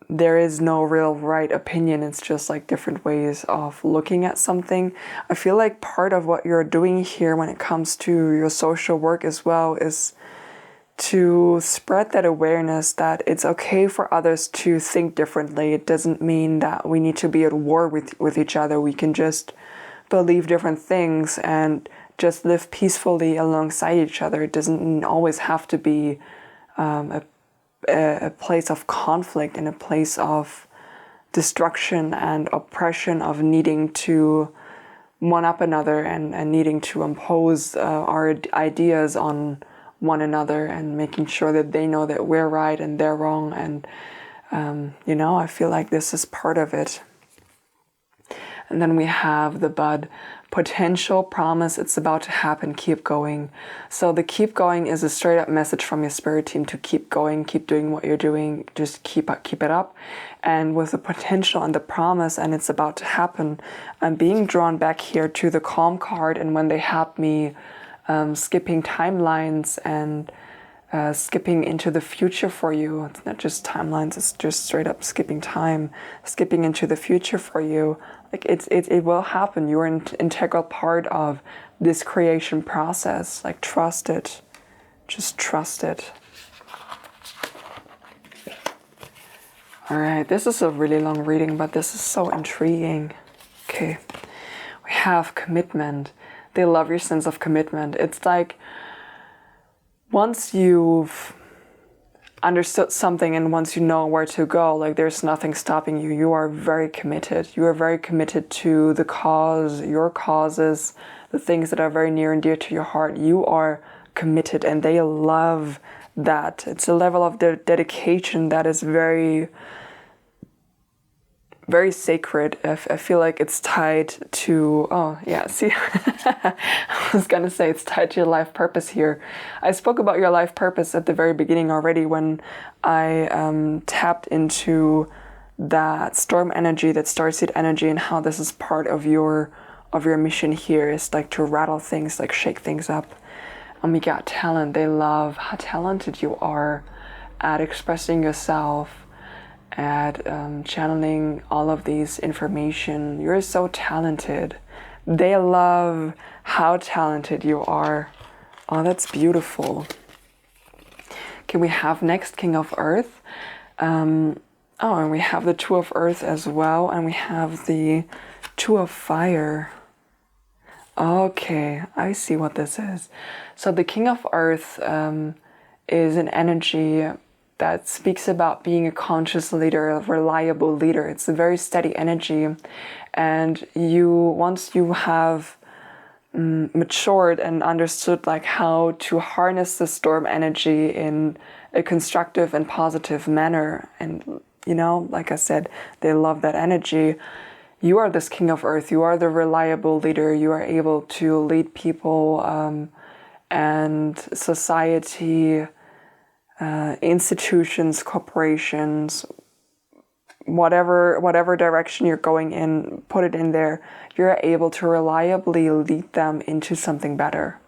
A: there is no real right opinion. It's just like different ways of looking at something. I feel like part of what you're doing here when it comes to your social work as well is to spread that awareness that it's okay for others to think differently. It doesn't mean that we need to be at war with each other. We can just believe different things and just live peacefully alongside each other. It doesn't always have to be a place of conflict and a place of destruction and oppression, of needing to one up another and needing to impose our ideas on one another and making sure that they know that we're right and they're wrong. And, I feel like this is part of it. And then we have the bud, potential, promise, it's about to happen, keep going. So the keep going is a straight up message from your spirit team to keep going, keep doing what you're doing, just keep it up. And with the potential and the promise and it's about to happen, I'm being drawn back here to the calm card. And when they have me skipping timelines and skipping into the future for you. It's not just timelines, it's just straight up skipping time, skipping into the future for you. Like it will happen. You're an integral part of this creation process. Like trust it. Just trust it. All right, this is a really long reading, but this is so intriguing. Okay, we have commitment. They love your sense of commitment. It's like once you've understood something and once you know where to go, like there's nothing stopping you. You are very committed. You are very committed to the cause, your causes, the things that are very near and dear to your heart. You are committed and they love that. It's a level of dedication that is very, very sacred. I feel like it's tied to, I was gonna say it's tied to your life purpose here. I spoke about your life purpose at the very beginning already when I tapped into that storm energy, that starseed energy, and how this is part of your mission here, is like to rattle things, like shake things up. And we got talent. They love how talented you are at expressing yourself at channeling all of these information. You're so talented. They love how talented you are. Oh, that's beautiful. Okay, we have next King of Earth. And we have the Two of Earth as well, and we have the Two of Fire. Okay, I see what this is. So the King of Earth is an energy that speaks about being a conscious leader, a reliable leader. It's a very steady energy, and once you have matured and understood like how to harness the storm energy in a constructive and positive manner, and like I said, they love that energy. You are this King of Earth. You are the reliable leader. You are able to lead people and society, institutions, corporations, whatever direction you're going in, put it in there. You're able to reliably lead them into something better.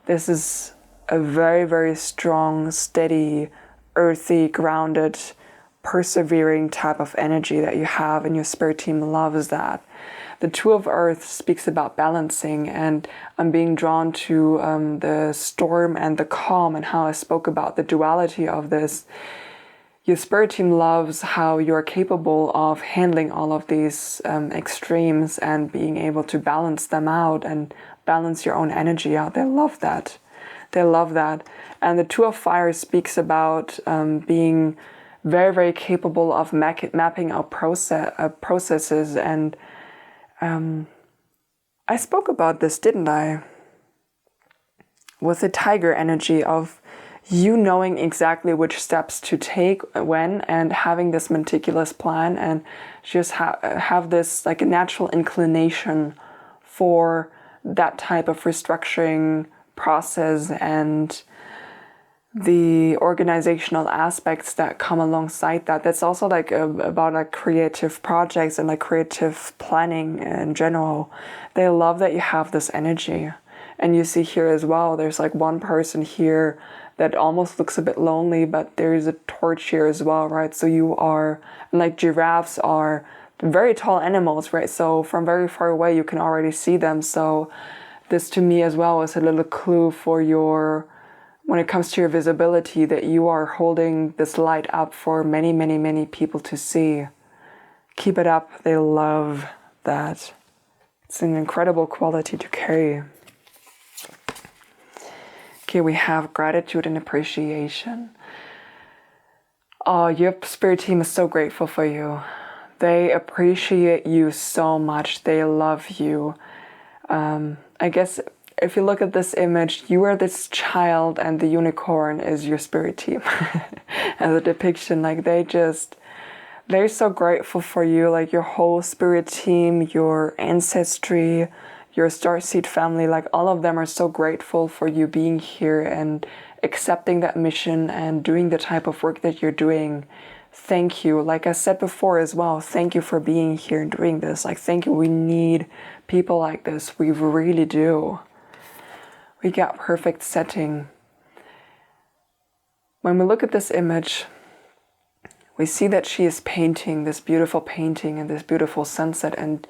A: This is a very, very strong, steady, earthy, grounded, persevering type of energy that you have, and your spirit team loves that. The Two of Earth speaks about balancing, and I'm being drawn to the storm and the calm, and how I spoke about the duality of this. Your spirit team loves how you're capable of handling all of these extremes and being able to balance them out and balance your own energy out. They love that. They love that. And the Two of Fire speaks about being very, very capable of mapping out processes. And I spoke about this, didn't I? With the tiger energy of you knowing exactly which steps to take when, and having this meticulous plan, and just have this like a natural inclination for that type of restructuring process and the organizational aspects that come alongside that. That's also like about like creative projects and like creative planning in general. They love that you have this energy. And you see here as well, there's like one person here that almost looks a bit lonely, but there's a torch here as well, right? So you are, like giraffes are very tall animals, right? So from very far away, you can already see them. So this to me as well is a little clue for when it comes to your visibility, that you are holding this light up for many, many, many people to see. Keep it up. They love that. It's an incredible quality to carry. Okay, we have gratitude and appreciation. Oh, your spirit team is so grateful for you. They appreciate you so much. They love you. I guess if you look at this image, you are this child and the unicorn is your spirit team. As a depiction, like they're so grateful for you, like your whole spirit team, your ancestry, your starseed family, like all of them are so grateful for you being here and accepting that mission and doing the type of work that you're doing. Thank you. Like I said before as well, thank you for being here and doing this. Like, thank you. We need people like this. We really do. We got perfect setting. When we look at this image, we see that she is painting this beautiful painting and this beautiful sunset, and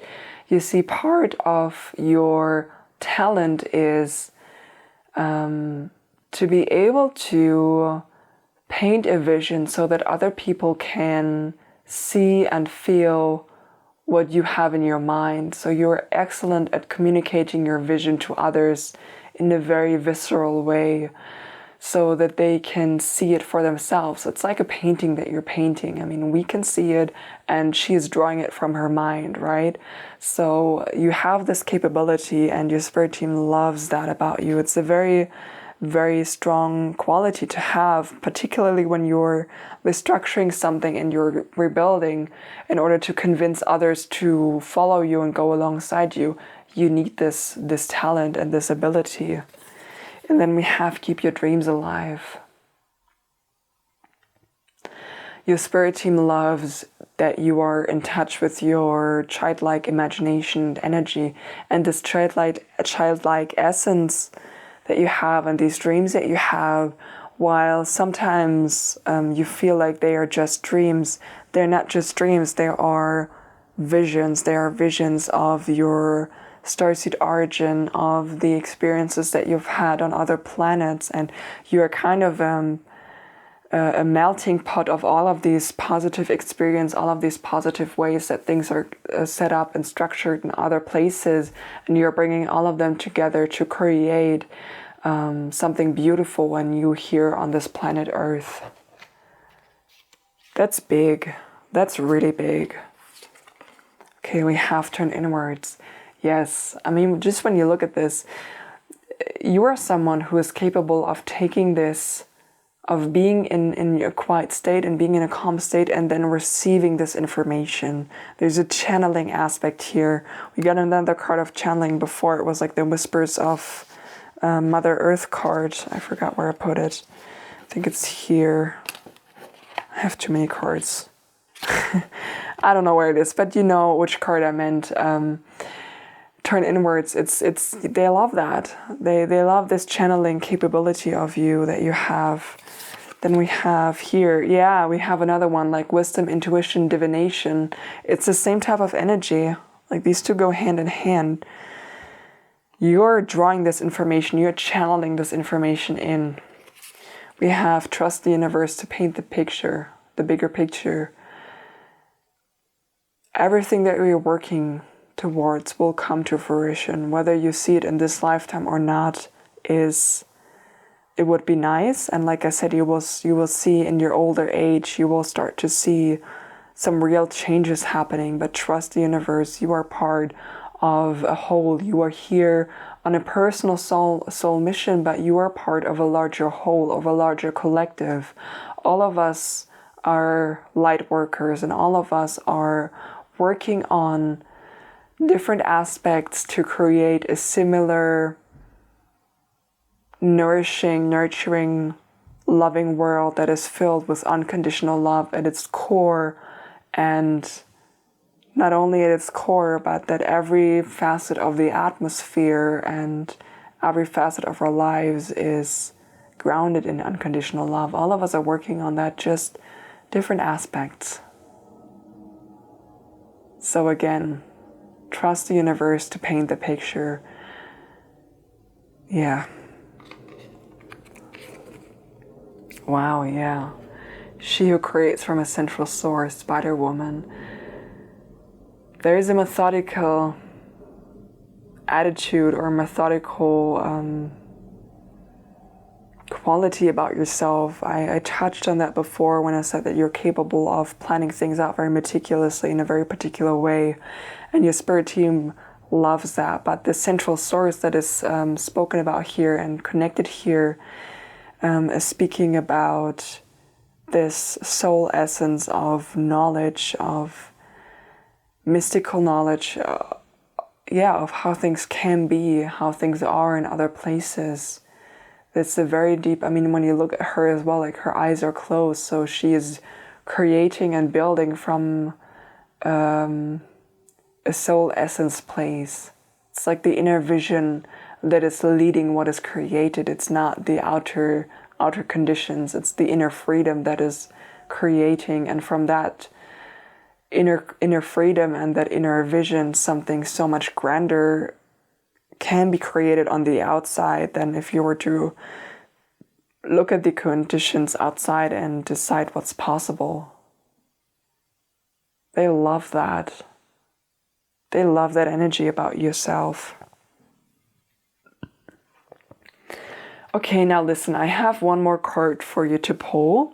A: you see part of your talent is to be able to paint a vision so that other people can see and feel what you have in your mind. So you're excellent at communicating your vision to others in a very visceral way so that they can see it for themselves. It's like a painting that you're painting. I mean, we can see it and she's drawing it from her mind, right? So you have this capability and your spirit team loves that about you. It's a very, very strong quality to have, particularly when you're restructuring something and you're rebuilding in order to convince others to follow you and go alongside you. You need this talent and this ability. And then we have keep your dreams alive. Your spirit team loves that you are in touch with your childlike imagination and energy, and this childlike essence that you have and these dreams that you have while sometimes you feel like they are just dreams. They're not just dreams, they are visions. They are visions of your starseed origin, of the experiences that you've had on other planets, and you're kind of a melting pot of all of these positive experience, all of these positive ways that things are set up and structured in other places, and you're bringing all of them together to create something beautiful when you here on this planet Earth. That's big. That's really big. Okay, we have turned inwards. Yes, I mean, just when you look at this, you are someone who is capable of taking this, of being in a quiet state and being in a calm state and then receiving this information. There's a channeling aspect here. We got another card of channeling before. It was like the Whispers of Mother Earth card. I forgot where I put it. I think it's here. I have too many cards. I don't know where it is, but you know which card I meant. Turn inwards. It's they love that. They love this channeling capability of you that you have. Then we have here, yeah, we have another one like wisdom, intuition, divination. It's the same type of energy. Like these two go hand in hand. You're drawing this information, you're channeling this information in. We have trust the universe to paint the picture, the bigger picture. Everything that we're working towards will come to fruition. Whether you see it in this lifetime or not, it would be nice. And like I said, you will see in your older age, you will start to see some real changes happening. But trust the universe. You are part of a whole. You are here on a personal soul mission, but you are part of a larger whole, of a larger collective. All of us are light workers, and all of us are working on different aspects to create a similar nourishing, nurturing, loving world that is filled with unconditional love at its core. And not only at its core, but that every facet of the atmosphere and every facet of our lives is grounded in unconditional love. All of us are working on that, just different aspects. So again, trust the universe to paint the picture. Yeah. Wow, yeah. She who creates from a central source, Spider Woman. There is a methodical attitude or methodical quality about yourself. I touched on that before when I said that you're capable of planning things out very meticulously in a very particular way, and your spirit team loves that. But the central source that is spoken about here and connected here is speaking about this soul essence of knowledge, of mystical knowledge, of how things can be, how things are in other places. It's a very deep, I mean, when you look at her as well, like her eyes are closed, so she is creating and building from a soul essence place. It's like the inner vision that is leading what is created. It's not the outer conditions, it's the inner freedom that is creating, and from that inner freedom and that inner vision, something so much grander can be created on the outside than if you were to look at the conditions outside and decide what's possible. They love that. They love that energy about yourself. Okay, now listen, I have one more card for you to pull,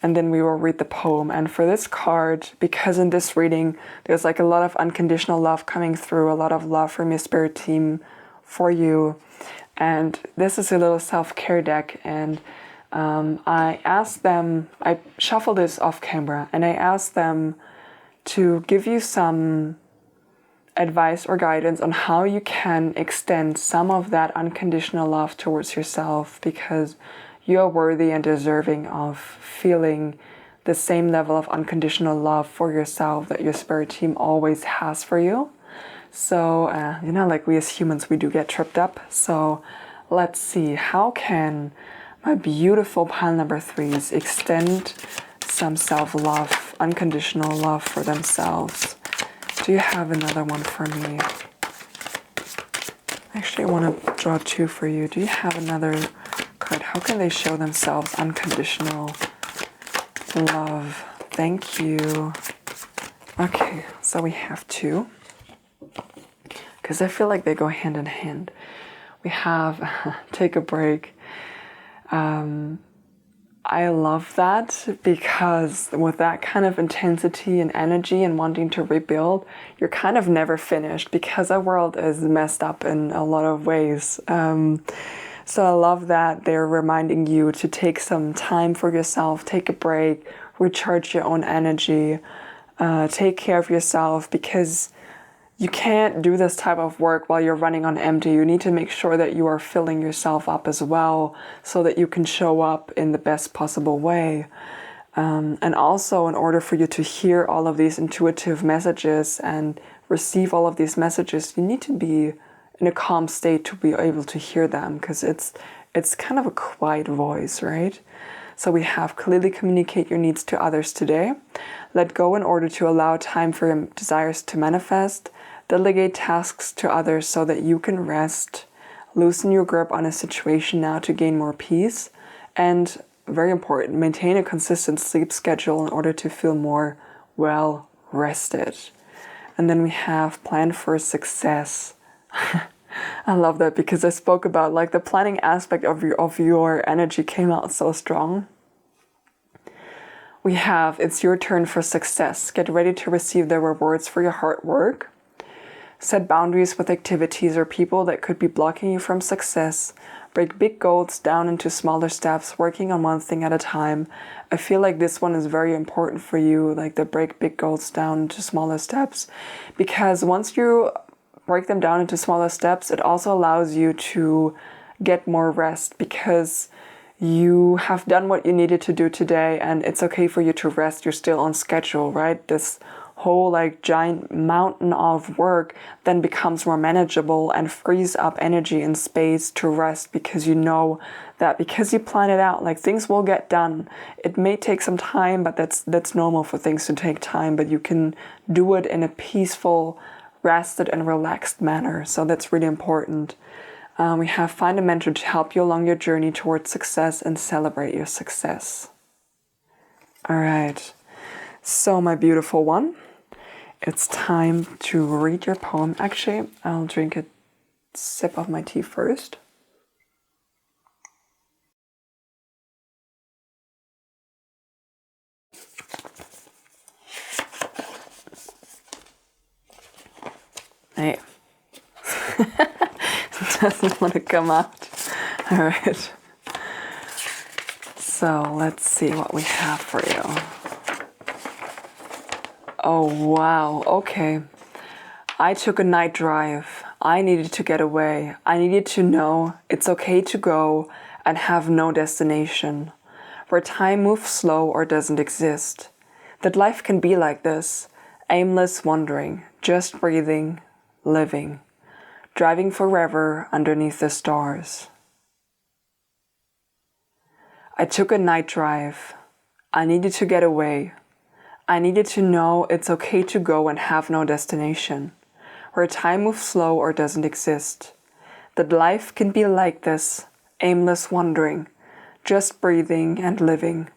A: and then we will read the poem. And for this card, because in this reading, there's like a lot of unconditional love coming through, a lot of love from your spirit team for you. And this is a little self-care deck. And I shuffled this off camera, and I asked them to give you some advice or guidance on how you can extend some of that unconditional love towards yourself, because you are worthy and deserving of feeling the same level of unconditional love for yourself that your spirit team always has for you. So, like we as humans, we do get tripped up. So let's see, how can My beautiful pile number 3 is extend some self-love, unconditional love for themselves. Do you have another one for me? Actually, I want to draw 2 for you. Do you have another card? How can they show themselves unconditional love? Thank you. Okay, so we have 2. Because I feel like they go hand in hand. We have take a break. I love that because with that kind of intensity and energy and wanting to rebuild, you're kind of never finished because our world is messed up in a lot of ways. So I love that they're reminding you to take some time for yourself, take a break, recharge your own energy, take care of yourself, because you can't do this type of work while you're running on empty. You need to make sure that you are filling yourself up as well so that you can show up in the best possible way. And also, in order for you to hear all of these intuitive messages and receive all of these messages, you need to be in a calm state to be able to hear them, because it's kind of a quiet voice, right? So we have clearly communicate your needs to others today. Let go in order to allow time for your desires to manifest. Delegate tasks to others so that you can rest. Loosen your grip on a situation now to gain more peace. And very important, maintain a consistent sleep schedule in order to feel more well rested. And then we have plan for success. I love that because I spoke about like the planning aspect of your energy came out so strong. We have, it's your turn for success. Get ready to receive the rewards for your hard work. Set boundaries with activities or people that could be blocking you from success. Break big goals down into smaller steps, working on one thing at a time. I feel like this one is very important for you, like the break big goals down into smaller steps. Because once you break them down into smaller steps, it also allows you to get more rest, because you have done what you needed to do today and it's okay for you to rest. You're still on schedule, right? This whole like giant mountain of work then becomes more manageable and frees up energy and space to rest, because you know that because you plan it out, like things will get done. It may take some time, but that's normal for things to take time, but you can do it in a peaceful, rested and relaxed manner. So that's really important. We have find a mentor to help you along your journey towards success and celebrate your success. All right. So my beautiful one, it's time to read your poem. Actually, I'll drink a sip of my tea first. Hey. Doesn't want to come out. All right. So let's see what we have for you. Oh, wow. Okay. I took a night drive. I needed to get away. I needed to know it's okay to go and have no destination. Where time moves slow or doesn't exist. That life can be like this. Aimless wandering. Just breathing. Living. Driving forever underneath the stars. I took a night drive. I needed to get away. I needed to know it's okay to go and have no destination, where time moves slow or doesn't exist. That life can be like this, aimless wandering, just breathing and living,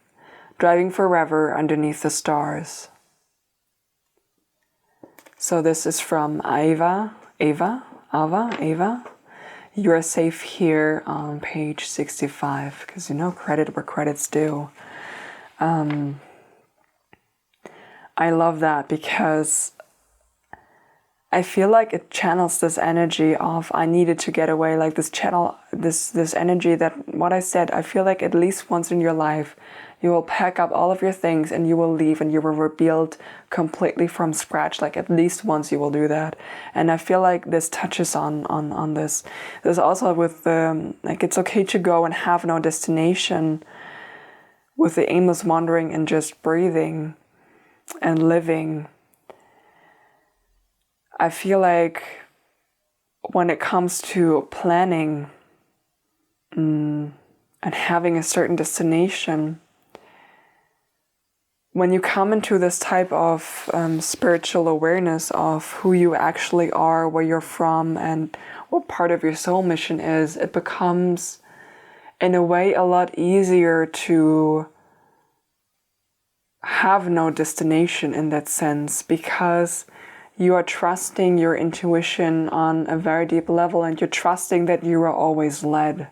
A: driving forever underneath the stars. So this is from Ava. You are safe here on page 65, because you know credit where credit's due. I love that because I feel like it channels this energy of I needed to get away, like this channel, this energy that what I said, I feel like at least once in your life you will pack up all of your things and you will leave and you will rebuild completely from scratch. Like at least once you will do that. And I feel like this touches on this. There's also with like it's okay to go and have no destination, with the aimless wandering and just breathing and living. I feel like when it comes to planning, and having a certain destination. When you come into this type of spiritual awareness of who you actually are, where you're from, and what part of your soul mission is, it becomes, in a way, a lot easier to have no destination in that sense, because you are trusting your intuition on a very deep level, and you're trusting that you are always led.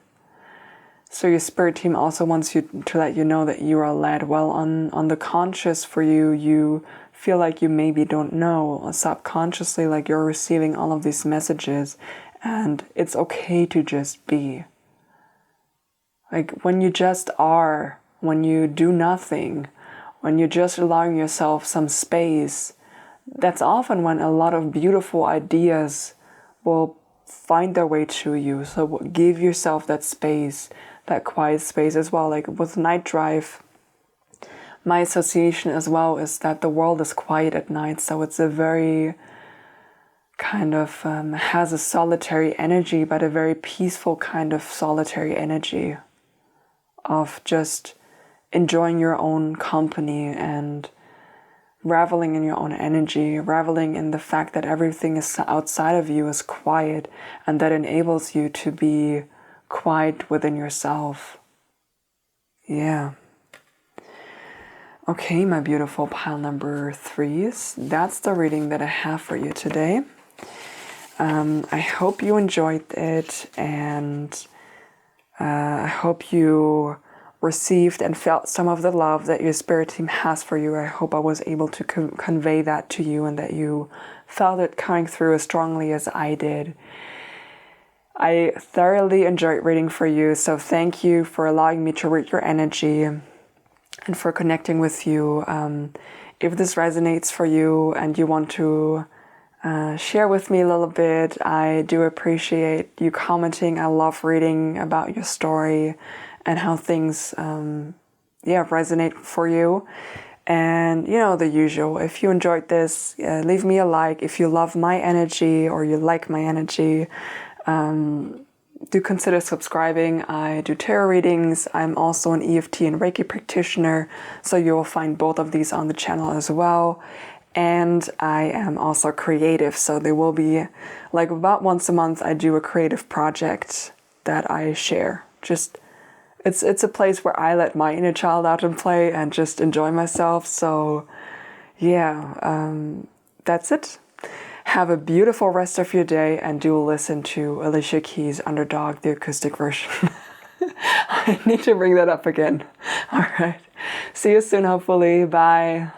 A: So your spirit team also wants you to let you know that you are led. Well, on the conscious for you, you feel like you maybe don't know. Subconsciously, like you're receiving all of these messages, and it's okay to just be. Like when you just are, when you do nothing, when you're just allowing yourself some space, that's often when a lot of beautiful ideas will find their way to you. So give yourself that space, that quiet space as well. Like with Night Drive, my association as well is that the world is quiet at night. So it's a very kind of has a solitary energy, but a very peaceful kind of solitary energy of just enjoying your own company and reveling in your own energy, reveling in the fact that everything is outside of you is quiet, and that enables you to be quiet within yourself. Yeah. Okay, my beautiful pile number 3s. That's the reading that I have for you today. I hope you enjoyed it, and I hope you received and felt some of the love that your spirit team has for you. I hope I was able to convey that to you, and that you felt it coming through as strongly as I did. I thoroughly enjoyed reading for you, so thank you for allowing me to read your energy and for connecting with you. If this resonates for you and you want to share with me a little bit, I do appreciate you commenting. I love reading about your story and how things resonate for you. And the usual, if you enjoyed this, leave me a like. If you love my energy or you like my energy, do consider subscribing. I do tarot readings. I'm also an EFT and Reiki practitioner, so you will find both of these on the channel as well. And I am also creative, so there will be, like, about once a month I do a creative project that I share. It's a place where I let my inner child out and play and just enjoy myself. So yeah, that's it. Have a beautiful rest of your day, and do listen to Alicia Keys' Underdog, the acoustic version. I need to bring that up again. All right. See you soon, hopefully. Bye.